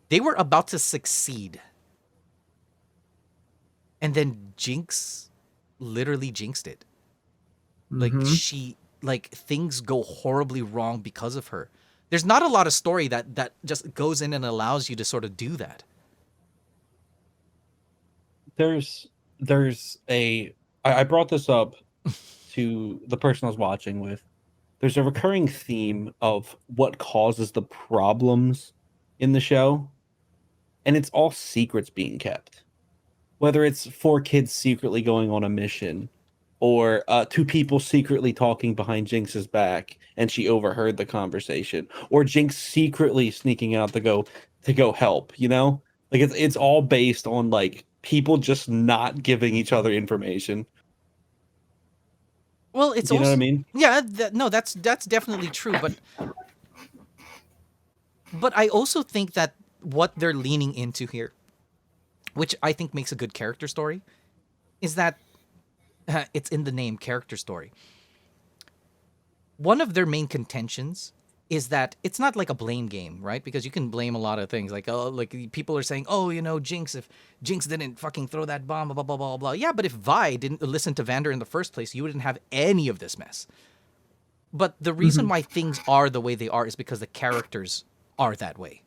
They were about to succeed, and then Jinx literally jinxed it. Like, things go horribly wrong because of her. There's not a lot of story that just goes in and allows you to sort of do that. I brought this up to the person I was watching with. There's a recurring theme of what causes the problems in the show, and it's all secrets being kept. Whether it's 4 kids secretly going on a mission, or 2 people secretly talking behind Jinx's back and she overheard the conversation, or Jinx secretly sneaking out to go help, you know? Like, it's all based on, like, people just not giving each other information. Well, it's you know what I mean? Yeah, that's definitely true, but I also think that what they're leaning into here, which I think makes a good character story, is that it's in the name, character story. One of their main contentions is that it's not like a blame game, right? Because you can blame a lot of things. Like, people are saying, oh, you know, Jinx, if Jinx didn't fucking throw that bomb, blah, blah, blah, blah. Yeah, but if Vi didn't listen to Vander in the first place, you wouldn't have any of this mess. But the reason why things are the way they are is because the characters are that way.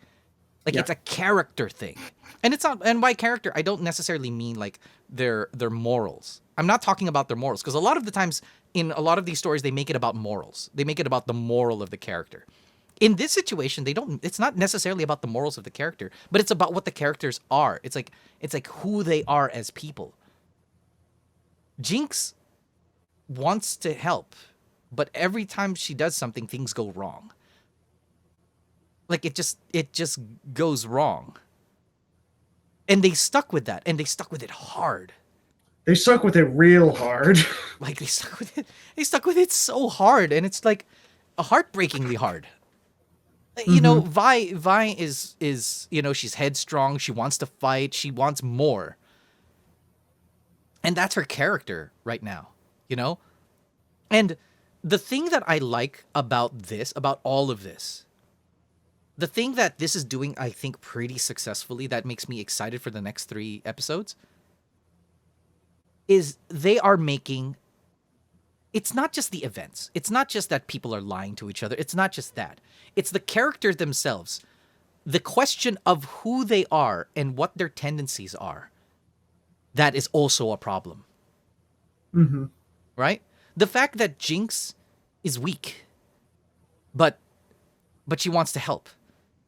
Like, it's a character thing. And it's not, and by character, I don't necessarily mean like their morals. I'm not talking about their morals, because a lot of the times in a lot of these stories, they make it about morals. They make it about the moral of the character. In this situation, it's not necessarily about the morals of the character, but it's about what the characters are. It's like who they are as people. Jinx wants to help, but every time she does something, things go wrong. Like, it just goes wrong. And they stuck with that, and they stuck with it hard. They stuck with it real hard. Like, they stuck with it so hard, and it's like heartbreakingly hard. You know, Vi is you know, she's headstrong. She wants to fight. She wants more. And that's her character right now, you know? And the thing that I like about this, about all of this, the thing that this is doing, I think, pretty successfully, that makes me excited for the next 3 episodes, is they are making... It's not just the events. It's not just that people are lying to each other. It's not just that. It's the characters themselves. The question of who they are and what their tendencies are. That is also a problem. Right? The fact that Jinx is weak, but she wants to help.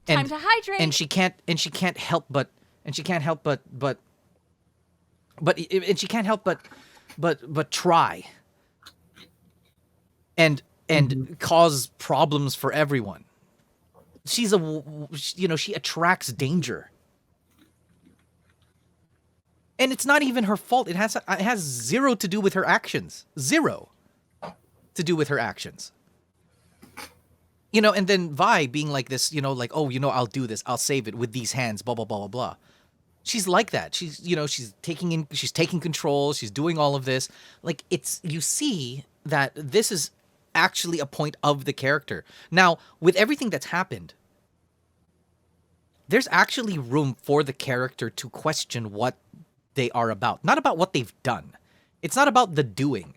Time to hydrate. And she can't help but try. And cause problems for everyone. She's she attracts danger. And it's not even her fault. It has zero to do with her actions. Zero to do with her actions. You know, and then Vi being like this, you know, like, oh, you know, I'll do this. I'll save it with these hands, blah, blah, blah, blah, blah. She's like that. She's, you know, she's taking control. She's doing all of this. Like, you see that this is actually a point of the character. Now, with everything that's happened, there's actually room for the character to question what they are about. Not about what they've done. It's not about the doing.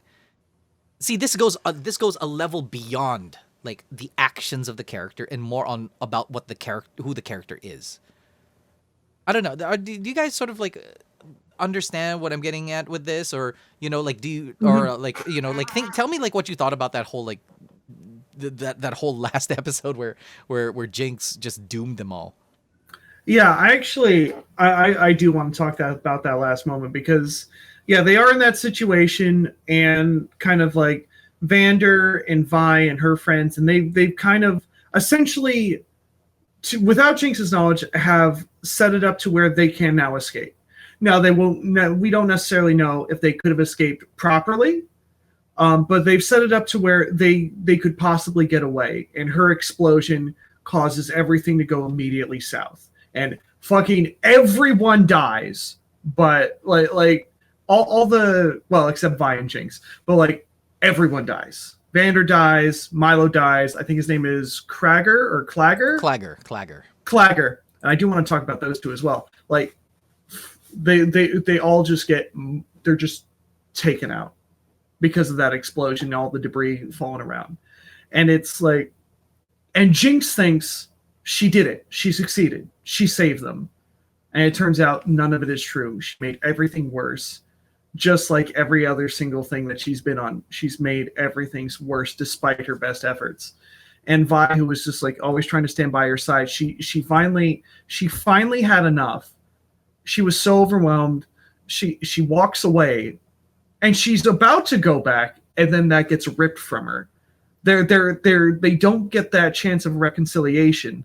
See, this goes a level beyond like the actions of the character and more on about what who the character is. I don't know. Do you guys sort of like understand what I'm getting at with this, or you know, like do you or like you know, like tell me like what you thought about that whole like that whole last episode where Jinx just doomed them all. Yeah, I do want to talk about that last moment because yeah, they are in that situation and kind of like Vander and Vi and her friends, and they've kind of essentially, without Jinx's knowledge, have set it up to where they can now escape. Now they won't. We don't necessarily know if they could have escaped properly, but they've set it up to where they could possibly get away. And her explosion causes everything to go immediately south, and fucking everyone dies. But like all the except Vi and Jinx, but like everyone dies. Vander dies. Milo dies. I think his name is Clagger. Clagger. And I do want to talk about those two as well. Like they all just they're just taken out because of that explosion and all the debris falling around. And it's like, and Jinx thinks she did it. She succeeded. She saved them. And it turns out none of it is true. She made everything worse. Just like every other single thing that she's been on, she's made everything's worse despite her best efforts. And Vi, who was just like always trying to stand by her side, she finally had enough. She was so overwhelmed. She walks away, and she's about to go back, and then that gets ripped from her. They don't get that chance of reconciliation,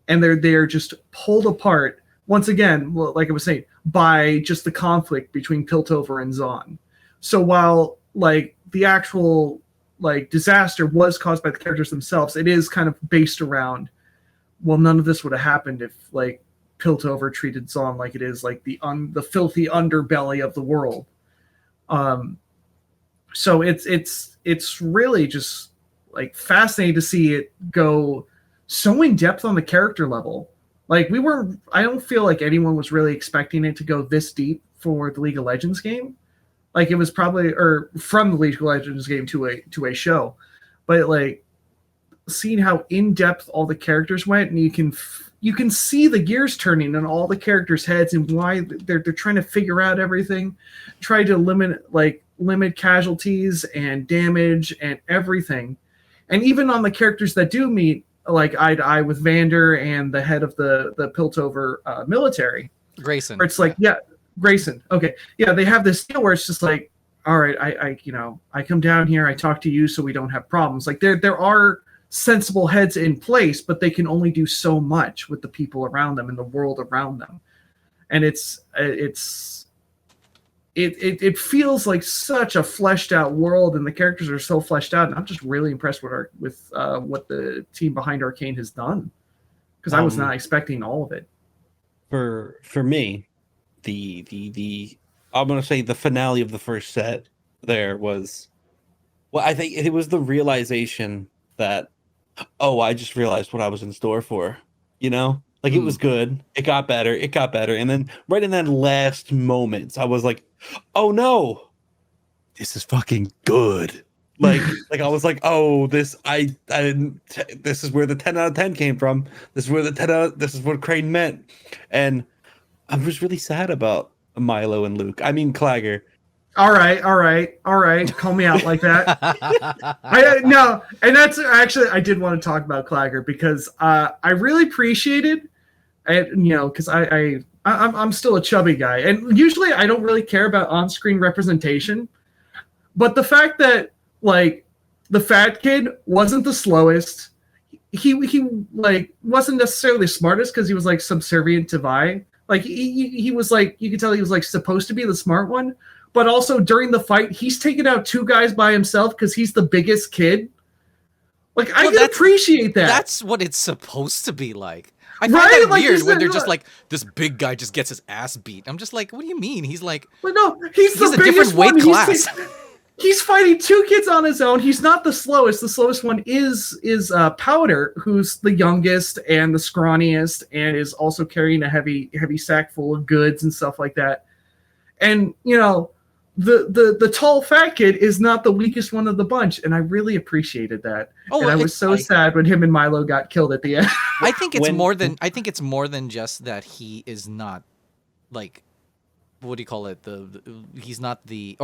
and they're just pulled apart once again, like I was saying, by just the conflict between Piltover and Zahn. So while like the actual like disaster was caused by the characters themselves, it is kind of based around, well, none of this would have happened if like Piltover treated Zahn like it is like the filthy underbelly of the world. So it's really just like fascinating to see it go so in depth on the character level. Like I don't feel like anyone was really expecting it to go this deep for the League of Legends game. Like it was probably, or from the League of Legends game to a show, but like seeing how in depth all the characters went, and you can see the gears turning in all the characters' heads and why they're trying to figure out everything, try to limit casualties and damage and everything, and even on the characters that do meet like eye to eye with Vander and the head of the Piltover military, Grayson. Where it's like, yeah, Grayson. Okay, yeah, they have this deal where it's just like, all right, I come down here, I talk to you, so we don't have problems. Like there are sensible heads in place, but they can only do so much with the people around them and the world around them. And it's it feels like such a fleshed out world, and the characters are so fleshed out. And I'm just really impressed with what the team behind Arcane has done, because I was not expecting all of it. For me, the I'm gonna say the finale of the first set there was, well, I think it was the realization that, oh, I just realized what I was in store for, you know. Like, it was good. It got better. And then right in that last moment, I was like, oh no, this is fucking good. Like I was like, oh, this is where the 10 out of 10 came from. This is what Crane meant. And I was really sad about Milo and Luke. I mean, Clagger. All right. Call me out like that. No, and that's actually, I did want to talk about Clagger, because I really appreciated, and because I'm still a chubby guy, and usually I don't really care about on-screen representation, but the fact that like the fat kid wasn't the slowest, he like wasn't necessarily the smartest because he was like subservient to Vi. Like he was like, you could tell he was like supposed to be the smart one, but also during the fight he's taken out 2 guys by himself because he's the biggest kid. Like, I can appreciate that. That's what it's supposed to be like. I find that like, weird when they're just like, this big guy just gets his ass beat. I'm just like, what do you mean? He's like, but no, he's the a biggest different weight class. He's fighting 2 kids on his own. He's not the slowest. The slowest one is Powder, who's the youngest and the scrawniest, and is also carrying a heavy sack full of goods and stuff like that. And the tall fat kid is not the weakest one of the bunch, and I really appreciated that. And I was so sad when him and Milo got killed at the end. I think it's more than just that he is not like, what do you call it? He's not the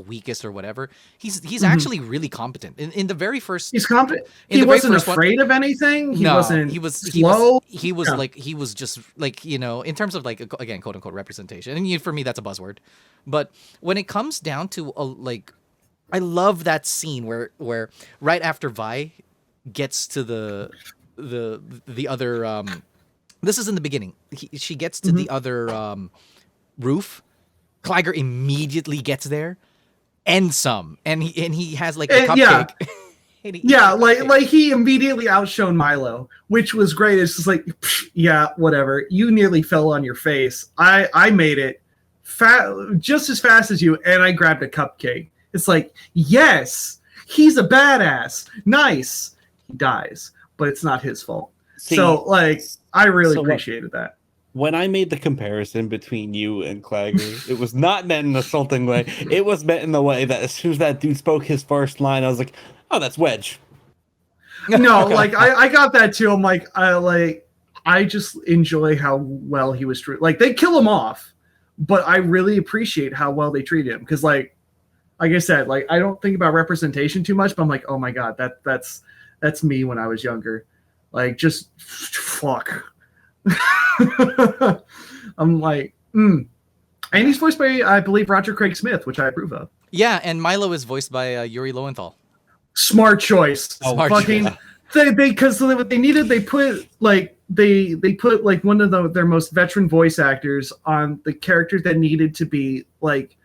weakest or whatever. He's actually really competent. In the very first, he's competent. He wasn't afraid of anything. He wasn't slow. He was just like, in terms of like, again, quote unquote representation. And for me, that's a buzzword. But when it comes down to I love that scene where right after Vi gets to the other, this is in the beginning. She gets to the other roof. Clagger immediately gets there and some, and he has like a cupcake. Yeah. like he immediately outshone Milo, which was great. It's just like, yeah, whatever. You nearly fell on your face. I made it just as fast as you, and I grabbed a cupcake. It's like, yes, he's a badass. Nice. He dies, but it's not his fault. So like, I really appreciated that. When I made the comparison between you and Clagger, it was not meant in an assaulting way. It was meant in the way that as soon as that dude spoke his first line, I was like, oh, that's Wedge. No, like I got that too. I'm like, I just enjoy how well he was treated. Like, they kill him off, but I really appreciate how well they treat him. Because like I said, like, I don't think about representation too much, but I'm like, oh my god, that's me when I was younger. Like, just fuck. I'm like, and he's voiced by, I believe, Roger Craig Smith, which I approve of. Yeah, and Milo is voiced by Yuri Lowenthal. Smart choice. Because what they needed, they put like one of their most veteran voice actors on the character that needed to be like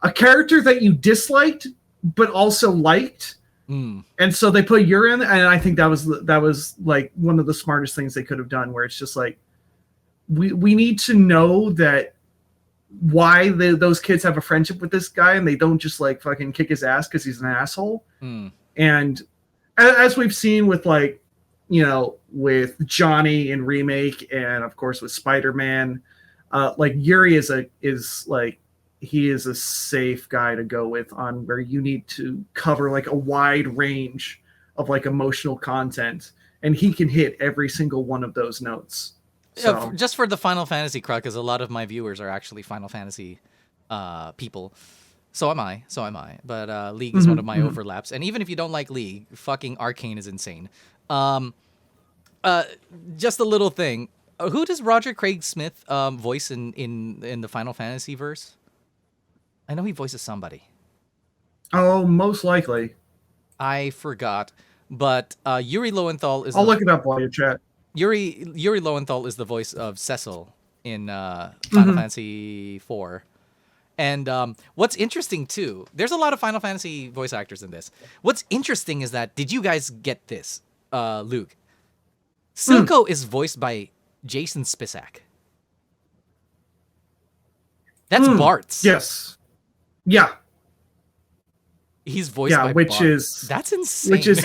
a character that you disliked but also liked. And so they put Yuri in, and I think that was like one of the smartest things they could have done, where it's just like, we need to know that why those kids have a friendship with this guy, and they don't just like fucking kick his ass because he's an asshole. And as we've seen with like, with Johnny in Remake, and of course with Spider-Man, like Yuri is a safe guy to go with on where you need to cover like a wide range of like emotional content, and he can hit every single one of those notes. So. Just for the Final Fantasy crowd, because a lot of my viewers are actually Final Fantasy people. So am I. But League is one of my overlaps. And even if you don't like League, fucking Arcane is insane. Just a little thing. Who does Roger Craig Smith voice in the Final Fantasy verse? I know he voices somebody. Oh, most likely. I forgot. But Yuri Lowenthal is... I'll look it up while you chat. Yuri Lowenthal is the voice of Cecil in Final Fantasy IV. And what's interesting too, there's a lot of Final Fantasy voice actors in this. What's interesting is that, did you guys get this, Luke? Silco is voiced by Jason Spisak. That's Bart's. Yes. Yeah. He's voiced by which Bart. is That's insane. Which is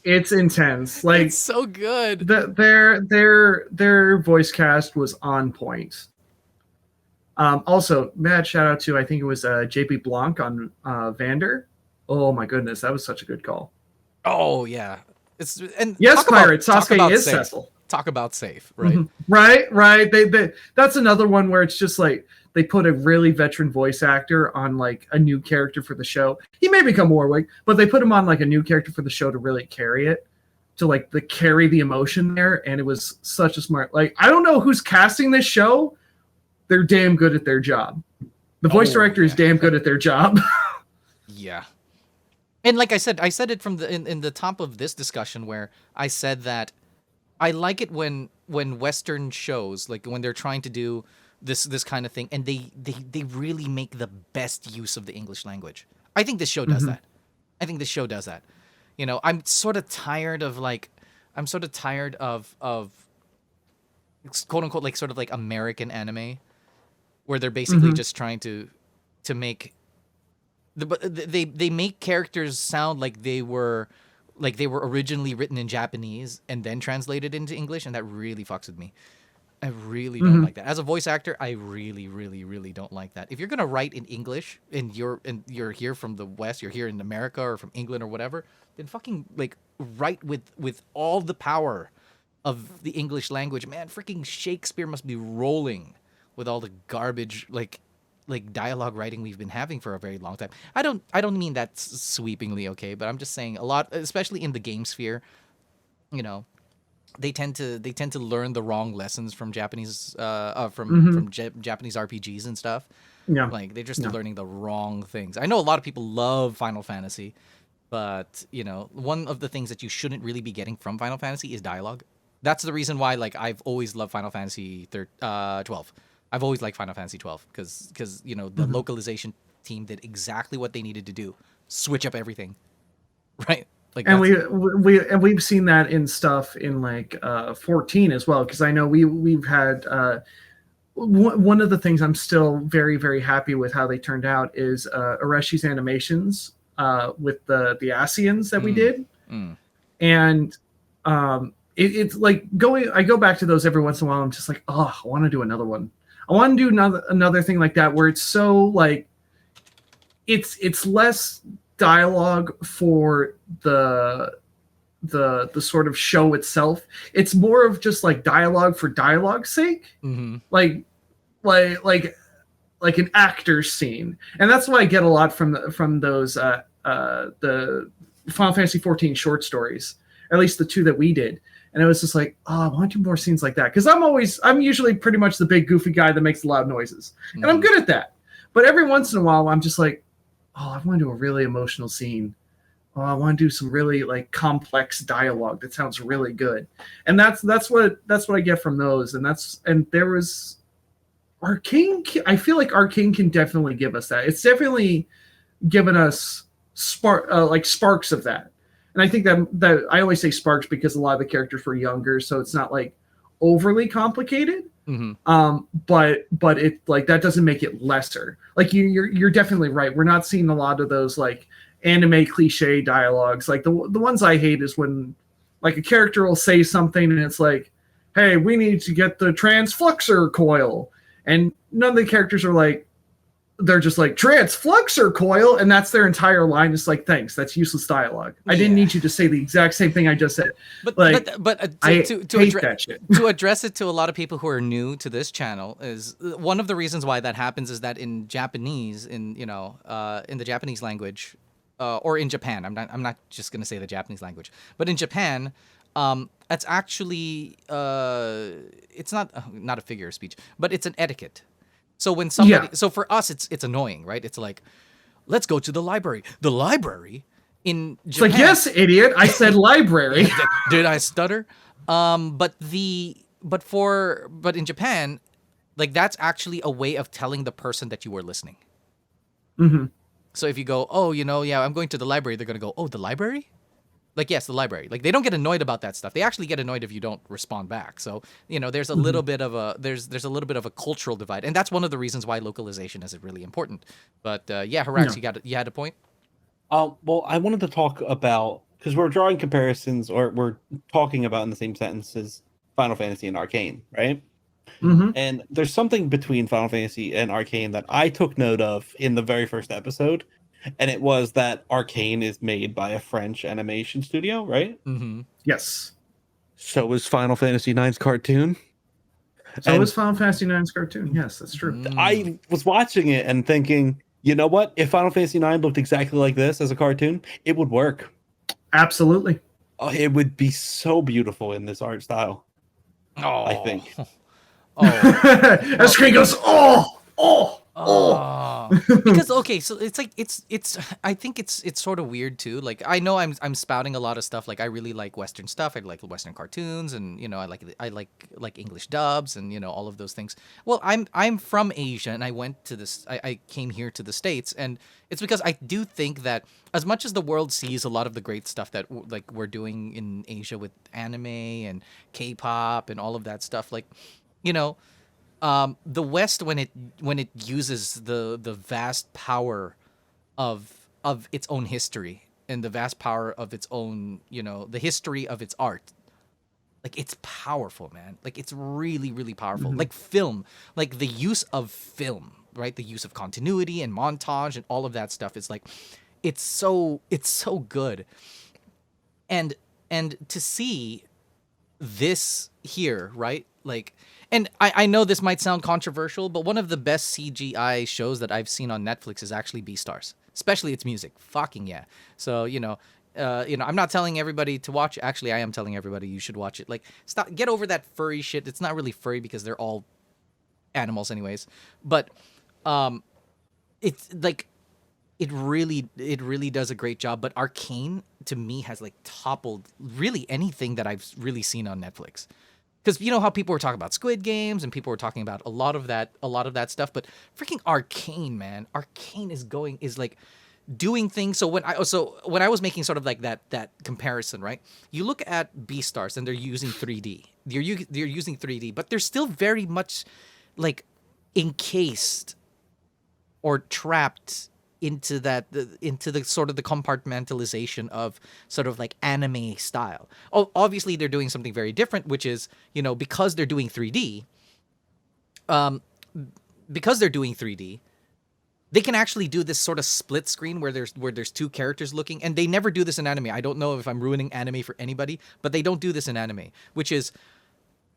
it's intense. Like it's so good. Their voice cast was on point. Also, mad shout out to, I think it was JP Blanc on Vander. Oh my goodness, that was such a good call. Oh yeah, and yes, Pirate Sasuke is Cecil. Talk about safe, right? Mm-hmm. Right. They that's another one where it's just like they put a really veteran voice actor on like a new character for the show. He may become Warwick, but they put him on like a new character for the show to really carry it, to like carry the emotion there. And it was such a smart. Like, I don't know who's casting this show. They're damn good at their job. The voice director is damn good at their job. Yeah. And like I said it from in the top of this discussion where I said that I like it when Western shows, like when they're trying to do this kind of thing, and they really make the best use of the English language. I think this show does that. I think this show does that. You know, I'm sort of tired of quote unquote like sort of like American anime, where they're basically just trying to make they make characters sound like they were originally written in Japanese and then translated into English, and that really fucks with me. I really don't like that. As a voice actor, I really, really, really don't like that. If you're gonna write in English and you're here from the West, you're here in America or from England or whatever, then fucking like write with all the power of the English language. Man, freaking Shakespeare must be rolling with all the garbage like dialogue writing we've been having for a very long time. I don't mean that's sweepingly okay, but I'm just saying a lot, especially in the game sphere, you know, they tend to learn the wrong lessons from Japanese Japanese RPGs and stuff. Yeah. Like they're just learning the wrong things. I know a lot of people love Final Fantasy, but you know, one of the things that you shouldn't really be getting from Final Fantasy is dialogue. That's the reason why like I've always loved Final Fantasy 12. I've always liked Final Fantasy 12 because you know the localization team did exactly what they needed to do, switch up everything, right? Like, and we've seen that in stuff in like 14 as well, because I know we've had one of the things I'm still very, very happy with how they turned out is Areshi's animations with the Asians that we did, and it's like I go back to those every once in a while. I'm just like, oh, I want to do another one. I want to do another thing like that where it's so like it's less dialogue for the sort of show itself. It's more of just like dialogue for dialogue's sake, like an actor's scene, and that's what I get a lot from those the Final Fantasy 14 short stories, or at least the two that we did. And it was just like, oh, I want to do more scenes like that. Because I'm usually pretty much the big goofy guy that makes loud noises. And I'm good at that. But every once in a while, I'm just like, oh, I want to do a really emotional scene. Oh, I want to do some really like complex dialogue that sounds really good. And that's what I get from those. And there was ARCANE. I feel like ARCANE can definitely give us that. It's definitely given us sparks of that. And I think that I always say sparks because a lot of the characters were younger, so it's not like overly complicated. But it like that doesn't make it lesser. Like you're definitely right. We're not seeing a lot of those like anime cliche dialogues. Like the ones I hate is when like a character will say something and it's like, "Hey, we need to get the transfluxor coil," and none of the characters are like. They're just like transfluxor coil, and that's their entire line. It's like, thanks, that's useless dialogue. I didn't need you to say the exact same thing I just said. But I hate that shit. To address it to a lot of people who are new to this channel is one of the reasons why that happens is that in Japanese, in the Japanese language, or in Japan, I'm not just gonna say the Japanese language, but in Japan, that's actually it's not a figure of speech, but it's an etiquette. So when somebody, so for us, it's annoying, right? It's like, let's go to the library. The library in Japan. It's like, yes, idiot, I said library. Did I stutter? But in Japan, like that's actually a way of telling the person that you were listening. Mm-hmm. So if you go, oh, yeah, I'm going to the library, they're going to go, oh, the library? Like, yes, the library. Like, they don't get annoyed about that stuff. They actually get annoyed if you don't respond back. So, there's a little bit of a there's a little bit of a cultural divide, and that's one of the reasons why localization is really important. But yeah, Harax, you had a point. Well, I wanted to talk about, because we're drawing comparisons, or we're talking about in the same sentences, Final Fantasy and Arcane, right? Mm-hmm. And there's something between Final Fantasy and Arcane that I took note of in the very first episode, and it was that Arcane is made by a French animation studio, right? Mm-hmm. Yes. So is Final Fantasy IX's cartoon. So is Final Fantasy IX's cartoon. Yes, that's true. I was watching it and thinking, you know what? If Final Fantasy IX looked exactly like this as a cartoon, it would work. Absolutely. Oh, it would be so beautiful in this art style. Oh, I think. And screen goes, oh. Because okay, so it's like it's I think it's sort of weird too. Like, I know I'm spouting a lot of stuff. Like, I really like Western stuff. I like Western cartoons, and I like English dubs, and all of those things. Well, I'm from Asia, and I came here to the States, and it's because I do think that as much as the world sees a lot of the great stuff that we're doing in Asia with anime and K-pop and all of that stuff, like, the West, when it uses the vast power of its own history and the vast power of its own, the history of its art, like, it's powerful, man. Like, it's really, really powerful. Like film, like the use of film, right? The use of continuity and montage and all of that stuff is like, it's so good. And to see this here, right? Like, and I know this might sound controversial, but one of the best CGI shows that I've seen on Netflix is actually Beastars, especially its music. Fucking yeah. So, I'm not telling everybody to watch. Actually, I am telling everybody you should watch it. Like, get over that furry shit. It's not really furry because they're all animals anyways. But it's like, it really does a great job. But Arcane, to me, has like toppled really anything that I've really seen on Netflix. Because you know how people were talking about Squid Games and people were talking about a lot of that stuff, but freaking Arcane, man, Arcane is like doing things. So when I was making sort of like that comparison, right? You look at Beastars and they're using 3D. They're using 3D, but they're still very much like encased or trapped into the sort of the compartmentalization of sort of like anime style. Oh, obviously they're doing something very different, which is, because they're doing 3D, they can actually do this sort of split screen where there's two characters looking, and they never do this in anime. I don't know if I'm ruining anime for anybody, but they don't do this in anime, which is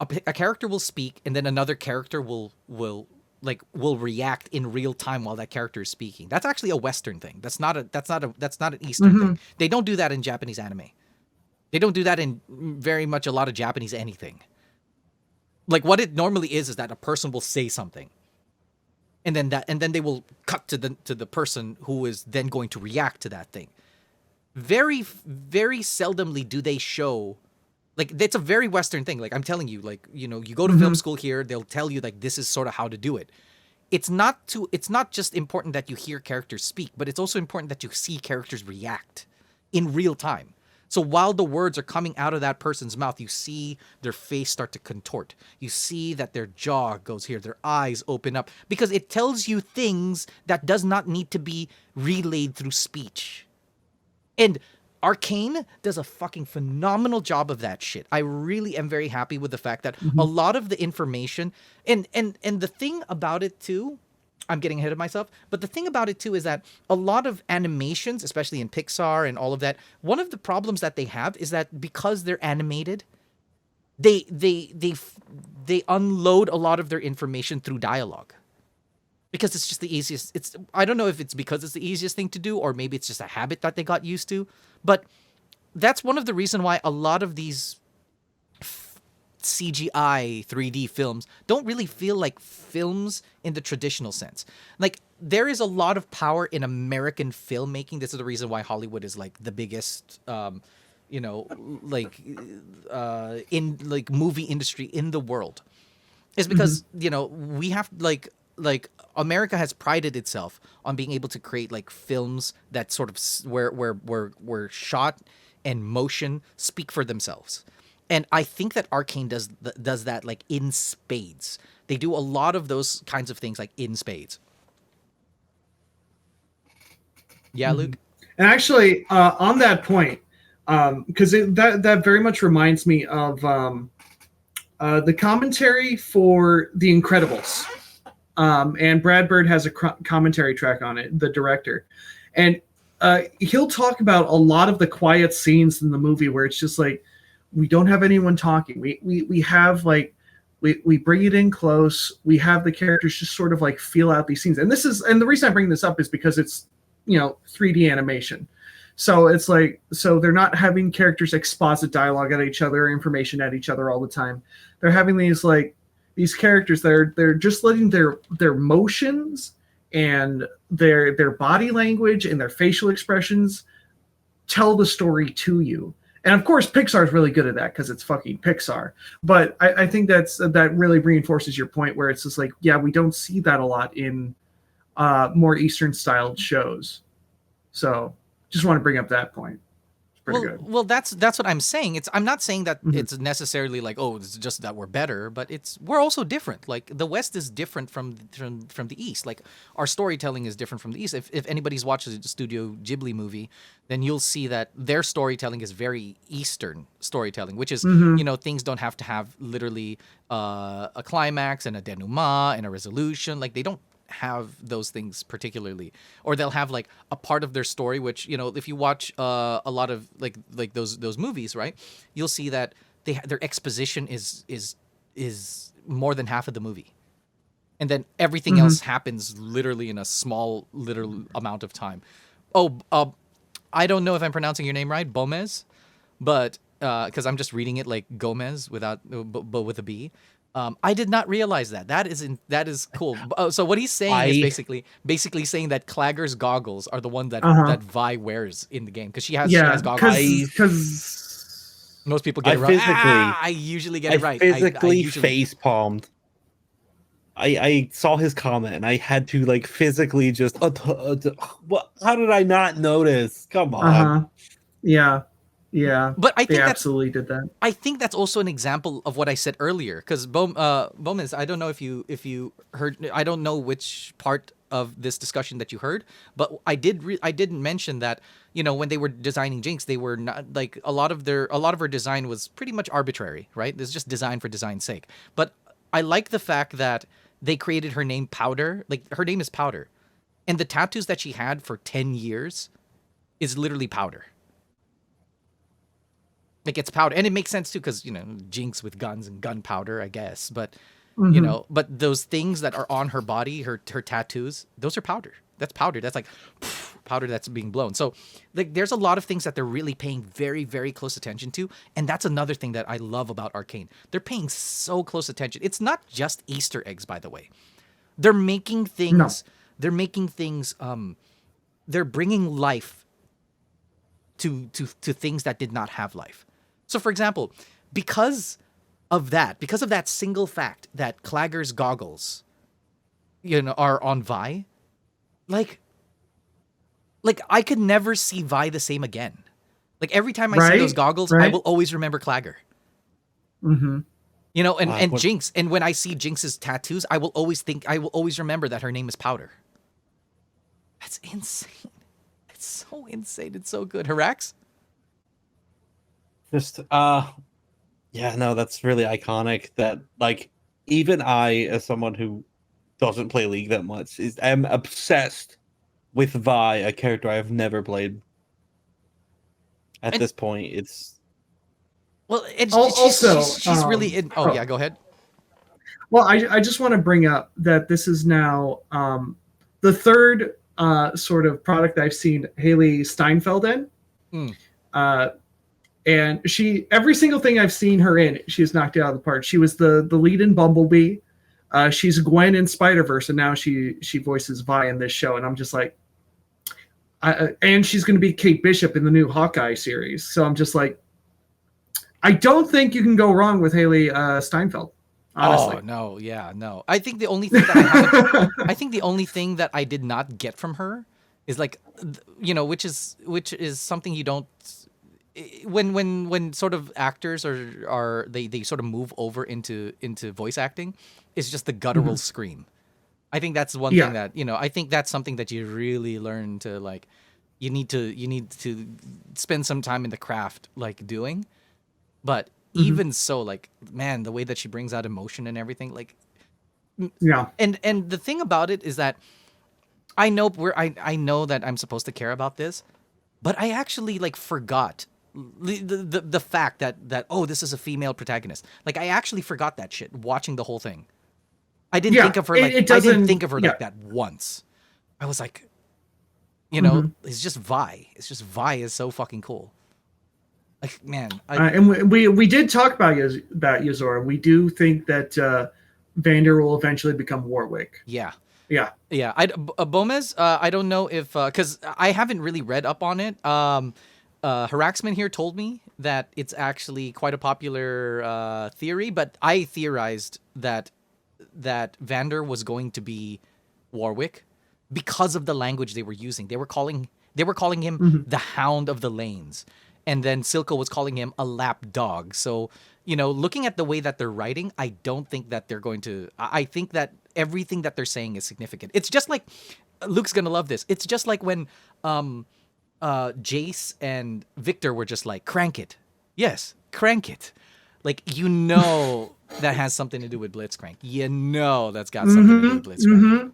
a character will speak and then another character will react in real time while that character is speaking. That's actually a Western thing. That's not an Eastern thing. They don't do that in Japanese anime. They don't do that in very much a lot of Japanese anything. Like, what it normally is that a person will say something, and then they will cut to the person who is then going to react to that thing. Very, very seldomly do they show. Like, it's a very Western thing. Like, I'm telling you, like, you go to film school here, they'll tell you, like, this is sort of how to do it. It's not just important that you hear characters speak, but it's also important that you see characters react in real time. So while the words are coming out of that person's mouth, you see their face start to contort. You see that their jaw goes here, their eyes open up, because it tells you things that does not need to be relayed through speech. And Arcane does a fucking phenomenal job of that shit. I really am very happy with the fact that a lot of the information and the thing about it too, I'm getting ahead of myself, but the thing about it too is that a lot of animations, especially in Pixar and all of that, one of the problems that they have is that because they're animated, they unload a lot of their information through dialogue. Because it's just the easiest. I don't know if it's because it's the easiest thing to do, or maybe it's just a habit that they got used to. But that's one of the reasons why a lot of these CGI 3D films don't really feel like films in the traditional sense. Like, there is a lot of power in American filmmaking. This is the reason why Hollywood is like the biggest, in like movie industry in the world. Is because we have like like America has prided itself on being able to create like films that sort of where shot and motion speak for themselves. And I think that Arcane does that like in spades. They do a lot of those kinds of things like in spades. Yeah, Luke? And actually, on that point, because that very much reminds me of the commentary for The Incredibles. And Brad Bird has a commentary track on it, the director. And he'll talk about a lot of the quiet scenes in the movie where it's just like, we don't have anyone talking. We have like, we bring it in close. We have the characters just sort of like feel out these scenes. And the reason I bring this up is because it's, 3D animation. So it's like, so they're not having characters exposit dialogue at each other, information at each other all the time. They're having these characters that they're just letting their motions and their body language and their facial expressions tell the story to you. And of course, Pixar is really good at that because it's fucking Pixar. But I think that really reinforces your point where it's just like, yeah, we don't see that a lot in more Eastern styled shows. So just want to bring up that point. It's pretty good. Well, that's what I'm saying. I'm not saying that it's necessarily like, oh, it's just that we're better, but we're also different. Like the West is different from the East. Like our storytelling is different from the East. If anybody's watched a Studio Ghibli movie, then you'll see that their storytelling is very Eastern storytelling, which is, things don't have to have literally a climax and a denouement and a resolution. Like they don't have those things particularly, or they'll have like a part of their story which if you watch a lot of like those movies, right, you'll see that their exposition is more than half of the movie, and then everything else happens literally in a small literal amount of time. I don't know if I'm pronouncing your name right, Gomez, but because I'm just reading it like Gomez but with a B. I did not realize that. That is cool. So what he's saying is basically saying that Clagger's goggles are the one that Vi wears in the game because she has goggles. Because most people get it right. I usually get it right. I physically face palmed. I saw his comment and I had to like physically just. What? How did I not notice? Come on. Yeah, but I think absolutely did that. I think that's also an example of what I said earlier. Because Bowman, I don't know if you heard. I don't know which part of this discussion that you heard, but I didn't mention that when they were designing Jinx, they were not like a lot of her design was pretty much arbitrary, right? It's just design for design's sake. But I like the fact that they created her name Powder. Like her name is Powder, and the tattoos that she had for 10 years is literally powder. Like it's powder, and it makes sense too because Jinx with guns and gunpowder, I guess. But but those things that are on her body, her tattoos, those are powder. That's powder. That's like powder that's being blown. So like there's a lot of things that they're really paying very, very close attention to, and that's another thing that I love about Arcane. They're paying so close attention. It's not just Easter eggs, by the way. They're making things. No. They're making things. They're bringing life to things that did not have life. So, for example, because of that single fact that Clagger's goggles, are on Vi, like I could never see Vi the same again. Like every time I see those goggles, I will always remember Clagger. And Jinx, and when I see Jinx's tattoos, I will always remember that her name is Powder. That's insane. It's so insane. It's so good. Harax? Just that's really iconic that like even I, as someone who doesn't play League that much, am obsessed with Vi, a character I have never played. At this point, it's she's really in. Oh yeah, go ahead. Well, I just want to bring up that this is now the third sort of product I've seen Haley Steinfeld in. And she, every single thing I've seen her in, she's knocked it out of the park. She was the lead in Bumblebee. She's Gwen in Spider-Verse, and now she voices Vi in this show. And I'm just like, and she's going to be Kate Bishop in the new Hawkeye series. So I'm just like, I don't think you can go wrong with Haley Steinfeld. Honestly. Oh no, yeah, no. I think the only thing that I haven't, I think the only thing that I did not get from her is like, which is something you don't. When sort of actors are they sort of move over into voice acting, is just the guttural scream. I think that's one thing that I think that's something that you really learn to like. You need to spend some time in the craft like doing, but even so, like man, the way that she brings out emotion and everything, like Yeah. and the thing about it is that I know I know that I'm supposed to care about this, but I actually like forgot the fact that oh, this is a female protagonist. Like I actually forgot that shit watching the whole thing. I didn't think of her like I didn't think of her like that once. I was like, it's just Vi. It's just Vi is so fucking cool. Like man, and we did talk about Yozora. We do think that Vander will eventually become Warwick. Yeah. Yeah. Yeah. Bomez, I don't know if because I haven't really read up on it. Haraxmant here told me that it's actually quite a popular theory, but I theorized that Vander was going to be Warwick because of the language they were using. They were calling him the Hound of the Lanes, and then Silco was calling him a lap dog. So looking at the way that they're writing, I don't think that they're going to. I think that everything that they're saying is significant. It's just like Luke's gonna love this. It's just like when Jace and Victor were just like, crank it. Yes, crank it. Like, that has something to do with Blitzcrank. That's got something to do with Blitzcrank.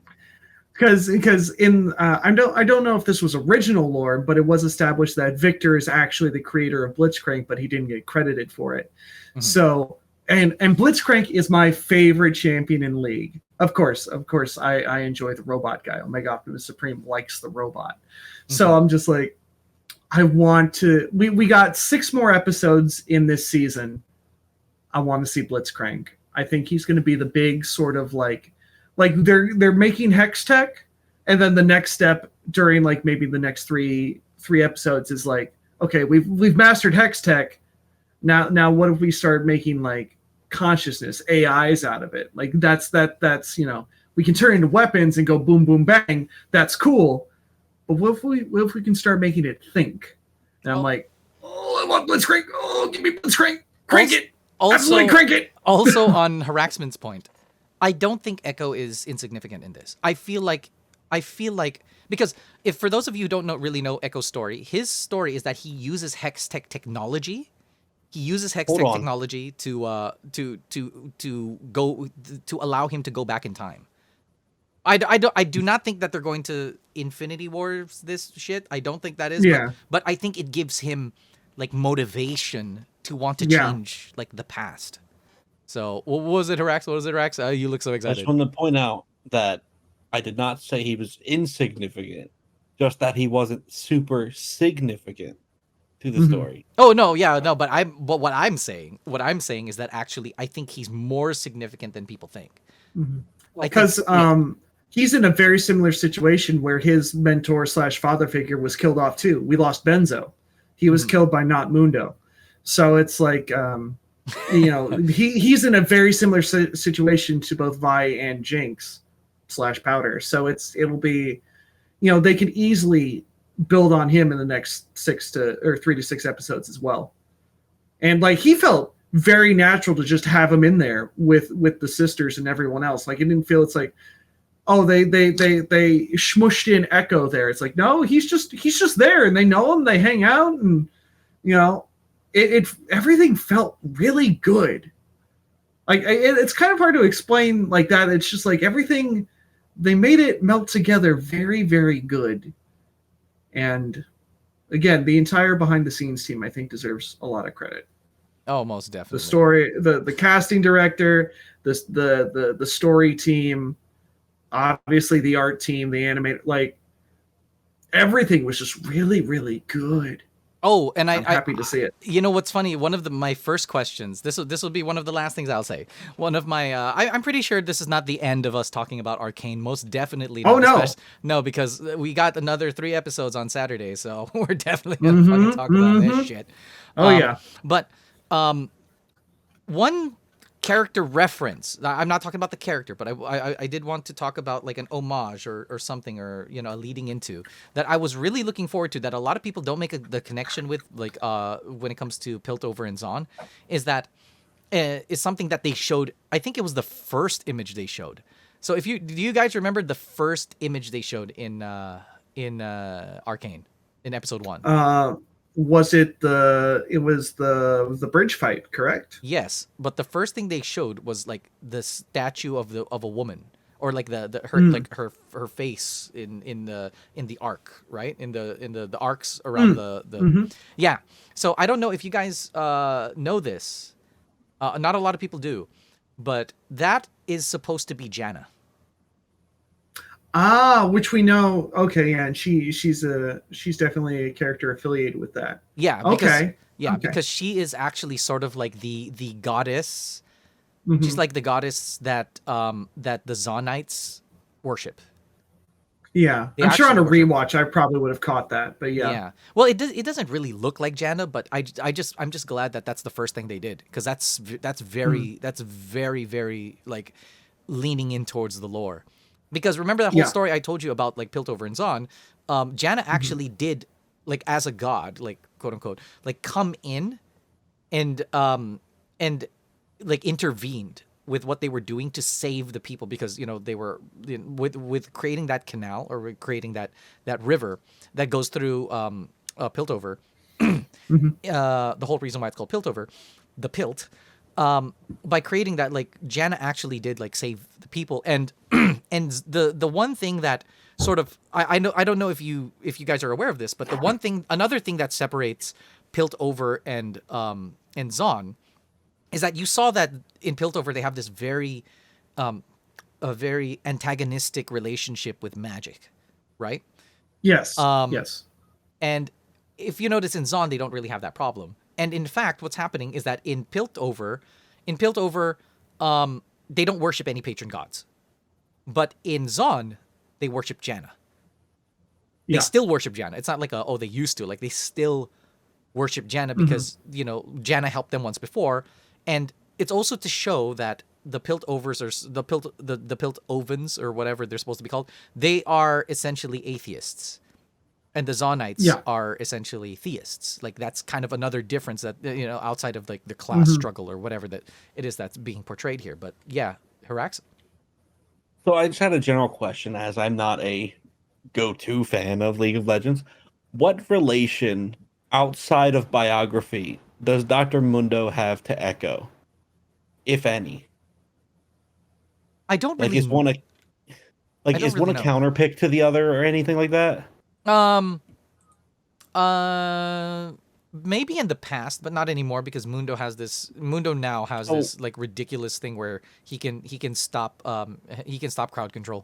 Because in I don't know if this was original lore, but it was established that Victor is actually the creator of Blitzcrank, but he didn't get credited for it. So and Blitzcrank is my favorite champion in League. Of course, I enjoy the robot guy. Omega Optimus Supreme likes the robot. So I'm just like, I want to. We got 6 more episodes in this season. I want to see Blitzcrank. I think he's going to be the big sort of like they're making Hex Tech, and then the next step during like maybe the next three episodes is like, okay, we've mastered Hex Tech. Now what if we start making like consciousness AIs out of it? Like that's we can turn into weapons and go boom boom bang. That's cool. But what if we can start making it think? And I'm like, oh, I want Blitzcrank. Oh, give me Blitzcrank. Crank it. Absolutely crank it. Also, on Haraxmant's point, I don't think Echo is insignificant in this. I feel like because if for those of you who don't really know Echo's story, his story is that he uses Hex Tech technology. He uses Hex Tech technology to allow him to go back in time. I do not think that they're going to Infinity Wars this shit. I don't think that is. Yeah. But I think it gives him like motivation to want to change like the past. So what was it, Harax? You look so excited. I just want to point out that I did not say he was insignificant, just that he wasn't super significant to the story. Oh no, yeah, no, but what I'm saying is that actually I think he's more significant than people think. Because he's in a very similar situation where his mentor / father figure was killed off too. We lost Benzo. He was killed by Not Mundo. So it's like, he's in a very similar situation to both Vi and Jinx / Powder. So it'll be, they can easily build on him in the next 3 to 6 episodes as well. And like, he felt very natural to just have him in there with the sisters and everyone else. Like, it didn't feel, it's like, oh, they smushed in Echo there. It's like, no, he's just there, and they know him, they hang out, and it everything felt really good. Like, it's kind of hard to explain like that. It's just like everything, they made it melt together very, very good. And again, the entire behind the scenes team, I think, deserves a lot of credit. Oh, most definitely. The story, the casting director, the story team, obviously the art team, the animator, like everything was just really, really good. Oh, and I'm happy to see it. You know what's funny? One of my first questions. This will be one of the last things I'll say. One of my. I'm pretty sure this is not the end of us talking about Arcane. Most definitely not. Oh no, no, because we got another 3 episodes on Saturday, so we're definitely gonna fucking talk about this shit. Oh yeah. But one character reference. I'm not talking about the character, but I did want to talk about like an homage or something, or a leading into that I was really looking forward to, that a lot of people don't make the connection with, like when it comes to Piltover and Zon, is that is something that they showed. I think it was the first image they showed. So do you guys remember the first image they showed in Arcane in episode 1? Was it the bridge fight, correct? Yes, but the first thing they showed was like the statue of a woman, or like her face in the arc, right? In the arcs around yeah. So I don't know if you guys know this. Not a lot of people do, but that is supposed to be Janna. Which we know. Okay, yeah, and she's definitely a character affiliated with that. Yeah. Okay. Because she is actually sort of like the goddess. Mm-hmm. She's like the goddess that the Zonites worship. Yeah, I'm sure on a rewatch I probably would have caught that, but yeah. Yeah. Well, it doesn't really look like Janna, but I'm just glad that that's the first thing they did, because that's very very like leaning in towards the lore. Because remember that whole story I told you about, like Piltover and Zon, Janna actually did, like, as a god, like quote unquote, like come in and like intervened with what they were doing to save the people, because they were with creating that canal, or creating that river that goes through Piltover. The whole reason why it's called Piltover, the Pilt. By creating that, like, Janna actually did, like, save the people. And and the one thing that sort of I don't know if you guys are aware of this, but another thing that separates Piltover and Zon is that you saw that in Piltover they have this very a very antagonistic relationship with magic, right? Yes. Yes. And if you notice in Zon, they don't really have that problem. And in fact, what's happening is that in Piltover, they don't worship any patron gods. But in Zon, they worship Janna. They still worship Janna. It's not like they used to. Like, they still worship Janna because, Janna helped them once before. And it's also to show that the Piltovers, or the Piltovans, or whatever they're supposed to be called, they are essentially atheists. And the Zonites are essentially theists. Like, that's kind of another difference that, outside of, like, the class struggle or whatever that it is that's being portrayed here. But yeah, Harax? So I just had a general question, as I'm not a go-to fan of League of Legends. What relation outside of biography does Dr. Mundo have to Echo, if any? I don't like, really... Is one a counterpick to the other or anything like that? Maybe in the past, but not anymore, because Mundo now has this like ridiculous thing where he can stop crowd control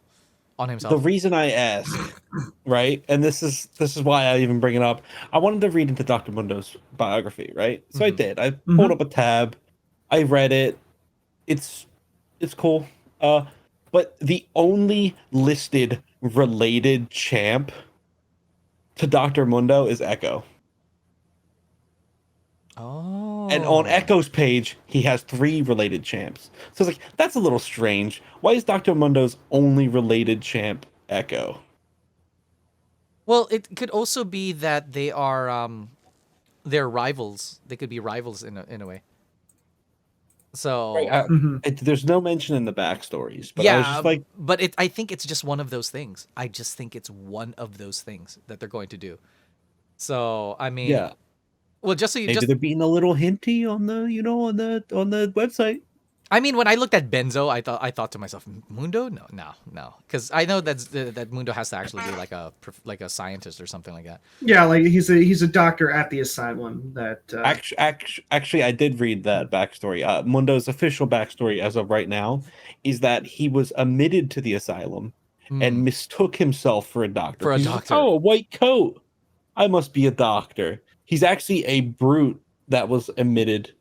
on himself. The reason I ask, right, and this is why I even bring it up. I wanted to read into Dr. Mundo's biography, right? So I did. I pulled up a tab. I read it. It's cool. But the only listed related champ to Dr. Mundo is Echo. Oh. And on Echo's page, he has 3 related champs. So it's like, that's a little strange. Why is Dr. Mundo's only related champ Echo? Well, it could also be that they are they're rivals. They could be rivals in a way. So there's no mention in the backstories, but yeah, I was just like, but I think it's just one of those things. I just think it's one of those things that they're going to do. So I mean, yeah. Well, just so you maybe they're being a little hinty on the on the website. I mean, when I looked at Benzo, I thought to myself, Mundo? No, because I know that Mundo has to actually be like a scientist or something like that. Yeah, like he's a doctor at the asylum. That actually, I did read that backstory. Mundo's official backstory, as of right now, is that he was admitted to the asylum and mistook himself for a doctor. He's doctor. Like, a white coat. I must be a doctor. He's actually a brute that was admitted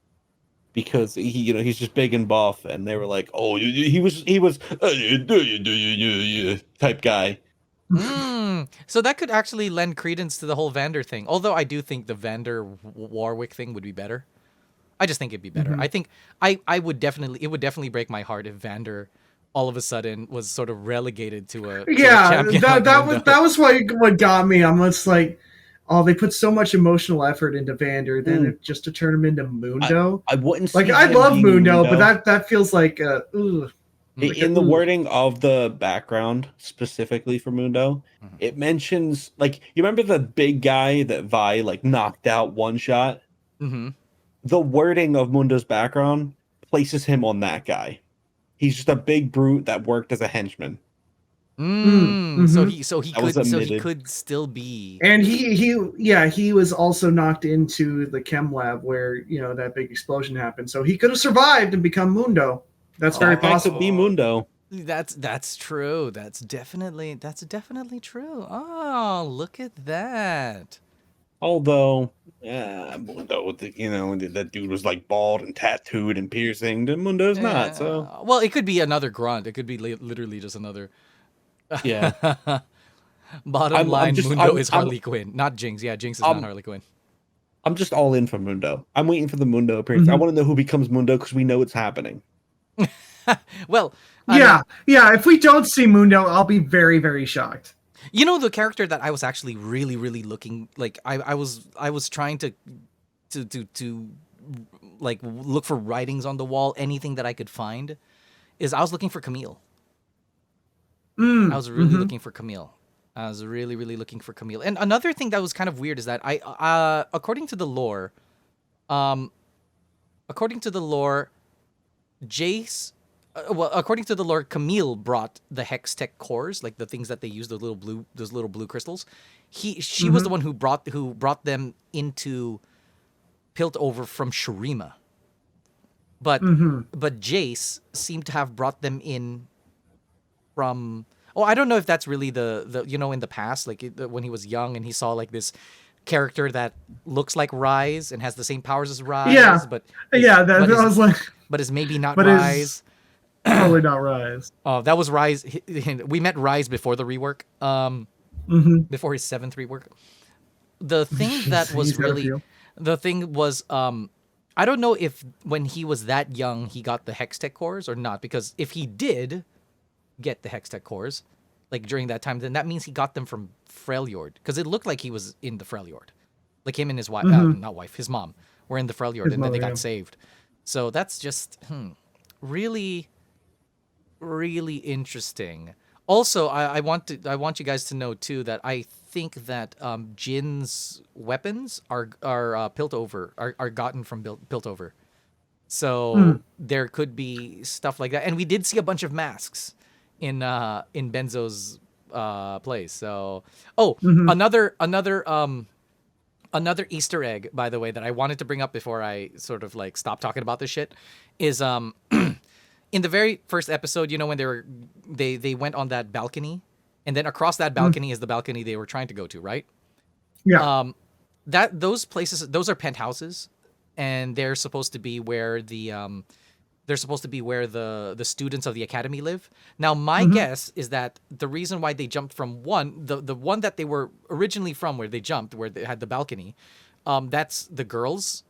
because he's just big and buff, and they were like, oh, he was type guy. So that could actually lend credence to the whole Vander thing. Although I do think the Vander Warwick thing would be better. I just think it'd be better. I think I would definitely, it would definitely break my heart if Vander all of a sudden was sort of relegated to a champion. That was what got me. I'm just like, oh, they put so much emotional effort into Vander, then just to turn him into Mundo. I wouldn't like. see I him love being Mundo, but that feels like in the wording of the background specifically for Mundo, it mentions like you remember the big guy that Vi like knocked out one shot. The wording of Mundo's background places him on that guy. He's just a big brute that worked as a henchman. So he could still be. And he was also knocked into the chem lab where that big explosion happened. So he could have survived and become Mundo. That's very possible. Could be Mundo. That's true. That's definitely true. Oh, look at that. Although, Mundo, that dude was like bald and tattooed and piercing. And Mundo's not. So, well, it could be another grunt. It could be literally just another. Yeah. Bottom line, Mundo is Harley Quinn, not Jinx. Yeah, Jinx is not Harley Quinn. I'm just all in for Mundo. I'm waiting for the Mundo appearance. I want to know who becomes Mundo because we know it's happening. Well, if we don't see Mundo, I'll be very, very shocked. The character that I was actually really, really looking like I was trying to like look for writings on the wall, anything that I could find, is I was looking for Camille. I was really looking for Camille. I was really, really looking for Camille. And another thing that was kind of weird is that according to the lore, Jace. According to the lore, Camille brought the Hex Tech cores, like the things that they use, those little blue crystals. She was the one who brought them into Piltover from Shurima. But Jace seemed to have brought them in from. Oh, I don't know if that's really the in the past, like when he was young and he saw like this character that looks like Rise and has the same powers as Rise. I was like, but is maybe not Rise. Totally not Rise. Oh, that was Rise. We met Rise before the rework. Before his 7th rework. The thing that was I don't know if when he was that young he got the Hextech cores or not, because if he did get the Hextech cores like during that time, then that means he got them from Freljord, because it looked like he was in the Freljord, like him and his wife, his mom were in the Freljord, and then they got saved. So that's just really, really interesting. Also, I want you guys to know too that I think that Jin's weapons are Piltover, are gotten from Piltover. So there could be stuff like that, and we did see a bunch of masks in Benzo's place. So another Easter egg, by the way, that I wanted to bring up before I sort of like stop talking about this shit is in the very first episode, when they went on that balcony, and then across that balcony is the balcony they were trying to go to, right? Yeah. Those places, those are penthouses, and they're supposed to be where the students of the academy live. Now, my guess is that the reason why they jumped from the one that they were originally from, where they jumped, where they had the balcony, that's the girls'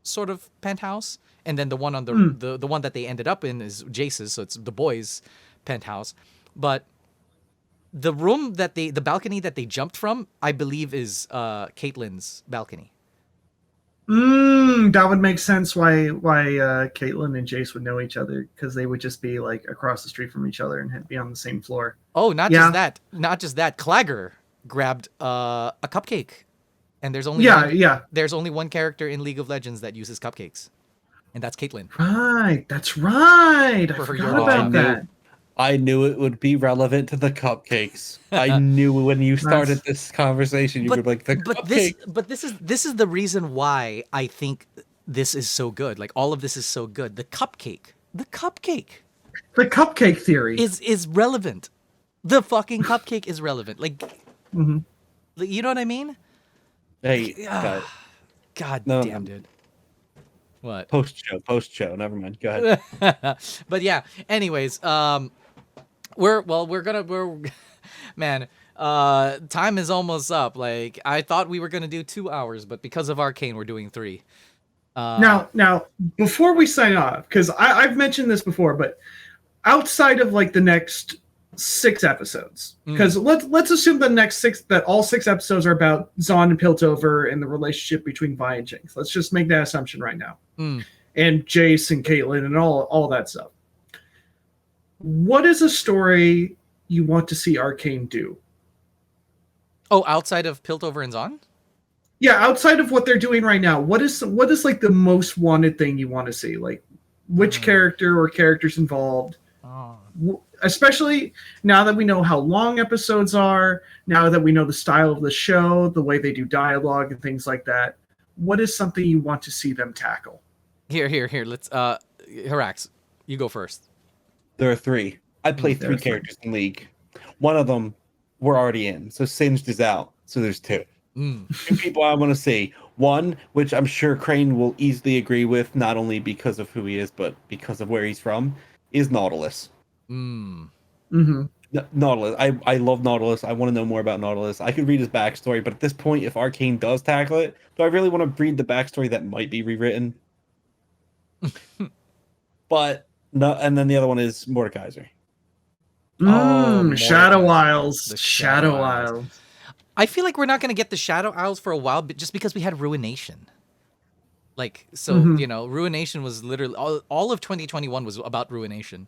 sort of penthouse. And then the one on the one that they ended up in is Jace's, so it's the boys' penthouse. But the balcony that they jumped from, I believe, is Caitlyn's balcony. That would make sense why Caitlyn and Jace would know each other, because they would just be like across the street from each other and be on the same floor. Oh, not just that. Clagger grabbed a cupcake, and there's only there's only one character in League of Legends that uses cupcakes. And that's Caitlyn. Right, that's right. I forgot about that. I knew it would be relevant to the cupcakes. I knew when you started this conversation, you were like, the cupcake. But this is the reason why I think this is so good. Like, all of this is so good. The cupcake theory is relevant. The fucking cupcake is relevant. Like, you know what I mean? Hey, God damn, dude. What? Post show. Never mind. Go ahead. But yeah. Anyways, time is almost up. Like, I thought we were gonna do 2 hours, but because of Arcane, we're doing 3. Now, before we sign off, because I've mentioned this before, but outside of like the next 6 episodes, because let's assume the next 6 that all 6 episodes are about Zahn and Piltover and the relationship between Vi and Jinx. Let's just make that assumption right now, and Jace and Caitlyn and all that stuff. What is a story you want to see Arcane do? Oh, outside of Piltover and Zahn? Yeah, outside of what they're doing right now, what is like the most wanted thing you want to see? Like, which character or characters involved? Especially now that we know how long episodes are, now that we know the style of the show, the way they do dialogue and things like that. What is something you want to see them tackle? Here. Let's Harax, you go first. There are 3. I play 3 characters in League. One of them we're already in, so Singed is out. So there's 2. 2 people I want to see. One, which I'm sure Crane will easily agree with, not only because of who he is, but because of where he's from, is Nautilus. Nautilus. I love Nautilus. I want to know more about Nautilus. I could read his backstory, but at this point, if Arcane does tackle it, do I really want to read the backstory that might be rewritten? But no, and then the other one is Mordekaiser. Shadow Isles. The Shadow Isles. I feel like we're not going to get the Shadow Isles for a while, but just because we had Ruination. Like, so, Ruination was literally... All of 2021 was about Ruination.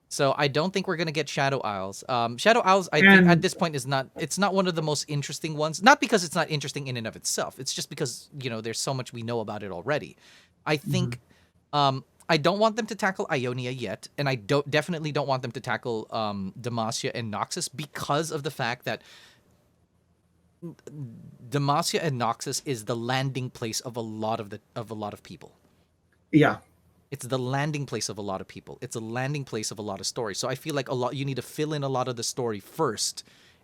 So I don't think we're going to get Shadow Isles. Shadow Isles, I think, at this point, it's not one of the most interesting ones. Not because it's not interesting in and of itself. It's just because, there's so much we know about it already. I think... I don't want them to tackle Ionia yet, and I definitely don't want them to tackle Demacia and Noxus because of the fact that Demacia and Noxus is the landing place of a lot of people. Yeah. It's the landing place of a lot of people. It's a landing place of a lot of stories. So I feel like you need to fill in a lot of the story first,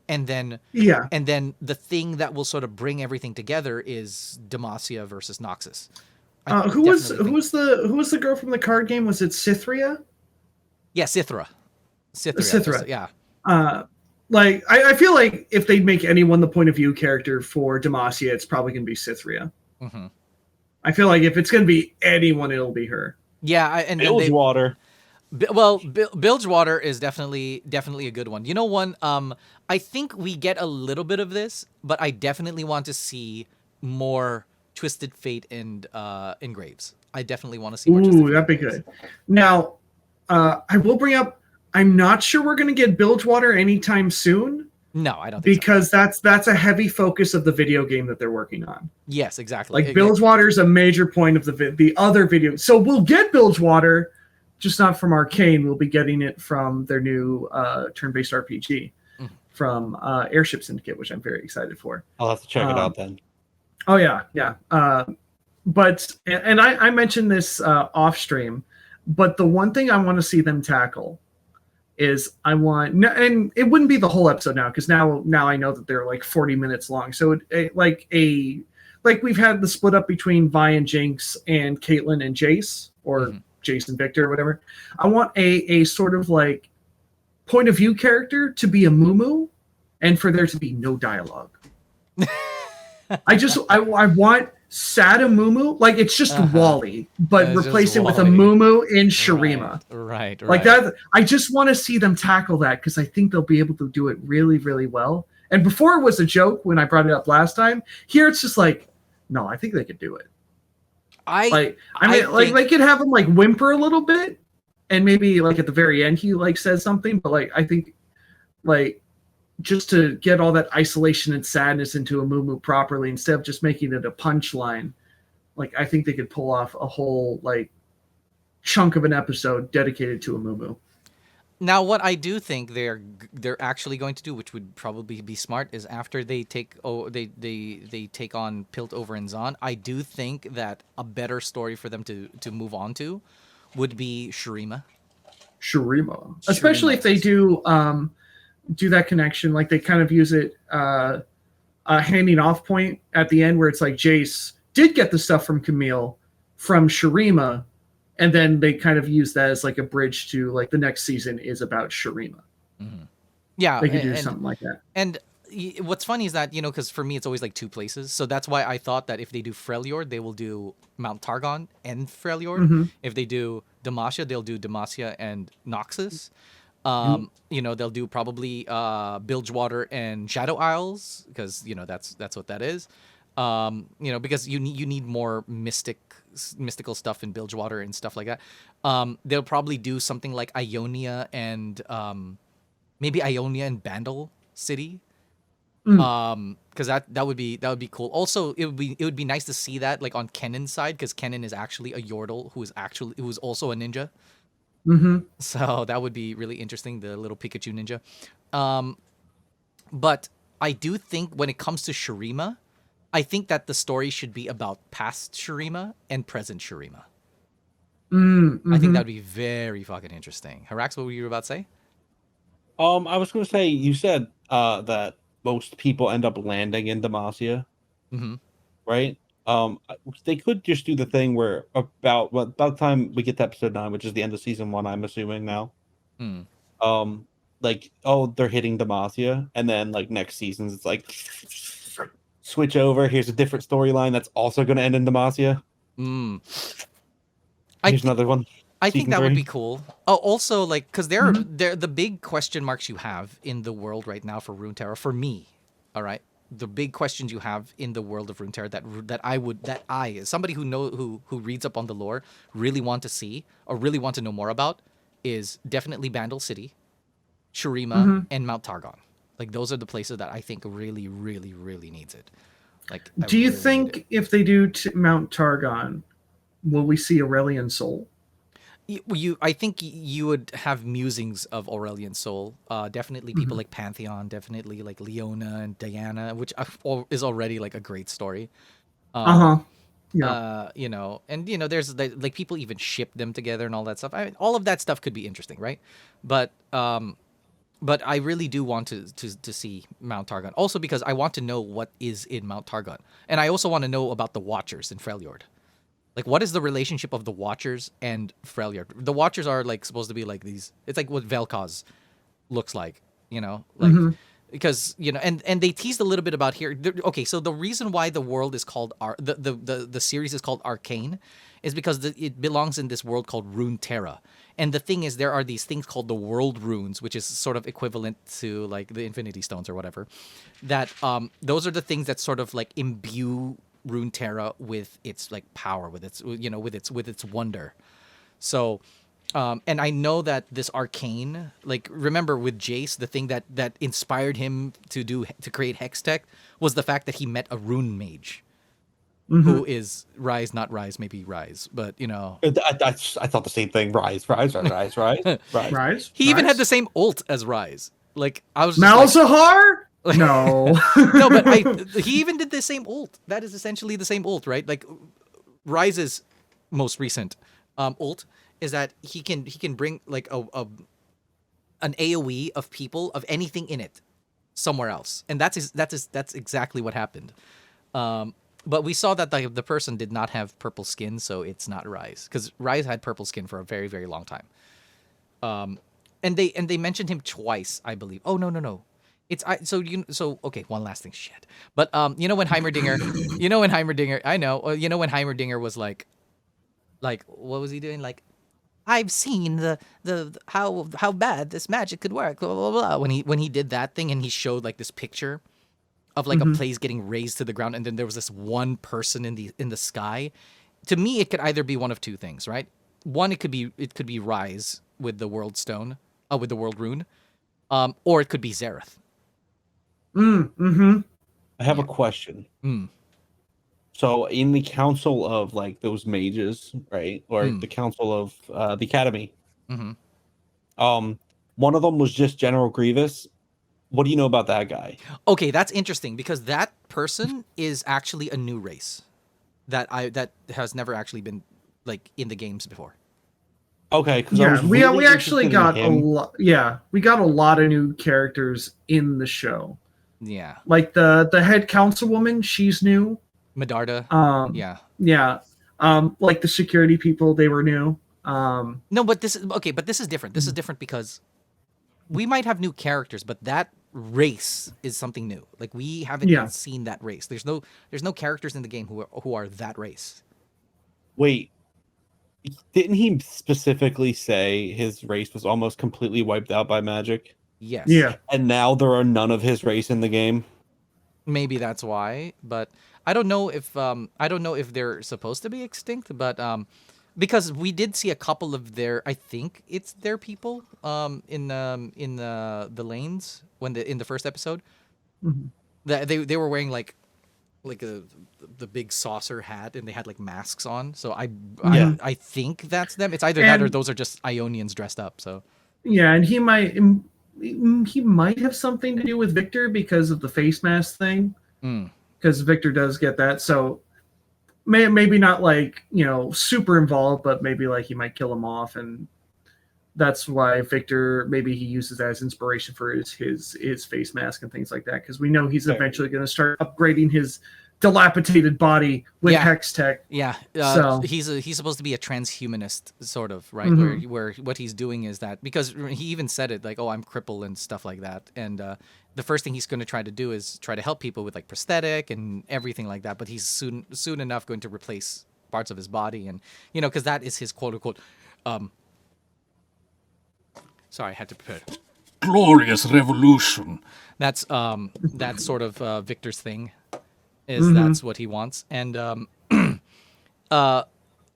and then the thing that will sort of bring everything together is Demacia versus Noxus. Who was the girl from the card game? Was it Cythria? Yeah, Cythra. Cythra. Yeah. I feel like if they make anyone the point of view character for Demacia, it's probably going to be Cythria. I feel like if it's going to be anyone, it'll be her. Yeah, and Bilgewater. Bilgewater is definitely a good one. You know, one. I think we get a little bit of this, but I definitely want to see more Twisted Fate and Engraves. I definitely want to see more. Ooh, that'd be good. Now, I will bring up. I'm not sure we're going to get Bilgewater anytime soon. No, I don't think because that's a heavy focus of the video game that they're working on. Yes, exactly. Like Bilgewater is a major point of the other video. So we'll get Bilgewater, just not from Arcane. We'll be getting it from their new turn-based RPG from Airship Syndicate, which I'm very excited for. I'll have to check it out then. Oh yeah. But I mentioned this off stream, but the one thing I want to see them tackle is and it wouldn't be the whole episode now because now I know that they're like 40 minutes long. So like we've had the split up between Vi and Jinx and Caitlyn and Jace or Jace and Victor or whatever. I want a sort of like point of view character to be a Mumu and for there to be no dialogue. I want Sada Mumu, like it's just Wally, but replace it with a Mumu in Shurima. Right. Like that. I just want to see them tackle that because I think they'll be able to do it really, really well. And before it was a joke when I brought it up last time. Here it's just like, no, I think they could do it. I mean, they could have him like whimper a little bit, and maybe like at the very end he like says something. But like I think like. Just to get all that isolation and sadness into a Mumu properly instead of just making it a punchline, like I think they could pull off a whole like chunk of an episode dedicated to a Mumu. Now, what I do think they're actually going to do, which would probably be smart, is after they take on Piltover and Zahn, I do think that a better story for them to move on to would be Shurima. Especially if they do that connection, like they kind of use it a handing off point at the end where it's like Jace did get the stuff from Camille from Shurima, and then they kind of use that as like a bridge to like the next season is about Shurima. Yeah, they could do something like that. And what's funny is that, because for me it's always like two places. So that's why I thought that if they do Freljord, they will do Mount Targon and Freljord. If they do Demacia, they'll do Demacia and Noxus. They'll do probably Bilgewater and Shadow Isles, because that's what that is. Because you need more mystical stuff in Bilgewater and stuff like that. They'll probably do something like Ionia and maybe Ionia and Bandle City. Because that would be cool. Also, it would be nice to see that like on Kenan's side, because Kenan is actually a Yordle who is also a ninja. So that would be really interesting, the little Pikachu ninja. But I do think when it comes to Shurima, I think that the story should be about past Shurima and present Shurima. I think that would be very fucking interesting. Harax, what were you about to say? I was going to say, you said that most people end up landing in Demacia, right? They could just do the thing where about the time we get to episode 9, which is the end of season 1, I'm assuming now. They're hitting Demacia, and then like next seasons it's like switch over. Here's a different storyline that's also going to end in Demacia. Here's another one. I think that would be cool. Oh, also, like, because they're the big question marks you have in the world right now for Runeterra, for me, all right? The big questions you have in the world of Runeterra that I, as somebody who reads up on the lore, really want to see or really want to know more about is definitely Bandle City, Shurima, and Mount Targon. Like, those are the places that I think really, really, really needs it. Like, do you think if they do Mount Targon, will we see Aurelian Soul? I think you would have musings of Aurelian Soul. Definitely people like Pantheon, definitely like Leona and Diana, which is already like a great story. Yeah. There's like people even ship them together and all that stuff. I mean, all of that stuff could be interesting, right? But I really do want to see Mount Targon. Also because I want to know what is in Mount Targon. And I also want to know about the Watchers in Freljord. Like, what is the relationship of the Watchers and Freljord? The Watchers are, like, supposed to be, like, these... It's like what Vel'Koz looks like, Like, because, and they teased a little bit about here... Okay, so the reason why the world is called... The series is called Arcane is because it belongs in this world called Runeterra. And the thing is, there are these things called the World Runes, which is sort of equivalent to, like, the Infinity Stones or whatever. That, those are the things that sort of, like, imbue... Runeterra with its like power, with its with its wonder. So and I know that this Arcane, like, remember with Jace, the thing that inspired him to create Hextech was the fact that he met a rune mage who is Rise, not Rise, maybe Rise, but I thought the same thing. Rise. He even had the same ult as Rise. Like, I was Malzahar. No. No, but he even did the same ult. That is essentially the same ult, right? Like, Rise's most recent ult is that he can bring like an AoE of people of anything in it somewhere else, and that's exactly what happened. But we saw that the person did not have purple skin, so it's not Rise, because Rise had purple skin for a very, very long time. And they mentioned him twice, I believe. Oh no. Okay, one last thing, shit. But when Heimerdinger, when Heimerdinger was like what was he doing? Like, I've seen the how bad this magic could work, blah blah blah. When he did that thing and he showed like this picture of like a place getting raised to the ground, and then there was this one person in the sky. To me, it could either be one of two things, right? One, it could be Rise with the World Stone, with the World Rune, or it could be Xerath. I have a question. So in the council of like those mages, right, or the council of the academy, one of them was just General Grievous. What do you know about that guy? Okay, that's interesting, because that person is actually a new race that has never actually been like in the games before. Okay, we actually got a lot. Yeah, we got a lot of new characters in the show. Yeah, like the head councilwoman, she's new. Medarda. Yeah. Like the security people, they were new. No, but this is okay. But this is different. This is different because we might have new characters, but that race is something new. Like we haven't Yeah. seen that race. There's no characters in the game who are that race. Wait, didn't he specifically say his race was almost completely wiped out by magic? Yes. Yeah. And now there are none of his race in the game? Maybe that's why, but I don't know if they're supposed to be extinct, but because we did see a couple of I think it's their people in the lanes in the first episode. Mhm. That they were wearing like the big saucer hat, and they had like masks on. So I think that's them. It's either that or And- those are just Ionians dressed up. So Yeah, and he might have something to do with Victor because of the face mask thing. Because Victor does get that, so maybe not like super involved, but maybe like he might kill him off, and that's why Victor maybe he uses that as inspiration for his face mask and things like that. Because we know he's eventually going to start upgrading his dilapidated body with hex tech. Yeah, So- he's supposed to be a transhumanist, sort of, right? Mhm. Where what he's doing is that, because he even said it, like, oh, I'm crippled and stuff like that. And the first thing he's going to try to do is try to help people with like prosthetic and everything like that. But he's soon enough going to replace parts of his body, and because that is his quote unquote. Sorry, I had to prepare. Glorious revolution. That's sort of Victor's thing. That's what he wants. And on a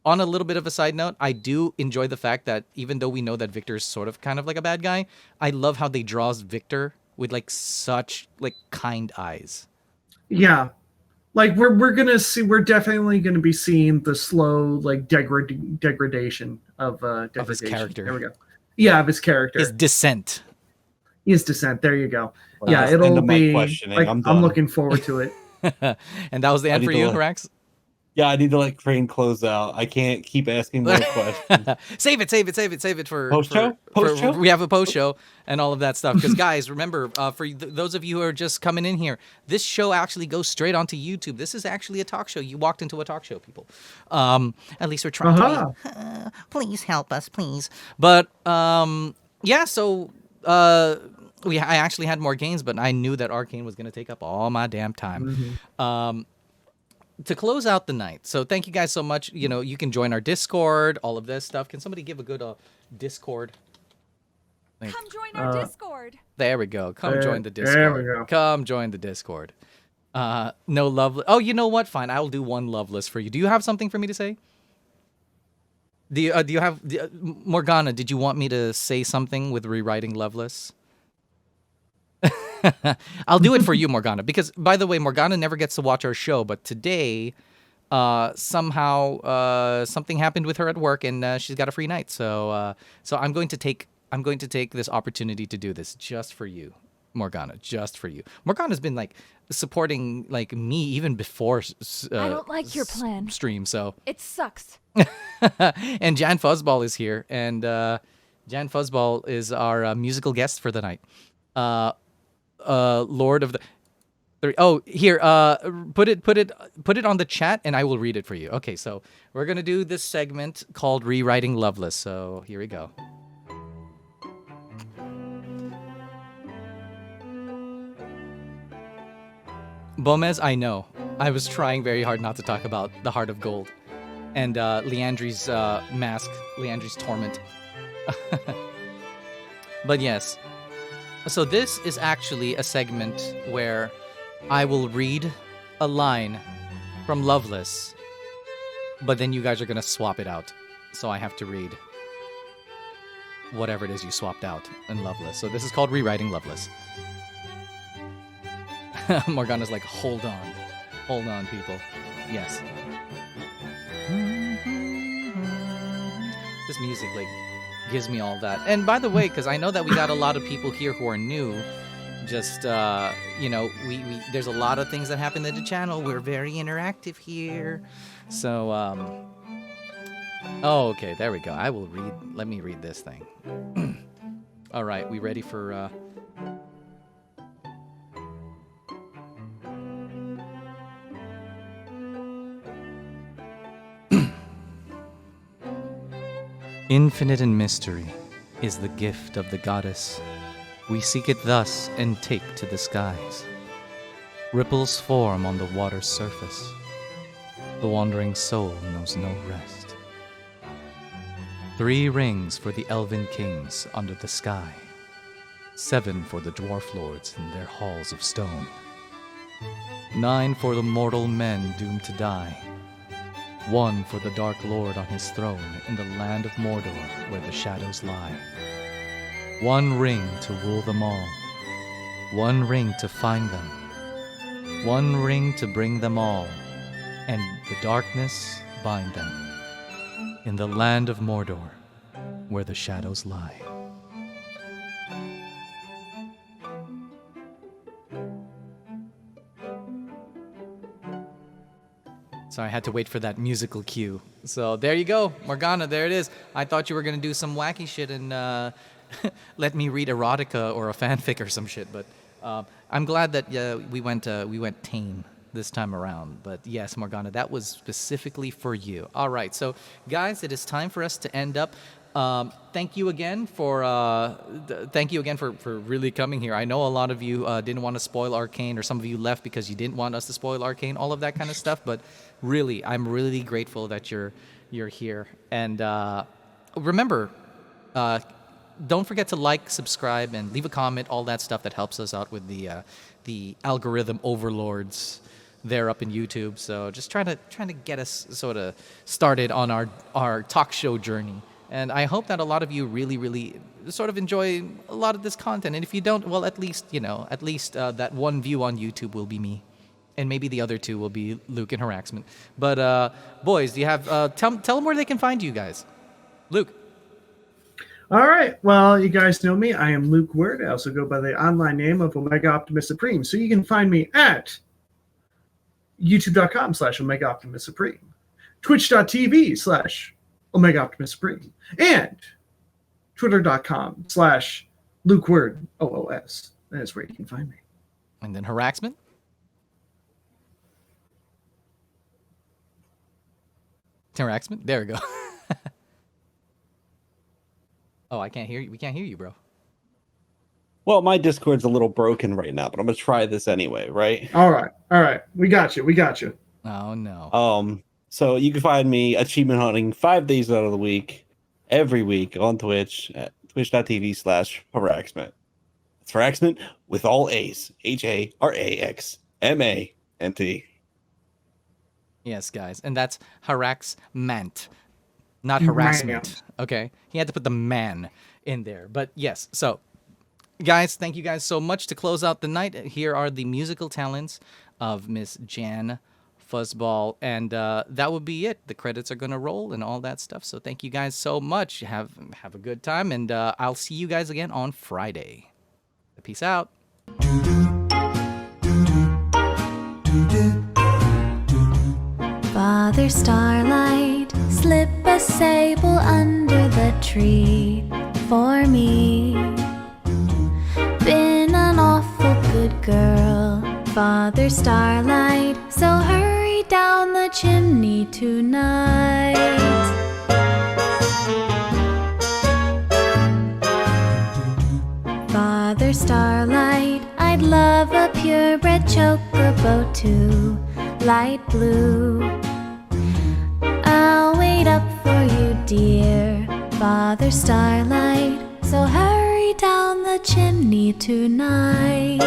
little bit of a side note, I do enjoy the fact that even though we know that Victor's sort of kind of like a bad guy, I love how they draws Victor with like such like kind eyes. Yeah, like we're definitely gonna be seeing the slow like degradation of his character. There we go. Yeah, of his character. His descent. His descent. There you go. Well, Yeah, that's the end it'll of my be. questioning. Like, I'm I'm done. looking forward to it. And that was the end for need to you, look. Harax? Yeah, I need to let Crane close out. I can't keep asking more questions. Save it for Post-show? Post-show? We have a post show and all of that stuff. Because guys, remember, for those of you who are just coming in here, this show actually goes straight onto YouTube. This is actually a talk show. You walked into a talk show, people. At least we're trying to be. Please help us, please. But yeah, so I actually had more games, but I knew that Arcane was going to take up all my damn time. To close out the night. So thank you guys so much. You can join our Discord, all of this stuff. Can somebody give a good Discord? Come join our Discord. There we go. Come join the Discord. There we go. Come join the Discord. No Loveless. Oh, you know what? Fine. I'll do one Loveless for you. Do you have something for me to say? Do you have... Morgana, did you want me to say something with Rewriting Loveless? I'll do it for you, Morgana, because, by the way, Morgana never gets to watch our show, but today, somehow, something happened with her at work, and she's got a free night. So I'm going to take this opportunity to do this just for you, Morgana, just for you. Morgana's been like supporting like me even before. I don't like your plan. Stream, so It sucks. and JANFUZZBALL is here, and JANFUZZBALL is our musical guest for the night. Lord of the... Oh, here, put it on the chat, and I will read it for you. Okay, so we're gonna do this segment called Rewriting Loveless. So here we go. Bomez, I know. I was trying very hard not to talk about the Heart of Gold and Leandri's mask, Leandri's torment. But yes. So this is actually a segment where I will read a line from Loveless, but then you guys are going to swap it out. So I have to read whatever it is you swapped out in Loveless. So this is called Rewriting Loveless. Morgana's like, hold on, people. Yes. This music, like, gives me all that. And by the way, because I know that we got a lot of people here who are new, just we there's a lot of things that happen in the channel. We're very interactive here. So oh, okay, there we go. Let me read this thing. All right, we ready for Infinite in mystery is the gift of the goddess. We seek it thus and take to the skies. Ripples form on the water's surface. The wandering soul knows no rest. 3 rings for the elven kings under the sky. 7 for the dwarf lords in their halls of stone. 9 for the mortal men doomed to die. 1 for the Dark Lord on his throne in the land of Mordor where the shadows lie. 1 ring to rule them all. 1 ring to find them. 1 ring to bring them all, and the darkness bind them. In the land of Mordor where the shadows lie. So I had to wait for that musical cue. So there you go, Morgana, there it is. I thought you were going to do some wacky shit and let me read erotica or a fanfic or some shit, but I'm glad that we went tame this time around. But yes, Morgana, that was specifically for you. All right, so guys, it is time for us to end up. Thank you again for really coming here. I know a lot of you didn't want to spoil Arcane, or some of you left because you didn't want us to spoil Arcane, all of that kind of stuff. But really, I'm really grateful that you're here. And remember, don't forget to like, subscribe, and leave a comment. All that stuff that helps us out with the algorithm overlords there up in YouTube. So just trying to get us sort of started on our talk show journey. And I hope that a lot of you really, really sort of enjoy a lot of this content. And if you don't, well, at least that 1 view on YouTube will be me. And maybe the other 2 will be Luke and Haraxmant. But, boys, do you have... tell them where they can find you guys. Luke. All right. Well, you guys know me. I am Luke Word. I also go by the online name of Omega Optimus Supreme. So you can find me at youtube.com/Omega Optimus Supreme, twitch.tv/Omega Optimus Supreme, and twitter.com/Luke Word OOS. That is where you can find me. And then Haraxmant? Haraxmant? There we go. Oh, I can't hear you. We can't hear you, bro. Well, my Discord's a little broken right now, but I'm gonna try this anyway, right? All right. We got you. Oh no. So you can find me achievement hunting 5 days out of the week, every week on Twitch at twitch.tv/Haraxmant. It's Haraxmant with all A's. HARAXMANT. Yes, guys. And that's Haraxmant, not harassment. Okay? He had to put the man in there. But yes, so guys, thank you guys so much. To close out the night, here are the musical talents of Miss JANFUZZBALL, and that would be it. The credits are gonna roll and all that stuff. So thank you guys so much. Have a good time, and I'll see you guys again on Friday. Peace out. Father Starlight, slip a sable under the tree for me. Been an awful good girl, Father Starlight, so hurry down the chimney tonight. Father Starlight, I'd love a purebred chocobo too, light blue. I'll wait up for you, dear Father Starlight, so hurry down the chimney tonight.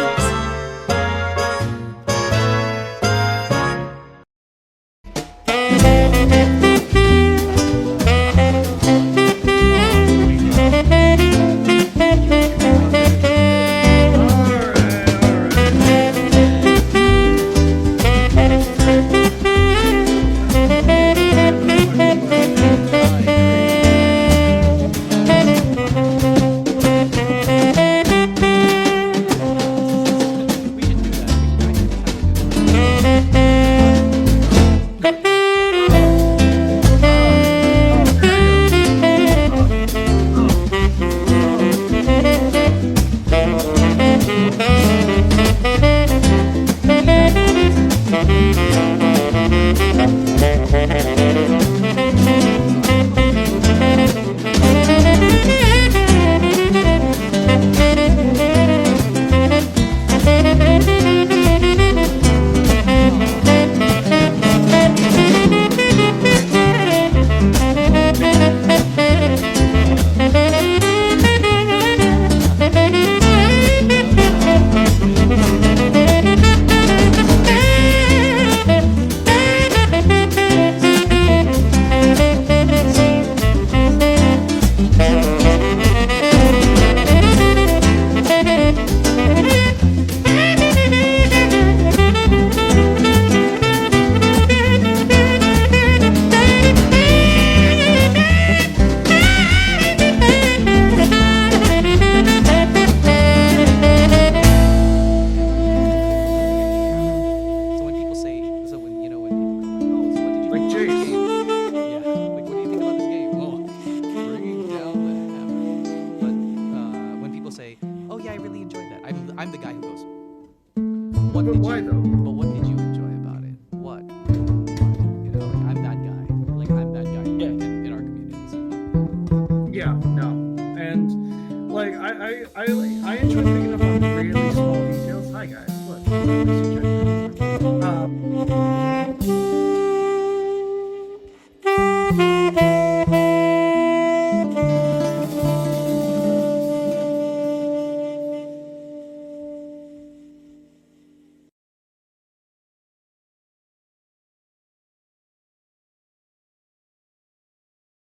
really enjoyed that. I'm the guy who goes. But why though? But what did you enjoy about it? What? You know, like, I'm that guy. Like I'm that guy in our communities. Yeah, no, and like I enjoy picking up on really small details. Hi guys, look,